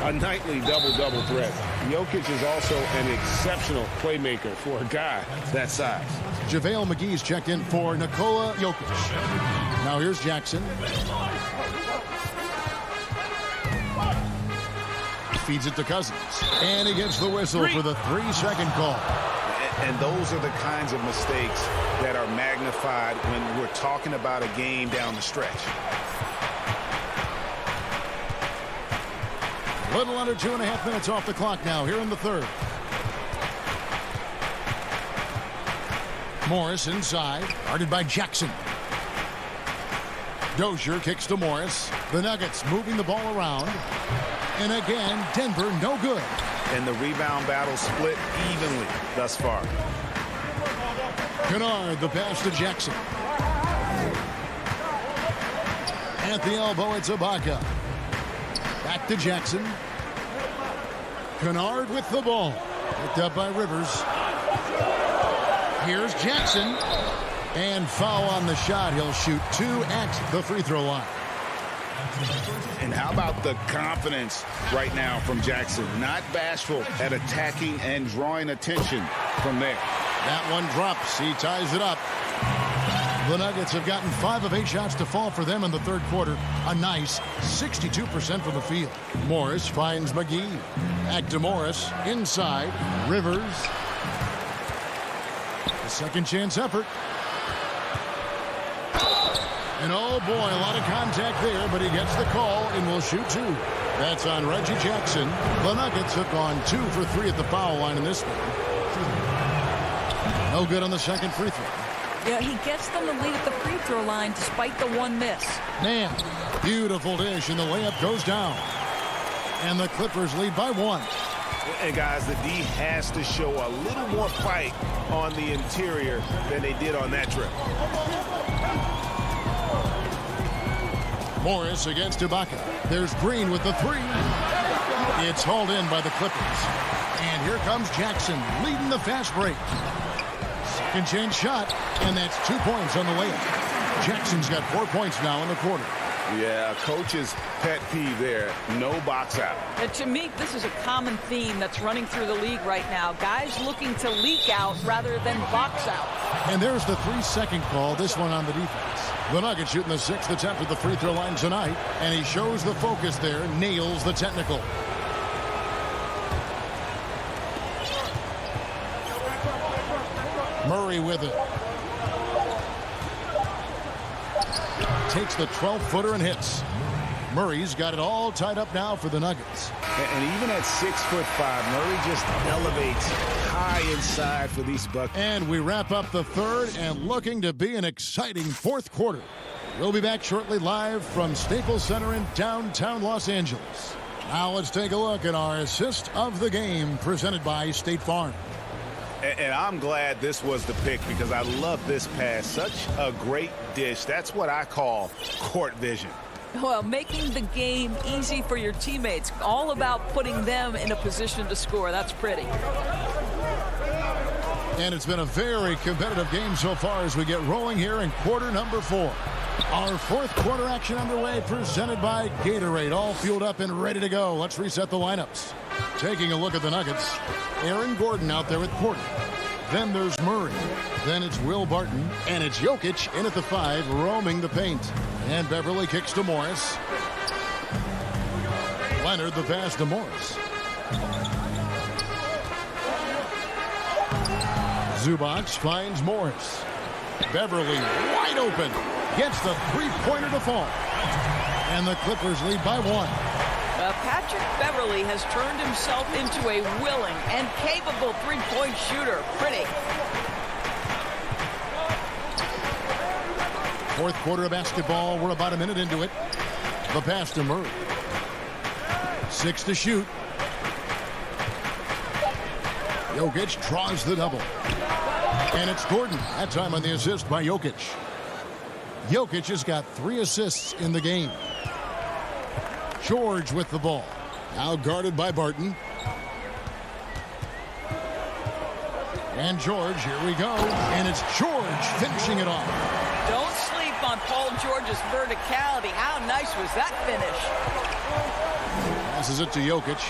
A nightly double-double threat. Jokic is also an exceptional playmaker for a guy that size. JaVale McGee's checked in for Nikola Jokic. Now here's Jackson. Feeds it to Cousins. And he gets the whistle for the 3-second call. And those are the kinds of mistakes that are magnified when we're talking about a game down the stretch. Little under 2.5 minutes off the clock now here in the third. Morris inside, guarded by Jackson. Dozier kicks to Morris. The Nuggets moving the ball around. And again, Denver no good. And the rebound battle split evenly thus far. Kennard, the pass to Jackson. At the elbow, it's Ibaka. Back to Jackson. Kennard with the ball. Picked up by Rivers. Here's Jackson. And foul on the shot. He'll shoot 2 at the free throw line. And how about the confidence right now from Jackson? Not bashful at attacking and drawing attention from there. That one drops. He ties it up. The Nuggets have gotten 5 of 8 shots to fall for them in the third quarter. A nice 62% from the field. Morris finds McGee. Back to Morris. Inside. Rivers. A second chance effort. And oh boy, a lot of contact there, but he gets the call and will shoot 2. That's on Reggie Jackson. The Nuggets have gone 2 for 3 at the foul line in this one. No good on the second free throw. Yeah, he gets them the lead at the free throw line despite the 1 miss. Man, beautiful dish, and the layup goes down. And the Clippers lead by 1. And guys, the D has to show a little more fight on the interior than they did on that trip. Morris against Ibaka. There's Green with the 3. It's hauled in by the Clippers. And here comes Jackson leading the fast break. Second chance shot, and that's 2 points on the layup. Jackson's got 4 points now in the quarter. Yeah, coach's pet peeve there. No box out. To me, this is a common theme that's running through the league right now. Guys looking to leak out rather than box out. And there's the 3-second call, this one on the defense. The Nuggets shooting the 6th attempt at the free throw line tonight, and he shows the focus there, nails the technical. Murray with it. Takes the 12-footer and hits. Murray's got it all tied up now for the Nuggets. And even at 6'5", Murray just elevates high inside for these buckets. And we wrap up the third and looking to be an exciting fourth quarter. We'll be back shortly live from Staples Center in downtown Los Angeles. Now let's take a look at our assist of the game presented by State Farm. And I'm glad this was the pick because I love this pass. Such a great dish. That's what I call court vision. Well, making the game easy for your teammates. All about putting them in a position to score. That's pretty. And it's been a very competitive game so far as we get rolling here in quarter number 4. Our fourth quarter action underway, presented by Gatorade. All fueled up and ready to go. Let's reset the lineups. Taking a look at the Nuggets. Aaron Gordon out there at quarter. Then there's Murray. Then it's Will Barton. And it's Jokic in at the 5, roaming the paint. And Beverly kicks to Morris. Leonard the pass to Morris. Zubac finds Morris. Beverly wide open. Gets the three-pointer to fall. And the Clippers lead by 1. Patrick Beverly has turned himself into a willing and capable three-point shooter. Pretty. Fourth quarter of basketball. We're about a minute into it. The pass to Murray. 6 to shoot. Jokic draws the double. And it's Gordon. That time on the assist by Jokic. Jokic has got 3 assists in the game. George with the ball. Now guarded by Barton. And George, here we go. And it's George finishing it off. Don't sleep on Paul George's verticality. How nice was that finish? Passes it to Jokic.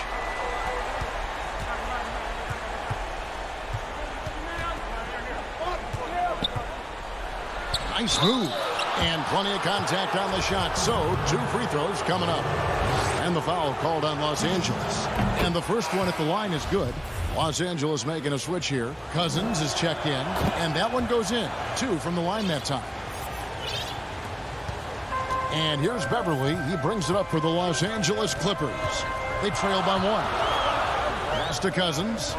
Nice move. And plenty of contact on the shot. So 2 free throws coming up. And the foul called on Los Angeles. And the first one at the line is good. Los Angeles making a switch here. Cousins is checked in. And that one goes in. 2 from the line that time. And here's Beverly. He brings it up for the Los Angeles Clippers. They trail by 1. Pass to Cousins.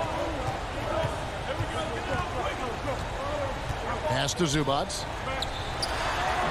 Pass to Zubac.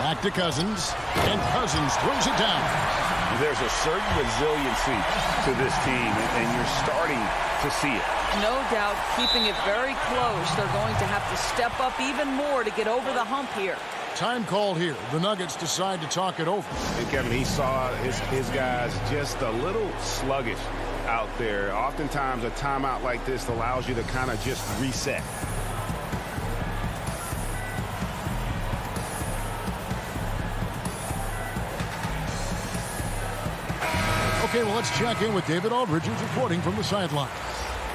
Back to Cousins. And Cousins throws it down. There's a certain resiliency to this team, and you're starting to see it. No doubt, keeping it very close. They're going to have to step up even more to get over the hump here. Time called here. The Nuggets decide to talk it over. And Kevin, he saw his guys just a little sluggish out there. Oftentimes, a timeout like this allows you to kind of just reset. Okay, well, let's check in with David Aldridge, who's reporting from the sideline.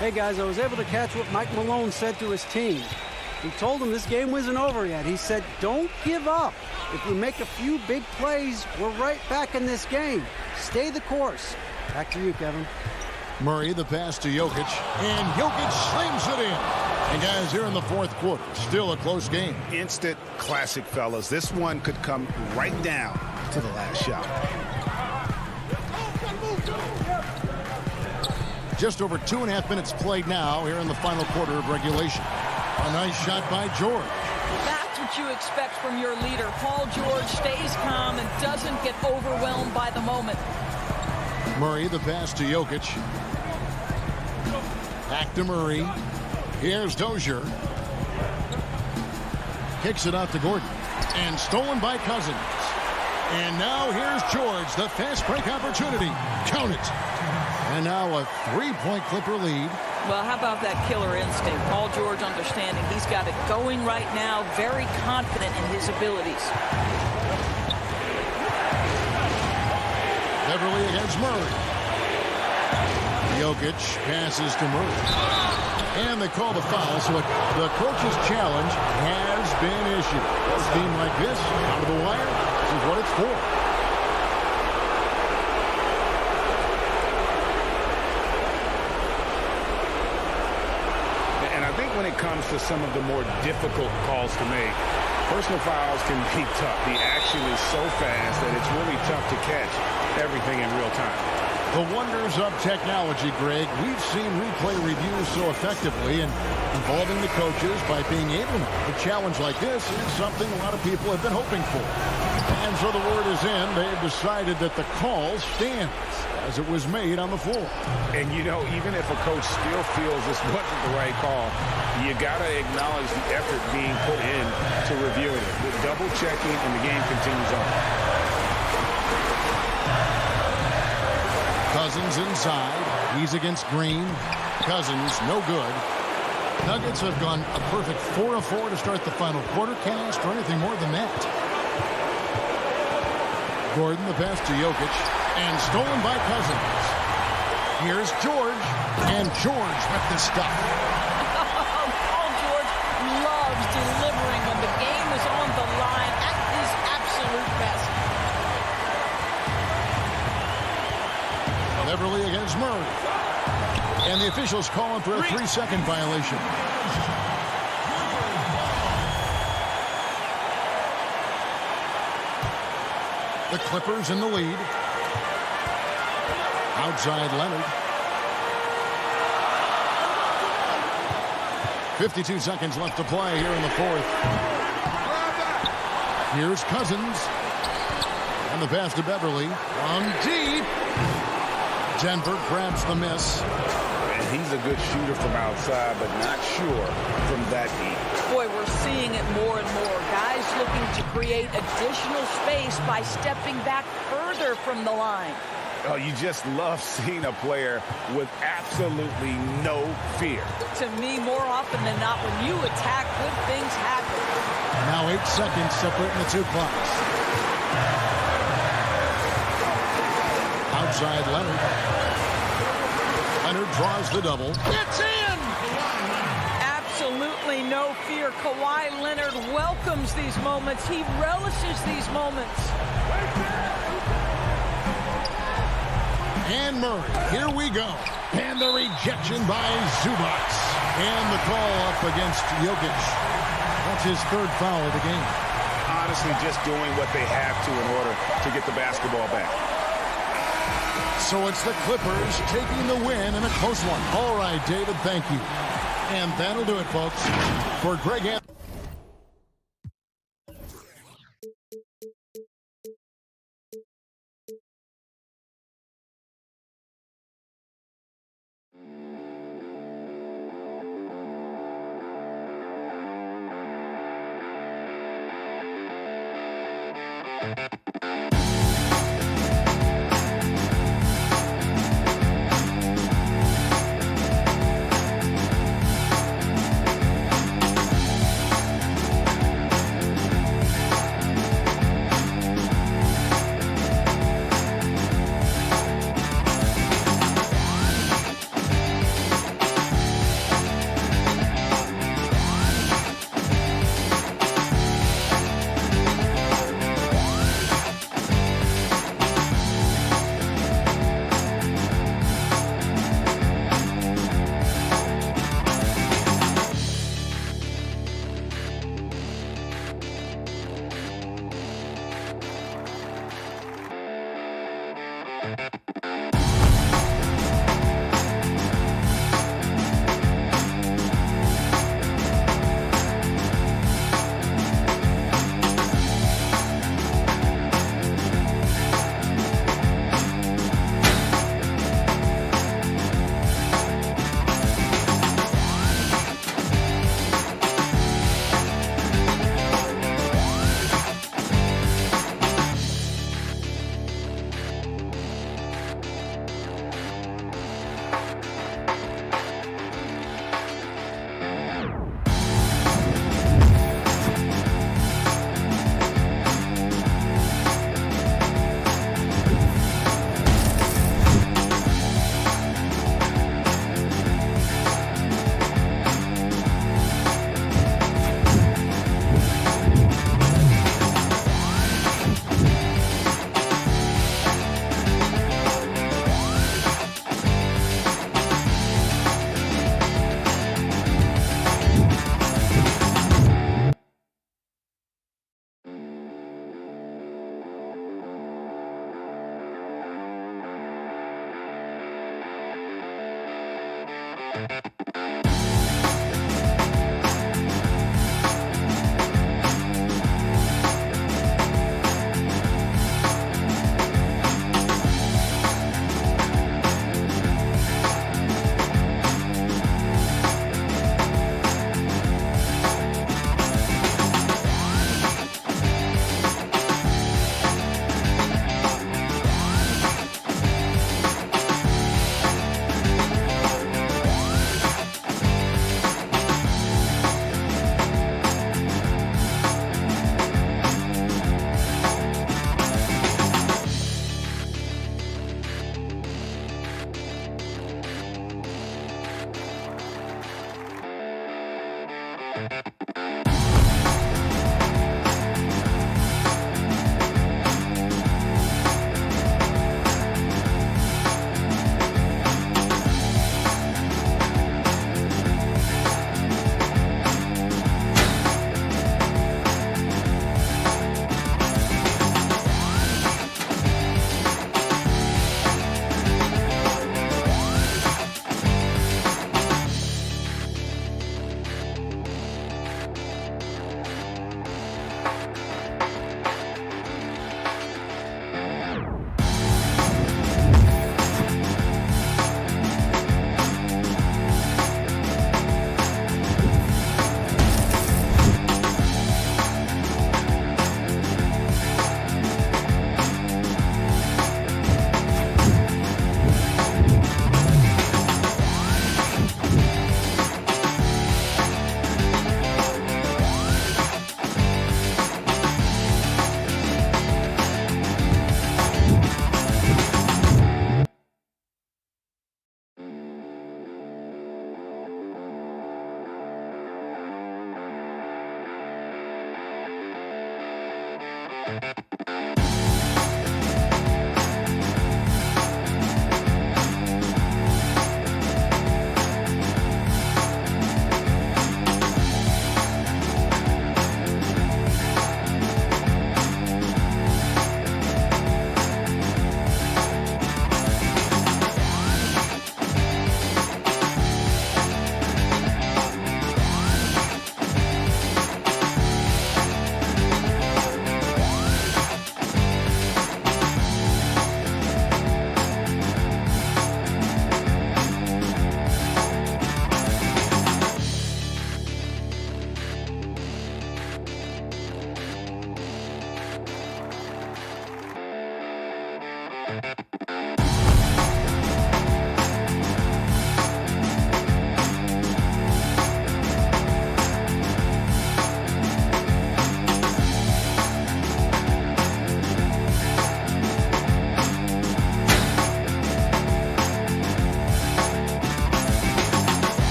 Hey, guys, I was able to catch what Mike Malone said to his team. He told them this game wasn't over yet. He said, don't give up. If we make a few big plays, we're right back in this game. Stay the course. Back to you, Kevin. Murray, the pass to Jokic, and Jokic slams it in. And guys, here in the fourth quarter, still a close game. Instant classic, fellas. This one could come right down to the last shot. Just over 2.5 minutes played now here in the final quarter of regulation. A nice shot by George. That's what you expect from your leader. Paul George stays calm and doesn't get overwhelmed by the moment. Murray, the pass to Jokic. Back to Murray. Here's Dozier. Kicks it out to Gordon. And stolen by Cousins. And now here's George, the fast break opportunity. Count it. And now a 3-point Clipper lead. Well, how about that killer instinct? Paul George understanding he's got it going right now, very confident in his abilities. Beverly against Murray. Jokic passes to Murray. And they call the foul, so the coach's challenge has been issued. A team like this, out of the wire, this is what it's for. And I think when it comes to some of the more difficult calls to make, personal fouls can be tough. The action is so fast that it's really tough to catch everything in real time. The wonders of technology, Greg. We've seen replay reviews so effectively, and involving the coaches by being able to make a challenge like this is something a lot of people have been hoping for. And so the word is in. They've decided that the call stands as it was made on the floor. And, you know, even if a coach still feels this wasn't the right call, you got to acknowledge the effort being put in to reviewing it. The double checking, and the game continues on. Cousins inside. He's against Green. Cousins, no good. Nuggets have gone a perfect 4 of 4 to start the final quarter. Can't ask for anything more than that. Gordon, the pass to Jokic, and stolen by Cousins. Here's George, and George with the stuff. Paul George loves delivering when the game is on the line at his absolute best. Beverly against Murray. And the officials calling for a 3-second violation. The Clippers in the lead. Outside Leonard. 52 seconds left to play here in the fourth. Here's Cousins. And the pass to Beverly. From deep. Denver grabs the miss. And he's a good shooter from outside, but not sure from that deep. Boy, we're seeing it more and more. Guys looking to create additional space by stepping back further from the line. Oh, you just love seeing a player with absolutely no fear. To me, more often than not, when you attack, good things happen. Now 8 seconds separating the two clocks. Outside Leonard. Leonard draws the double. It's in! Absolutely no fear. Kawhi Leonard welcomes these moments. He relishes these moments. And Murray, here we go. And the rejection by Zubac. And the call up against Jokic. That's his third foul of the game. Honestly, just doing what they have to in order to get the basketball back. So it's the Clippers taking the win in a close one. All right, David, thank you. And that'll do it, folks. For Greg Anthony.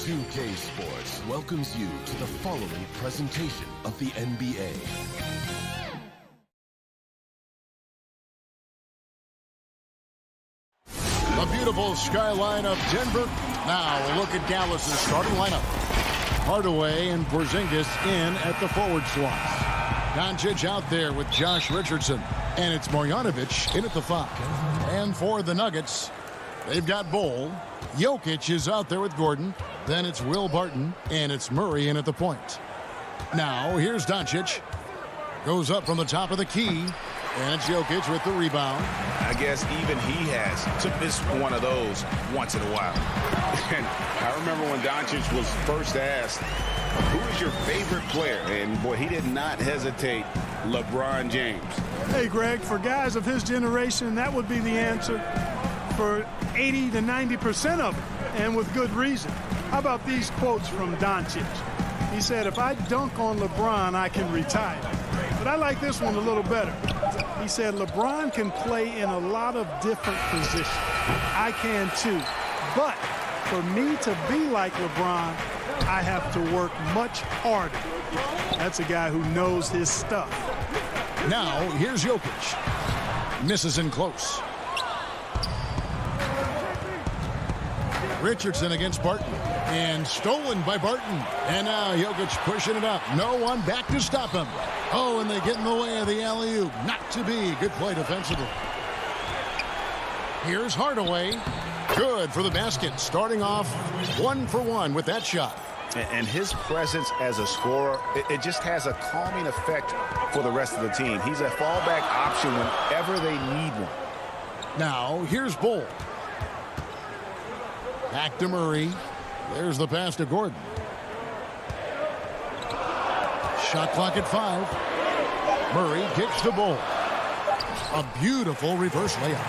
2K Sports welcomes you to the following presentation of the NBA. The beautiful skyline of Denver. Now a look at Dallas's starting lineup. Hardaway and Porzingis in at the forward slots. Doncic out there with Josh Richardson. And it's Marjanovic in at the 5. And for the Nuggets, they've got Bol. Jokic is out there with Gordon. Then it's Will Barton. And it's Murray in at the point. Now here's Doncic. Goes up from the top of the key. And it's Jokic with the rebound. I guess even he has to miss one of those once in a while. And I remember when Doncic was first asked, who is your favorite player? And boy, he did not hesitate. LeBron James. Hey, Greg, for guys of his generation, that would be the answer for 80 to 90% of it, and with good reason. How about these quotes from Doncic? He said, if I dunk on LeBron, I can retire. But I like this one a little better. He said, LeBron can play in a lot of different positions. I can too. But for me to be like LeBron, I have to work much harder. That's a guy who knows his stuff. Now, here's Jokic. Misses in close. Richardson against Barton. And stolen by Barton. And now Jokic pushing it up. No one back to stop him. Oh, and they get in the way of the alley-oop. Not to be. Good play defensively. Here's Hardaway. Good for the basket. Starting off 1 for 1 with that shot. And his presence as a scorer, it just has a calming effect for the rest of the team. He's a fallback option whenever they need one. Now, here's Bol. Back to Murray. There's the pass to Gordon. Shot clock at 5. Murray kicks to Bol. A beautiful reverse layup.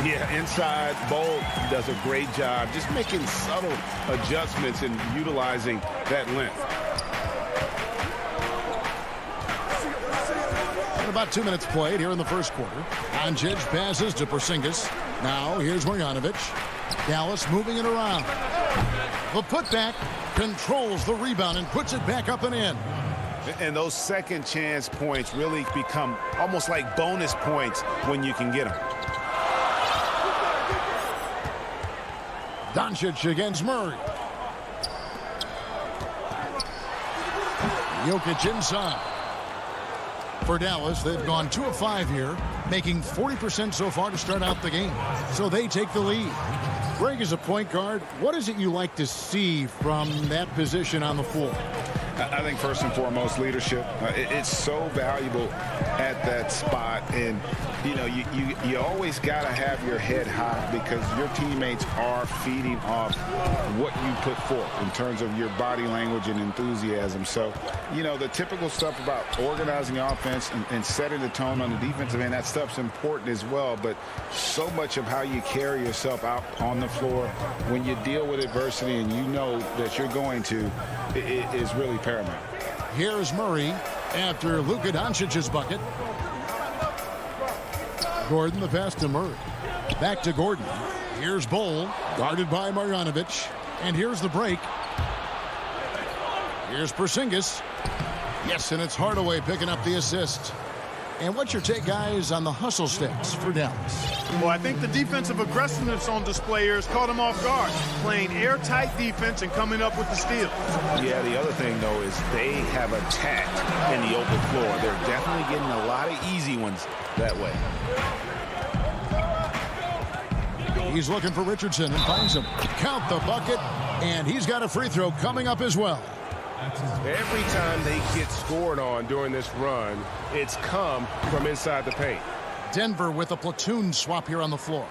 Yeah, inside, Bol does a great job just making subtle adjustments and utilizing that length. And about 2 minutes played here in the first quarter. Doncic passes to Porzingis. Now here's Marjanovic. Dallas moving it around. The putback controls the rebound and puts it back up and in. And those second chance points really become almost like bonus points when you can get them. Doncic against Murray. Jokic inside. For Dallas, they've gone 2 of 5 here, making 40% so far to start out the game. So they take the lead. Greg, as a point guard, what is it you like to see from that position on the floor? I think first and foremost, leadership. It's so valuable at that spot. And, you know, you always got to have your head high because your teammates are feeding off what you put forth in terms of your body language and enthusiasm. So, you know, the typical stuff about organizing offense and setting the tone on the defensive end, that stuff's important as well. But so much of how you carry yourself out on the floor when you deal with adversity and you know that you're going to, it is really paramount. Here's Murray after Luka Doncic's bucket. Gordon, the pass to Murray. Back to Gordon. Here's Bol, guarded by Marjanovic. And here's the break. Here's Porzingis. Yes, and it's Hardaway picking up the assist. And what's your take, guys, on the hustle stats for Dallas? Well, I think the defensive aggressiveness on display here has caught them off guard, playing airtight defense and coming up with the steal. Yeah, the other thing, though, is they have attacked in the open floor. They're definitely getting a lot of easy ones that way. He's looking for Richardson and finds him. Count the bucket, and he's got a free throw coming up as well. Every time they get scored on during this run, it's come from inside the paint. Denver with a platoon swap here on the floor.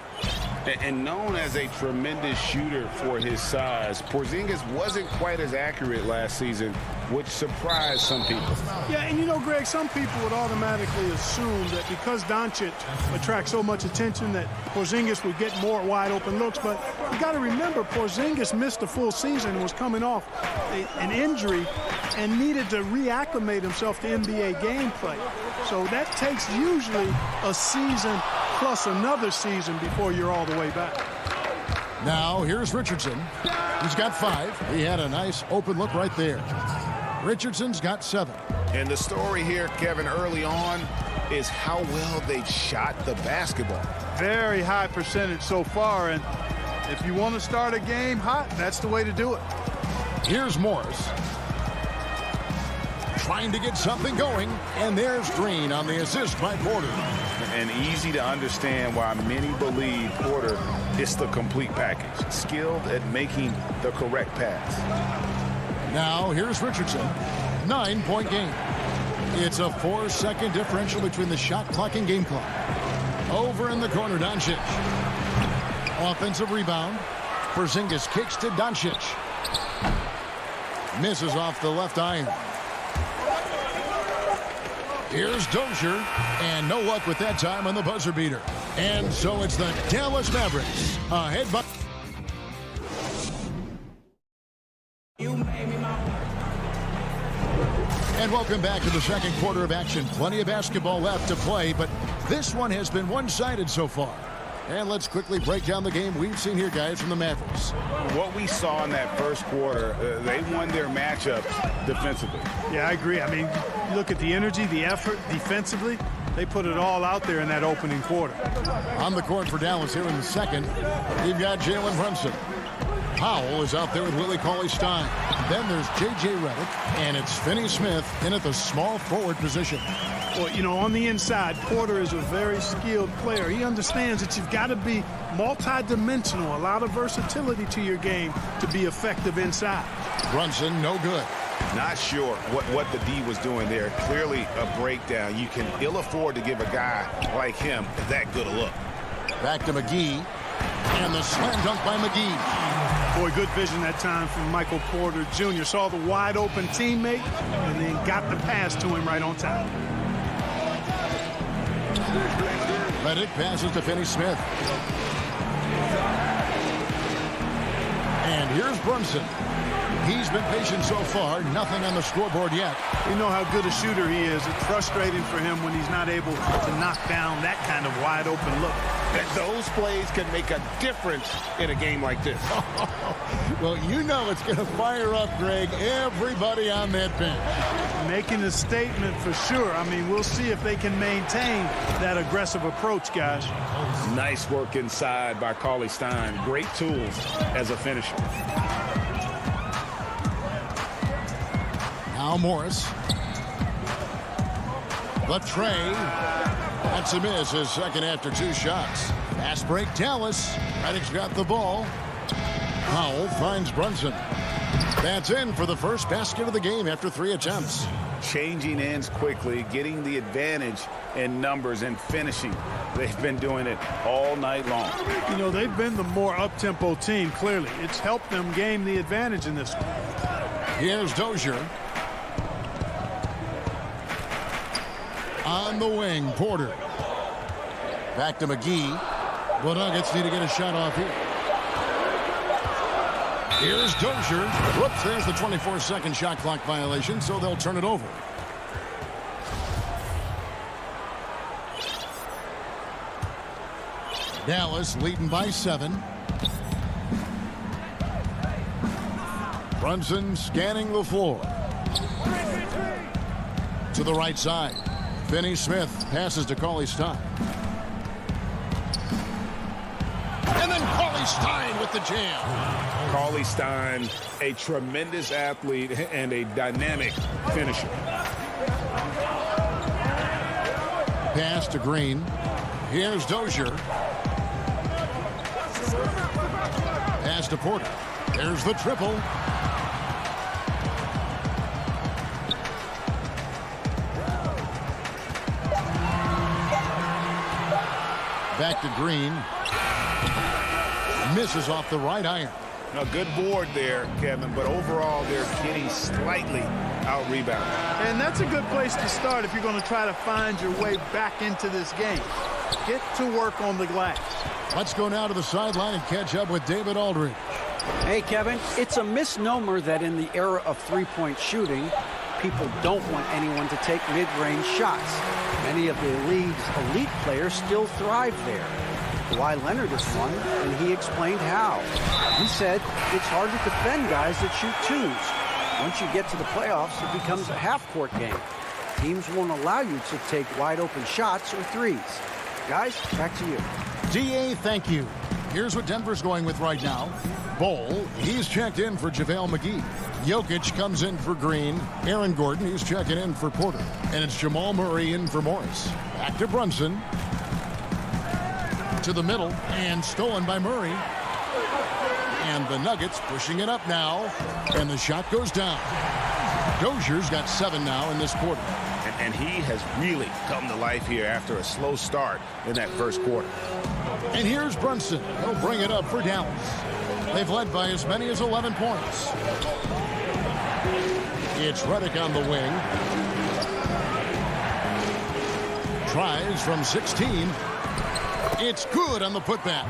And known as a tremendous shooter for his size, Porzingis wasn't quite as accurate last season, which surprised some people. Yeah, and you know, Greg, some people would automatically assume that because Doncic attracts so much attention that Porzingis would get more wide open looks. But you got to remember, Porzingis missed a full season and was coming off an injury and needed to reacclimate himself to NBA gameplay. So that takes usually a season plus another season before you're all the way back. Now here's Richardson. He's got 5. He had a nice open look right there. Richardson's got 7. And the story here, Kevin, early on is how well they've shot the basketball. Very high percentage so far, and if you want to start a game hot, that's the way to do it. Here's Morris. Trying to get something going, and there's Green on the assist by Porter. And easy to understand why many believe Porter is the complete package, skilled at making the correct pass. Now here's Richardson, 9-point game. It's a 4-second differential between the shot clock and game clock. Over in the corner, Doncic. Offensive rebound. Porzingis kicks to Doncic. Misses off the left iron. Here's Dozier, and no luck with that time on the buzzer beater. And so it's the Dallas Mavericks ahead by... And welcome back to the second quarter of action. Plenty of basketball left to play, but this one has been one-sided so far. And let's quickly break down the game we've seen here, guys, from the Mavericks. What we saw in that first quarter, they won their matchups defensively. Yeah, I agree. I mean, you look at the energy, the effort defensively, they put it all out there in that opening quarter. On the court for Dallas here in the second, you've got Jalen Brunson. Powell is out there with Willie Cauley-Stein. Then there's J.J. Redick, and it's Finney Smith in at the small forward position. Well, you know, on the inside, Porter is a very skilled player. He understands that you've got to be multi-dimensional, a lot of versatility to your game to be effective inside. Brunson, no good. Not sure what the D was doing there. Clearly a breakdown. You can ill afford to give a guy like him that good a look. Back to McGee, and the slam dunk by McGee. Boy, good vision that time from Michael Porter Jr. Saw the wide open teammate and then got the pass to him right on time. Redick passes to Finney Smith. And here's Brunson. He's been patient so far. Nothing on the scoreboard yet. You know how good a shooter he is. It's frustrating for him when he's not able to knock down that kind of wide open look. Those plays can make a difference in a game like this. Well, you know it's going to fire up, Greg, everybody on that bench. Making a statement for sure. I mean, we'll see if they can maintain that aggressive approach, guys. Nice work inside by Cauley-Stein. Great tools as a finisher. Now Morris. Latrey. That's a miss, his second after 2 shots. Fast break, Dallas. Redick's got the ball. Powell finds Brunson. That's in for the first basket of the game after 3 attempts. Changing ends quickly, getting the advantage in numbers and finishing. They've been doing it all night long. You know, they've been the more up-tempo team, clearly. It's helped them gain the advantage in this one. Here's Dozier. On the wing, Porter. Back to McGee. The Nuggets need to get a shot off here. Here's Dozier. Whoops, there's the 24-second shot clock violation, so they'll turn it over. Dallas leading by 7. Brunson scanning the floor. To the right side. Finney Smith passes to Cauley-Stein. And then Cauley-Stein with the jam. Cauley-Stein, a tremendous athlete and a dynamic finisher. Pass to Green. Here's Dozier. Pass to Porter. There's the triple. Back to Green. Misses off the right iron. A good board there, Kevin, but overall they're getting slightly out-rebounded. And that's a good place to start if you're going to try to find your way back into this game. Get to work on the glass. Let's go now to the sideline and catch up with David Aldridge. Hey, Kevin, it's a misnomer that in the era of three-point shooting, people don't want anyone to take mid-range shots. Many of the league's elite players still thrive there. Kawhi Leonard is one, and he explained how. He said it's hard to defend guys that shoot twos. Once you get to the playoffs, it becomes a half-court game. Teams won't allow you to take wide-open shots or threes. Guys, back to you. DA, thank you. Here's what Denver's going with right now. Bol, he's checked in for JaVale McGee. Jokic comes in for Green. Aaron Gordon, he's checking in for Porter. And it's Jamal Murray in for Morris. Back to Brunson. To the middle, and stolen by Murray. And the Nuggets pushing it up now. And the shot goes down. Dozier's got 7 now in this quarter. And he has really come to life here after a slow start in that first quarter. And here's Brunson. He'll bring it up for Dallas. They've led by as many as 11 points. It's Redick on the wing. Tries from 16. It's good on the putback.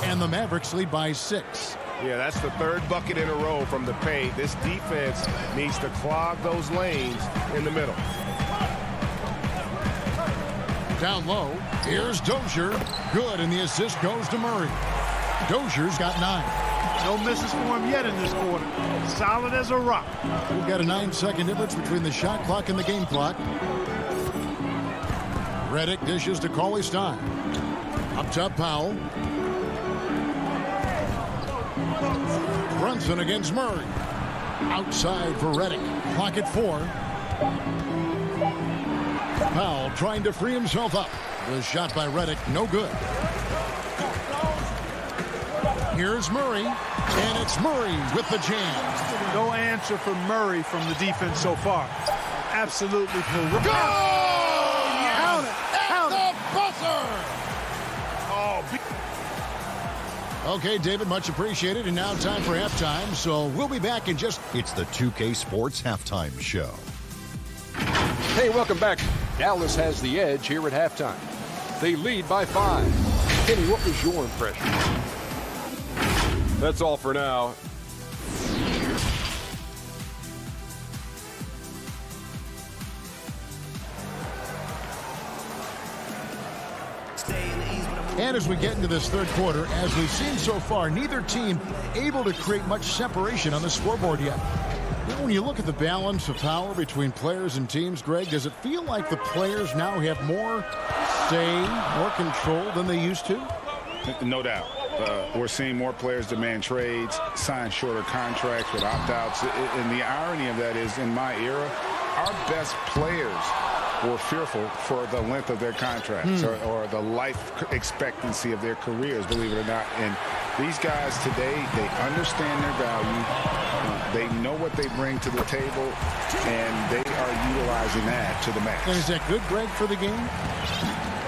And the Mavericks lead by 6. Yeah, that's the third bucket in a row from the paint. This defense needs to clog those lanes in the middle. Down low, here's Dozier. Good, and the assist goes to Murray. Dozier's got 9. No misses for him yet in this quarter. Solid as a rock. We've got a 9-second difference between the shot clock and the game clock. Redick dishes to Cauley-Stein. Up top, Powell. Brunson against Murray. Outside for Redick. Clock at 4. Powell trying to free himself up. The shot by Redick, no good. Here's Murray, and it's Murray with the jam. No answer for Murray from the defense so far. Absolutely terrific. Go! Yes! At the buzzer! Okay, David, much appreciated. And now time for halftime, so we'll be back in just... It's the 2K Sports Halftime Show. Hey, welcome back. Dallas has the edge here at halftime. They lead by 5. Kenny, what was your impression? That's all for now. And as we get into this third quarter, as we've seen so far, neither team able to create much separation on the scoreboard yet. You know, when you look at the balance of power between players and teams, Greg, does it feel like the players now have more say, more control than they used to? No doubt. We're seeing more players demand trades, sign shorter contracts with opt-outs. And the irony of that is, in my era, our best players were fearful for the length of their contracts or the life expectancy of their careers, believe it or not. And these guys today, they understand their value. They know what they bring to the table, and they are utilizing that to the max. And is that good, Greg, for the game?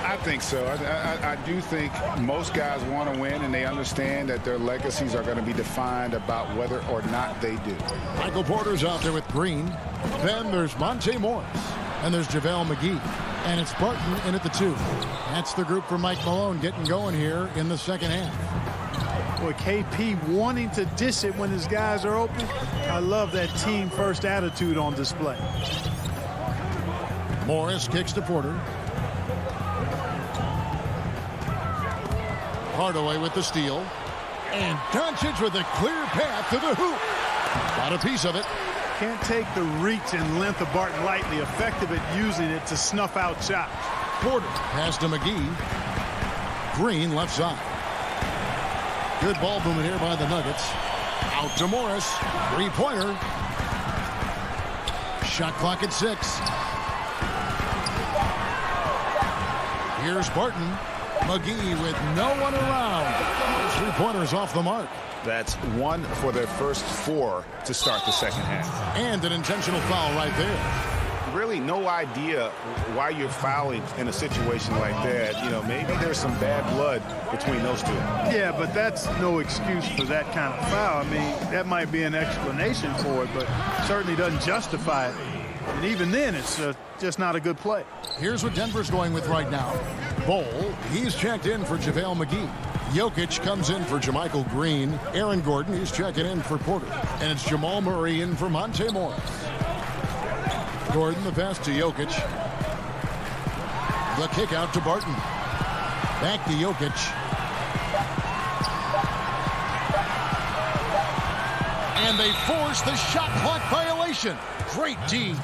I think so. I do think most guys want to win, and they understand that their legacies are going to be defined about whether or not they do. Michael Porter's out there with Green. Then there's Monte Morris. And there's JaVale McGee. And it's Barton in at the 2. That's the group for Mike Malone getting going here in the second half. Boy, KP wanting to dish it when his guys are open. I love that team-first attitude on display. Morris kicks to Porter. Hardaway with the steal. And Doncic with a clear path to the hoop. Got a piece of it. Can't take the reach and length of Barton lightly. Effective at using it to snuff out shots. Porter pass to McGee. Green left side. Good ball movement here by the Nuggets. Out to Morris. Three-pointer. Shot clock at 6. Here's Barton. McGee with no one around. His three-pointers off the mark. That's 1 for their first 4 to start the second half. And an intentional foul right there. Really no idea why you're fouling in a situation like that. You know, maybe there's some bad blood between those two. Yeah, but that's no excuse for that kind of foul. I mean, that might be an explanation for it, but certainly doesn't justify it. And even then, it's just not a good play. Here's what Denver's going with right now. Bol, he's checked in for JaVale McGee. Jokic comes in for JaMychal Green. Aaron Gordon, he's checking in for Porter. And it's Jamal Murray in for Monte Morris. Gordon, the pass to Jokic. The kick out to Barton. Back to Jokic. And they force the shot clock violation. Great D.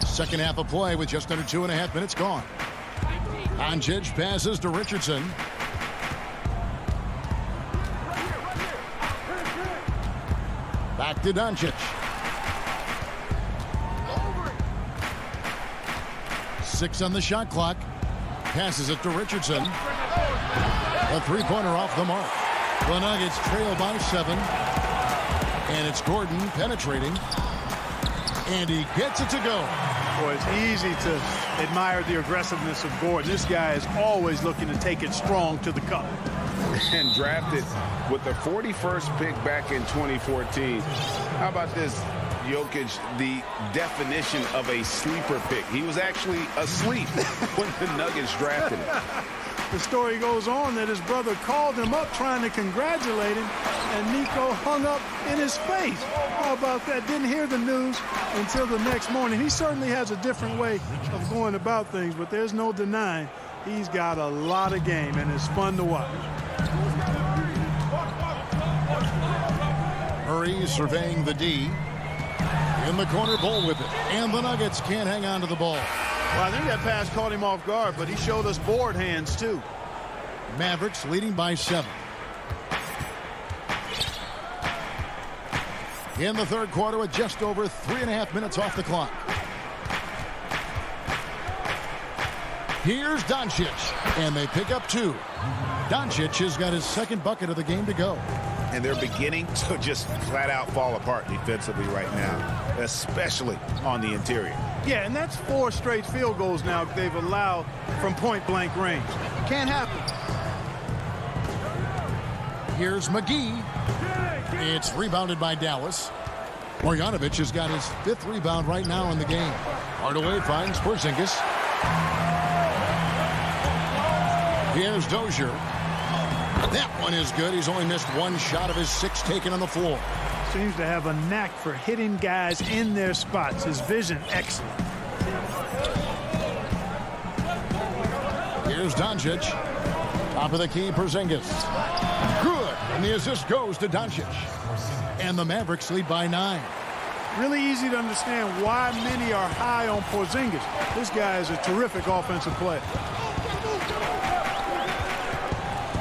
Second half of play with just under 2.5 minutes gone. Doncic passes to Richardson. Back to Doncic. 6 on the shot clock. Passes it to Richardson. A three-pointer off the mark. The Nuggets trail by 7. And it's Gordon penetrating. And he gets it to go. Boy, it's easy to admire the aggressiveness of Gordon. This guy is always looking to take it strong to the cup. And drafted with the 41st pick back in 2014. How about this? Jokic, the definition of a sleeper pick. He was actually asleep when the Nuggets drafted him. The story goes on that his brother called him up trying to congratulate him, and Nico hung up in his face. How about that? Didn't hear the news until the next morning. He certainly has a different way of going about things, but there's no denying he's got a lot of game, and it's fun to watch. Murray surveying the D. In the corner, Bol with it. And the Nuggets can't hang on to the ball. Well, I think that pass caught him off guard, but he showed us board hands, too. Mavericks leading by 7. In the third quarter with just over 3.5 minutes off the clock. Here's Doncic, and they pick up 2. Doncic has got his second bucket of the game to go. And they're beginning to just flat out fall apart defensively right now, especially on the interior. Yeah, and that's 4 straight field goals now they've allowed from point-blank range. Can't happen. Here's McGee. It's rebounded by Dallas. Marjanovic has got his 5th rebound right now in the game. Hardaway finds Porzingis. Here's Dozier. That one is good. He's only missed 1 shot of his 6 taken on the floor. Seems to have a knack for hitting guys in their spots. His vision, excellent. Here's Doncic. Top of the key, Porzingis. Good. And the assist goes to Doncic. And the Mavericks lead by 9. Really easy to understand why many are high on Porzingis. This guy is a terrific offensive player.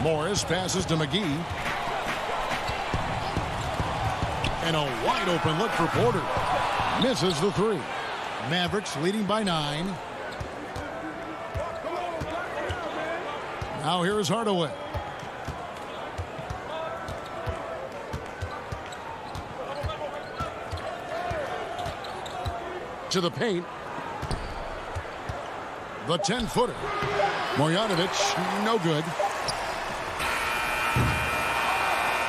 Morris passes to McGee. And a wide open look for Porter. Misses the 3. Mavericks leading by 9. Now here's Hardaway. To the paint. The 10-footer. Marjanovic, no good.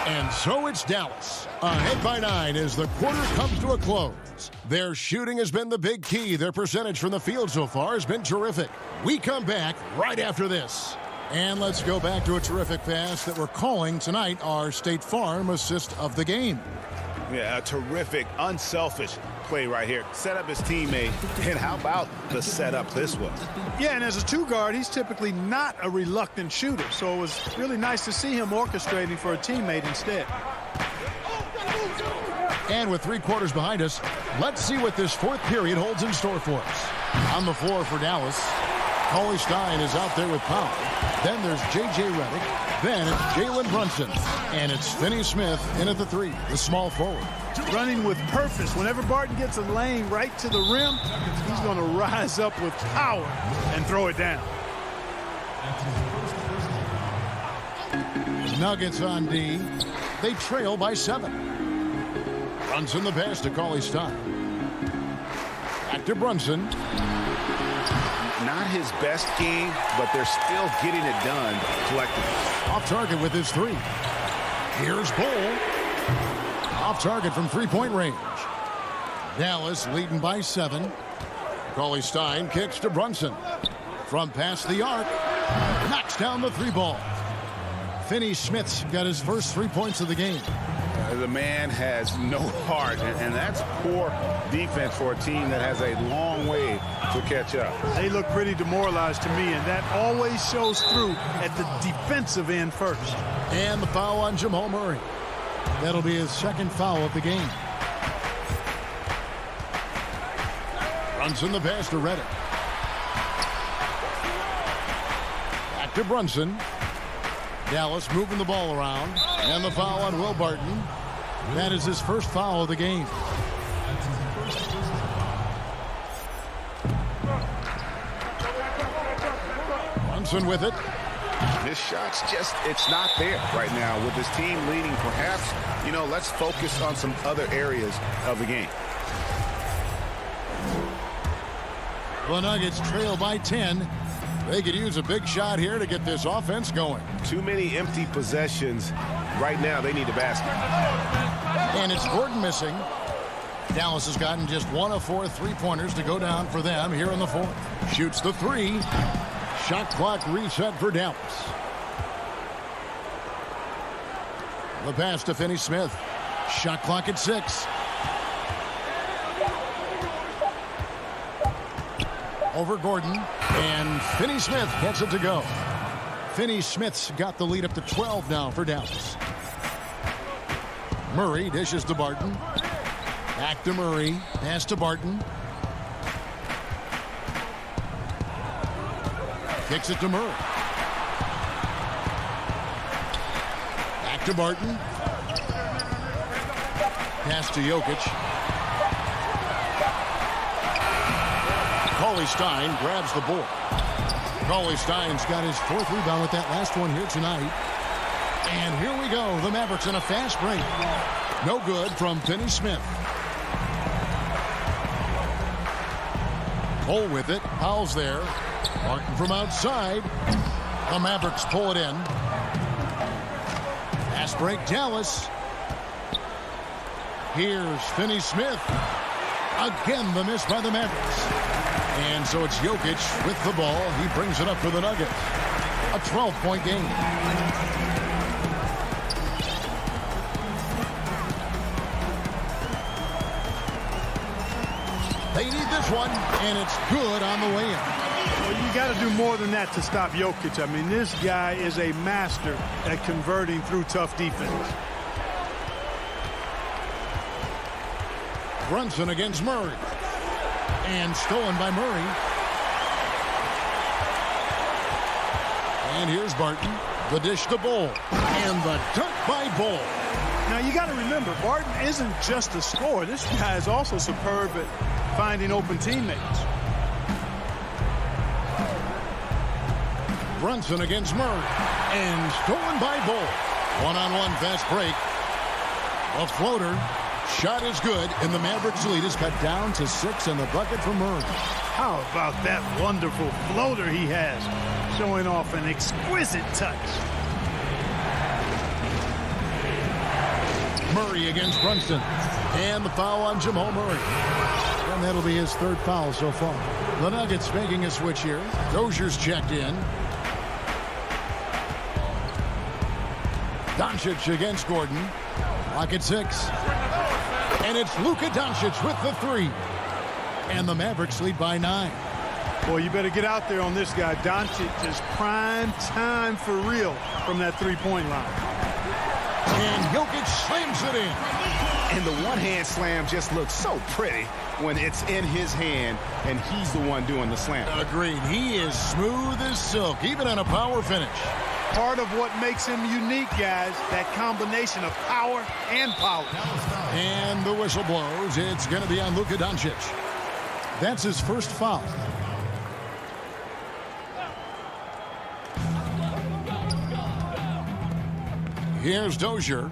And so it's Dallas, ahead by 9 as the quarter comes to a close. Their shooting has been the big key. Their percentage from the field so far has been terrific. We come back right after this. And let's go back to a terrific pass that we're calling tonight our State Farm assist of the game. Yeah, a terrific, unselfish play right here. Set up his teammate, and how about the setup this was? Yeah, and as a 2-guard, he's typically not a reluctant shooter, so it was really nice to see him orchestrating for a teammate instead. And with 3 quarters behind us, let's see what this 4th period holds in store for us. On the floor for Dallas, Cauley Stein is out there with Powell. Then there's J.J. Redick. Then it's Jalen Brunson. And it's Finney Smith in at the 3, the small forward. Running with purpose. Whenever Barton gets a lane right to the rim, he's going to rise up with power and throw it down. Nuggets on D. They trail by 7. Brunson the pass to Cauley Stein. Back to Brunson. Not his best game, but they're still getting it done collectively. Off target with his 3. Here's Bull. Off target from three-point range. Dallas leading by 7. Cauley Stein kicks to Brunson. From past the arc. Knocks down the 3 ball. Finney Smith's got his first 3 points of the game. The man has no heart, and that's poor defense for a team that has a long way to catch up. They look pretty demoralized to me, and that always shows through at the defensive end first. And the foul on Jamal Murray. That'll be his second foul of the game. Brunson the pass to Reddick. Back to Brunson. Dallas moving the ball around. And the foul on Will Barton. That is his first foul of the game. Brunson with it. This shot's just, it's not there right now with his team leading. Perhaps, let's focus on some other areas of the game. The Nuggets trail by 10. They could use a big shot here to get this offense going. Too many empty possessions. Right now, they need a basket. And it's Gordon missing. Dallas has gotten just 1 of 4 3-pointers to go down for them here in the 4th. Shoots the 3. Shot clock reset for Dallas. The pass to Finney Smith. Shot clock at 6. Over Gordon. And Finney Smith gets it to go. Finney Smith's got the lead up to 12 now for Dallas. Murray dishes to Barton. Back to Murray. Pass to Barton. Kicks it to Murray. Back to Barton. Pass to Jokic. Cauley Stein grabs the board. Cauley Stein's got his 4th rebound with that last one here tonight. And here we go. The Mavericks in a fast break. No good from Finney Smith. Cole with it. Powell's there. Martin from outside. The Mavericks pull it in. Fast break, Dallas. Here's Finney Smith. Again, the miss by the Mavericks. And so it's Jokic with the ball. He brings it up for the Nuggets. A 12-point game. They need this one, and it's good on the way in. Well, you got to do more than that to stop Jokic. I mean, this guy is a master at converting through tough defense. Brunson against Murray. And stolen by Murray. And here's Barton. The dish to Bull. And the dunk by Bull. Now, you got to remember, Barton isn't just a scorer. This guy is also superb at finding open teammates. Brunson against Murray. And stolen by Bull. One-on-one fast break. A floater. Shot is good, and the Mavericks lead is cut down to 6 in the bucket for Murray. How about that wonderful floater he has, showing off an exquisite touch. Murray against Brunson. And the foul on Jamal Murray. And that'll be his 3rd foul so far. The Nuggets making a switch here. Dozier's checked in. Doncic against Gordon. Clock at 6. And it's Luka Doncic with the 3. And the Mavericks lead by 9. Boy, you better get out there on this guy. Doncic is prime time for real from that 3-point line. And Jokic slams it in. And the one-hand slam just looks so pretty when it's in his hand and he's the one doing the slam. Agreed. He is smooth as silk, even on a power finish. part of what makes him unique, guys, that combination of power and power. And the whistle blows. It's going to be on Luka Doncic. That's his first foul. Here's Dozier.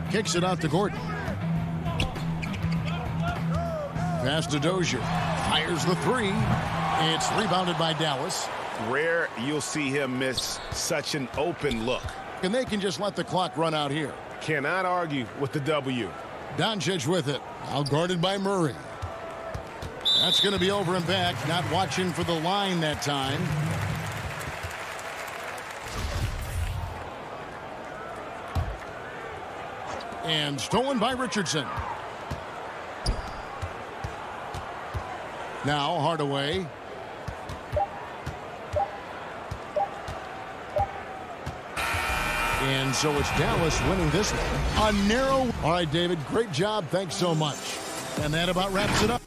Kicks it out to Gordon. Pass to Dozier. Fires the three. It's rebounded by Dallas. Rare you'll see him miss such an open look. And they can just let the clock run out here. Cannot argue with the W. Doncic with it. Out guarded by Murray. That's going to be over and back. Not watching for the line that time. And stolen by Richardson. Now Hardaway. And so it's Dallas winning this one. A narrow. All right, David, great job. Thanks so much. And that about wraps it up.